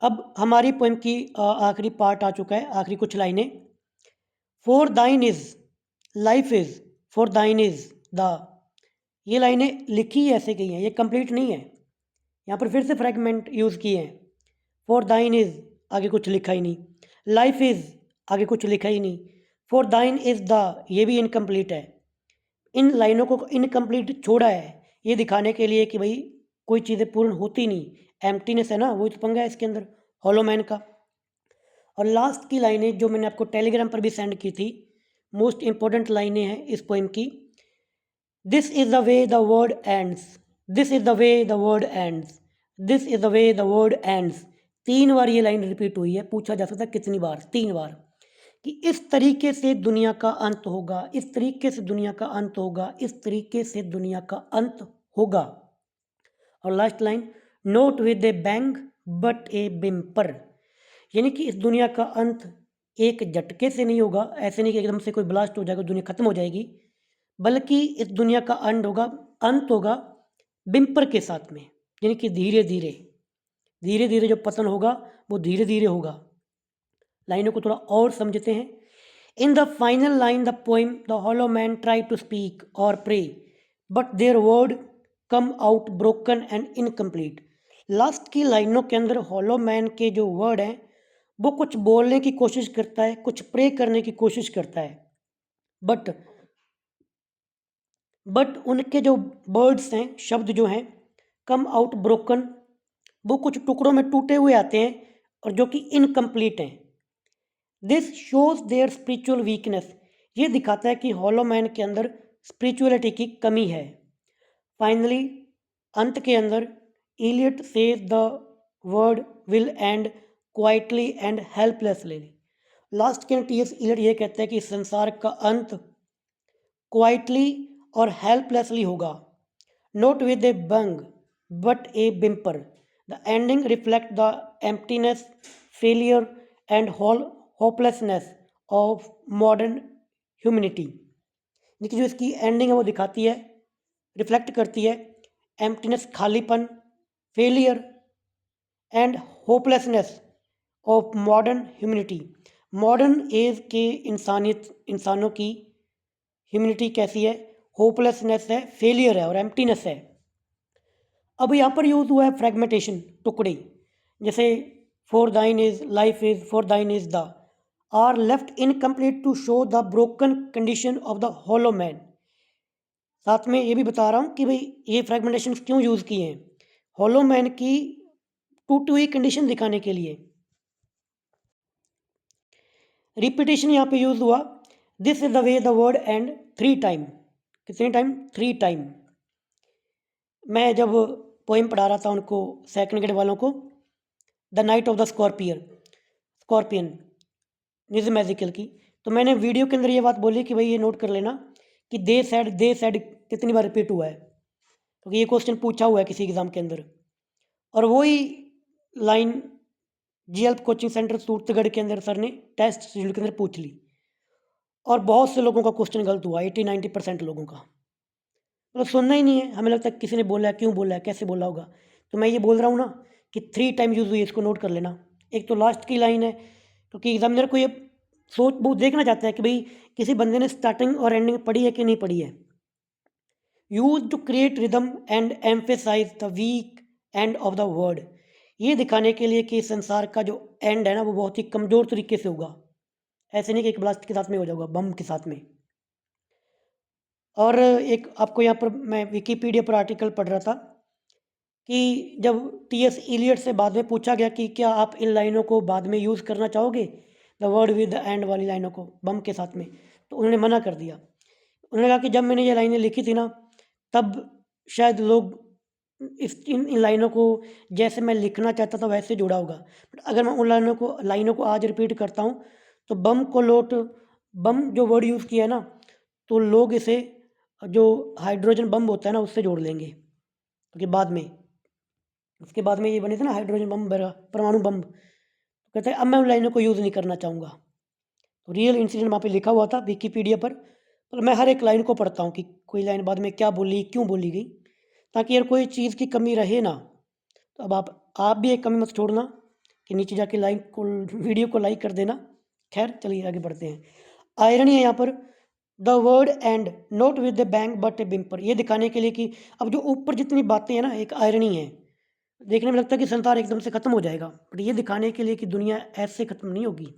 अब हमारी पोएम की आखिरी पार्ट आ चुका है, आखिरी कुछ लाइनें। For thine is, life is, for thine is the, ये लाइनें लिखी ऐसे गई हैं, ये कंप्लीट नहीं है, यहाँ पर फिर से फ्रेगमेंट यूज़ किए हैं। फॉर दाइन इज, आगे कुछ लिखा ही नहीं, लाइफ इज, आगे कुछ लिखा ही नहीं, फॉर दाइन इज द, ये भी इनकम्प्लीट है। इन लाइनों को इनकम्प्लीट छोड़ा है ये दिखाने के लिए कि भाई कोई चीज़ें पूर्ण होती नहीं, एम्प्टीनेस है ना, वही तो पंगा है इसके अंदर, हॉलो मैन का। और लास्ट की लाइनें जो मैंने आपको टेलीग्राम पर भी सेंड की थी, मोस्ट इंपॉर्टेंट लाइनें हैं इस पोइम की। This is the way the word ends, this is the way the word ends, this is the way the word ends, 3 बार ये लाइन रिपीट हुई है। पूछा जा सकता है कितनी बार, 3 बार, कि इस तरीके से दुनिया का अंत होगा, इस तरीके से दुनिया का अंत होगा, इस तरीके से दुनिया का अंत होगा। और last line, not with a bang but a whimper, यानी कि इस दुनिया का अंत एक झटके से नहीं होगा, ऐसे नहीं कि एकदम से कोई ब्लास्ट हो जाएगा दुनिया खत्म हो जाएगी, बल्कि इस दुनिया का अंत होगा बिम्पर के साथ में, यानी कि धीरे धीरे जो पतन होगा वो धीरे धीरे होगा। लाइनों को थोड़ा और समझते हैं। In the final line the poem the hollow man try to speak or pray but their word come out broken and incomplete. Last की लाइनों के अंदर हॉलो मैन के जो वर्ड हैं वो कुछ बोलने की कोशिश करता है, कुछ प्रे करने की कोशिश करता है, बट उनके जो वर्ड्स हैं, शब्द जो हैं, कम आउट ब्रोकन, वो कुछ टुकड़ों में टूटे हुए आते हैं और जो कि इनकम्प्लीट हैं। This shows there spiritual weakness, ये दिखाता है कि हॉलो मैन के अंदर स्पिरिचुअलिटी की कमी है। फाइनली अंत के अंदर Eliot says the word will end quietly and helplessly. Last के टीएस इलियट ये कहते हैं कि संसार का अंत क्वाइटली और हेल्पलेसली होगा, not with a bang but a whimper. The ending reflect the emptiness, failure and hopelessness of modern humanity. देखिए जो इसकी एंडिंग है वो दिखाती है, रिफ्लेक्ट करती है एम्प्टीनेस, खालीपन, failure and hopelessness of modern humanity. Modern age के इंसानों की ह्यूमैनिटी कैसी है? होपलेसनेस है, फेलियर है और एम्प्टीनेस है। अब यहाँ पर यूज़ हुआ है फ्रेगमेंटेशन, टुकड़े, जैसे for thine is life is for thine is the are left incomplete to show the broken condition of the hollow man. साथ में ये भी बता रहा हूँ कि भाई ये फ्रेगमेंटेशन क्यों यूज़ किए हैं, होलो मैन की टूटी हुई कंडीशन दिखाने के लिए। रिपीटेशन यहाँ पे यूज हुआ, this is the way the word and 3 time. कितने टाइम? 3 टाइम। मैं जब पोइम पढ़ा रहा था उनको, सेकंड ग्रेड वालों को, the night of the scorpion Nissim की, तो मैंने वीडियो के अंदर ये बात बोली कि भाई ये नोट कर लेना कि दे सैड कितनी बार रिपीट हुआ है, क्योंकि ये क्वेश्चन पूछा हुआ है किसी एग्ज़ाम के अंदर। और वही line GL coaching centre Suratgarh के अंदर सर ने टेस्ट शेड्यूल के अंदर पूछ ली, और बहुत से लोगों का क्वेश्चन गलत हुआ, 80-90% लोगों का। मतलब सुनना ही नहीं है, हमें लगता है किसी ने बोला है, क्यों बोला है, कैसे बोला होगा। तो मैं ये बोल रहा हूँ ना कि 3 टाइम यूज़ हुई है, इसको नोट कर लेना। एक तो लास्ट की लाइन है, क्योंकि एग्जामिनर को ये सोच वो देखना चाहता है कि भाई किसी बंदे ने स्टार्टिंग और एंडिंग पढ़ी है कि नहीं पढ़ी है। Use to create rhythm and emphasize the weak end of the word. ये दिखाने के लिए कि संसार का जो एंड है ना वो बहुत ही कमज़ोर तरीके से होगा, ऐसे नहीं कि एक ब्लास्ट के साथ में हो जाएगा, बम के साथ में। और एक आपको यहाँ पर मैं विकीपीडिया पर आर्टिकल पढ़ रहा था कि जब टीएस इलियट से बाद में पूछा गया कि क्या आप इन लाइनों को बाद में यूज़ करना चाहोगे, the word with the end वाली लाइनों को बम के साथ में, तो उन्होंने मना कर दिया। उन्होंने कहा कि जब मैंने ये लाइनें लिखी थी ना, तब शायद लोग इन लाइनों को जैसे मैं लिखना चाहता था वैसे जोड़ा होगा, बट अगर मैं उन लाइनों को आज रिपीट करता हूँ तो बम जो वर्ड यूज़ किया है ना, तो लोग इसे जो हाइड्रोजन बम होता है ना उससे जोड़ लेंगे, क्योंकि उसके बाद में ये बने थे ना हाइड्रोजन बम, परमाणु बम। तो कहते हैं अब मैं उन लाइनों को यूज़ नहीं करना चाहूँगा। तो रियल इंसिडेंट वहाँ पे लिखा हुआ था विकीपीडिया पर मैं हर एक लाइन को पढ़ता हूँ कि कोई लाइन बाद में क्या बोली, क्यों बोली गई, ताकि यार कोई चीज़ की कमी रहे ना। तो अब आप भी एक कमी मत छोड़ना कि नीचे जाके वीडियो को लाइक कर देना। खैर चलिए आगे बढ़ते हैं। आयरनी है यहाँ पर, the word end not with the bang but a whimper, ये दिखाने के लिए कि अब जो ऊपर जितनी बातें हैं ना, एक आयरनी है। देखने में लगता है कि संसार एकदम से खत्म हो जाएगा, बट ये दिखाने के लिए कि दुनिया ऐसे खत्म नहीं होगी।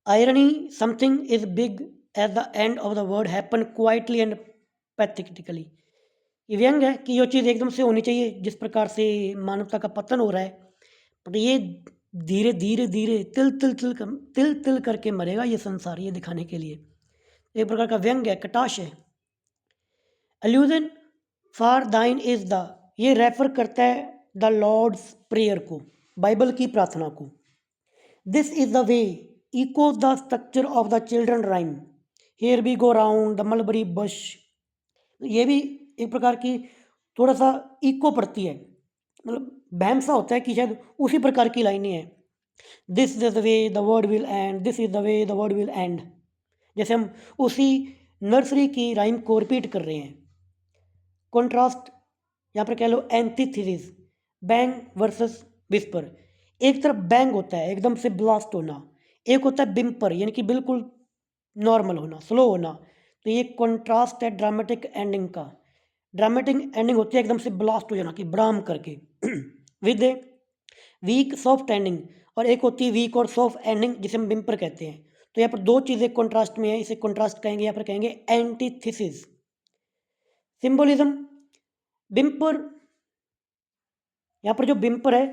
Irony, something is big at the end of the word happen quietly and pathetically. ये व्यंग है कि ये चीज़ एकदम से होनी चाहिए, जिस प्रकार से मानवता का पतन हो रहा है, बट ये धीरे धीरे धीरे तिल तिल करके मरेगा ये संसार, ये दिखाने के लिए एक प्रकार का व्यंग है, कटाश है। Allusion for thine is the, ये रेफर करता है द लॉर्ड्स प्रेयर को, बाइबल की प्रार्थना को। This is the way echoes the structure of the children rhyme, here we go round the mulberry bush. ये भी एक प्रकार की थोड़ा सा इको पड़ती है, मतलब बहम सा होता है कि शायद उसी प्रकार की लाइनें हैं। This is the way the word will and, this is the way the word will and, जैसे हम उसी नर्सरी की राइम को रिपीट कर रहे हैं। कॉन्ट्रास्ट यहाँ पर कह लो एंटीथेसिस, बैंग वर्सेस विस्पर। एक तरफ बैंग होता है एकदम से ब्लास्ट होना, एक होता है बिम्पर यानी कि बिल्कुल नॉर्मल होना, स्लो होना। तो ये कॉन्ट्रास्ट है ड्रामेटिक एंडिंग का। ड्रामेटिक एंडिंग होती है एकदम से ब्लास्ट हो जाना कि ब्राम करके with a weak soft ending, और एक होती है वीक और सॉफ्ट एंडिंग जिसे हम बिम्पर कहते हैं। तो यहाँ पर दो चीज़ें कॉन्ट्रास्ट में है, इसे कॉन्ट्रास्ट कहेंगे, यहाँ पर कहेंगे एंटीथेसिस। सिंबोलिज्म, बिम्पर, यहाँ पर जो बिम्पर है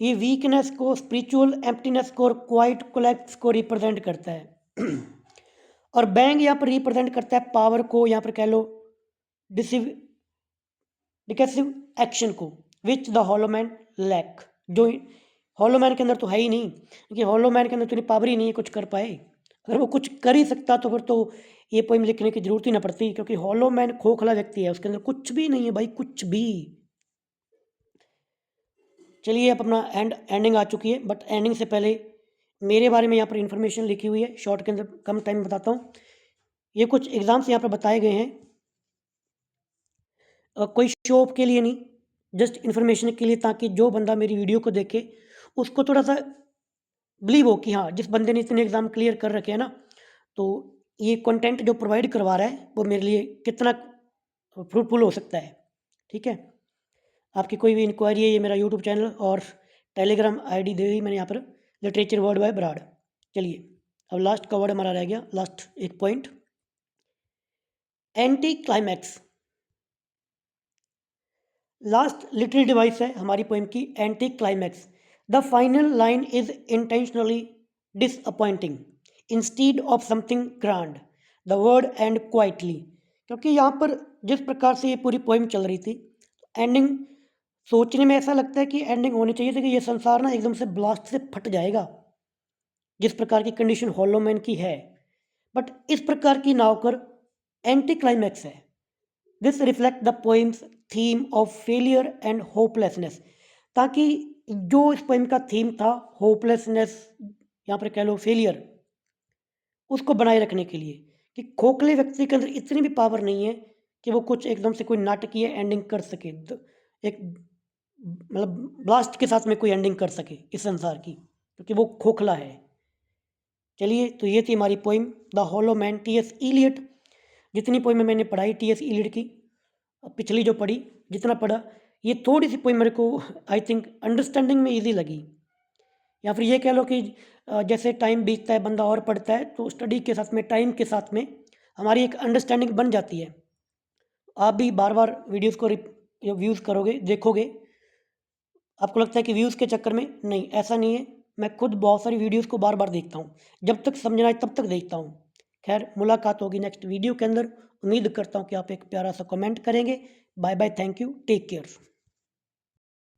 ये वीकनेस को, स्पिरिचुअल एम्प्टीनेस को और क्वाइट कोलैप्स को रिप्रेजेंट करता है और बैंग यहाँ पर रिप्रेजेंट करता है पावर को, यहाँ पर कह लो डिकेसिव एक्शन को, which the hollow man lack, जो हॉलो मैन के अंदर तो है ही नहीं, क्योंकि हॉलो मैन के अंदर तो इतनी पावर ही नहीं है कुछ कर पाए। अगर वो कुछ कर ही सकता तो फिर तो ये पोइम लिखने की जरूरत ही ना पड़ती, क्योंकि हॉलो मैन खोखला व्यक्ति है, उसके अंदर कुछ भी नहीं है भाई, कुछ भी। चलिए अब अपना एंडिंग आ चुकी है, बट एंडिंग से पहले मेरे बारे में यहाँ पर इंफॉर्मेशन लिखी हुई है, शॉर्ट के अंदर कम टाइम में बताता हूँ। ये कुछ एग्जाम्स यहाँ पर बताए गए हैं, कोई शो ऑफ के लिए नहीं, जस्ट इन्फॉर्मेशन के लिए, ताकि जो बंदा मेरी वीडियो को देखे उसको थोड़ा सा बिलीव हो कि हाँ, जिस बंदे ने इतने एग्ज़ाम क्लियर कर रखे हैं ना, तो ये कंटेंट जो प्रोवाइड करवा रहा है वो मेरे लिए कितना फ्रूटफुल हो सकता है। ठीक है, आपकी कोई भी इंक्वायरी है, ये मेरा यूट्यूब चैनल और टेलीग्राम आईडी दे दी मैंने यहाँ पर, लिटरेचर वर्ड बाय ब्राड। चलिए अब लास्ट का वर्ड हमारा रह गया, लास्ट एक point, anti climax. Last literary device है हमारी पोएम की, anti climax. The final line is intentionally disappointing instead of something grand, the word and quietly. क्योंकि यहाँ पर जिस प्रकार से ये पूरी पोएम चल रही थी, एंडिंग सोचने में ऐसा लगता है कि एंडिंग होनी चाहिए थी कि ये संसार ना एकदम से ब्लास्ट से फट जाएगा, जिस प्रकार की कंडीशन हॉलो मैन की है, बट इस प्रकार की ना होकर एंटी क्लाइमैक्स है। This reflect the poems theme of failure and hopelessness, ताकि जो इस पोइम का थीम था होपलेसनेस, यहाँ पर कह लो फेलियर, उसको बनाए रखने के लिए, कि खोखले व्यक्ति के अंदर इतनी भी पावर नहीं है कि वो कुछ एकदम से कोई नाटकीय एंडिंग कर सके, एक मतलब ब्लास्ट के साथ में कोई एंडिंग कर सके इस संसार की, क्योंकि वो खोखला है। चलिए, तो ये थी हमारी poem the hollow man, T S Eliot. जितनी पोइमें मैंने पढ़ाई टीएस इलियट की, पिछली जो पढ़ी, जितना पढ़ा, ये थोड़ी सी पोइम मेरे को आई थिंक अंडरस्टैंडिंग में इजी लगी, या फिर ये कह लो कि जैसे टाइम बीतता है बंदा और पढ़ता है, तो स्टडी के साथ में, टाइम के साथ में हमारी एक अंडरस्टैंडिंग बन जाती है। आप भी बार बार वीडियोज़ को व्यूज़ करोगे, देखोगे, आपको लगता है कि व्यूज़ के चक्कर में, नहीं, ऐसा नहीं है। मैं खुद बहुत सारी वीडियोज़ को बार बार देखता हूँ, जब तक समझना है तब तक देखता हूँ। खैर, मुलाकात होगी नेक्स्ट वीडियो के अंदर। उम्मीद करता हूँ कि आप एक प्यारा सा कमेंट करेंगे। Bye bye, thank you, take care.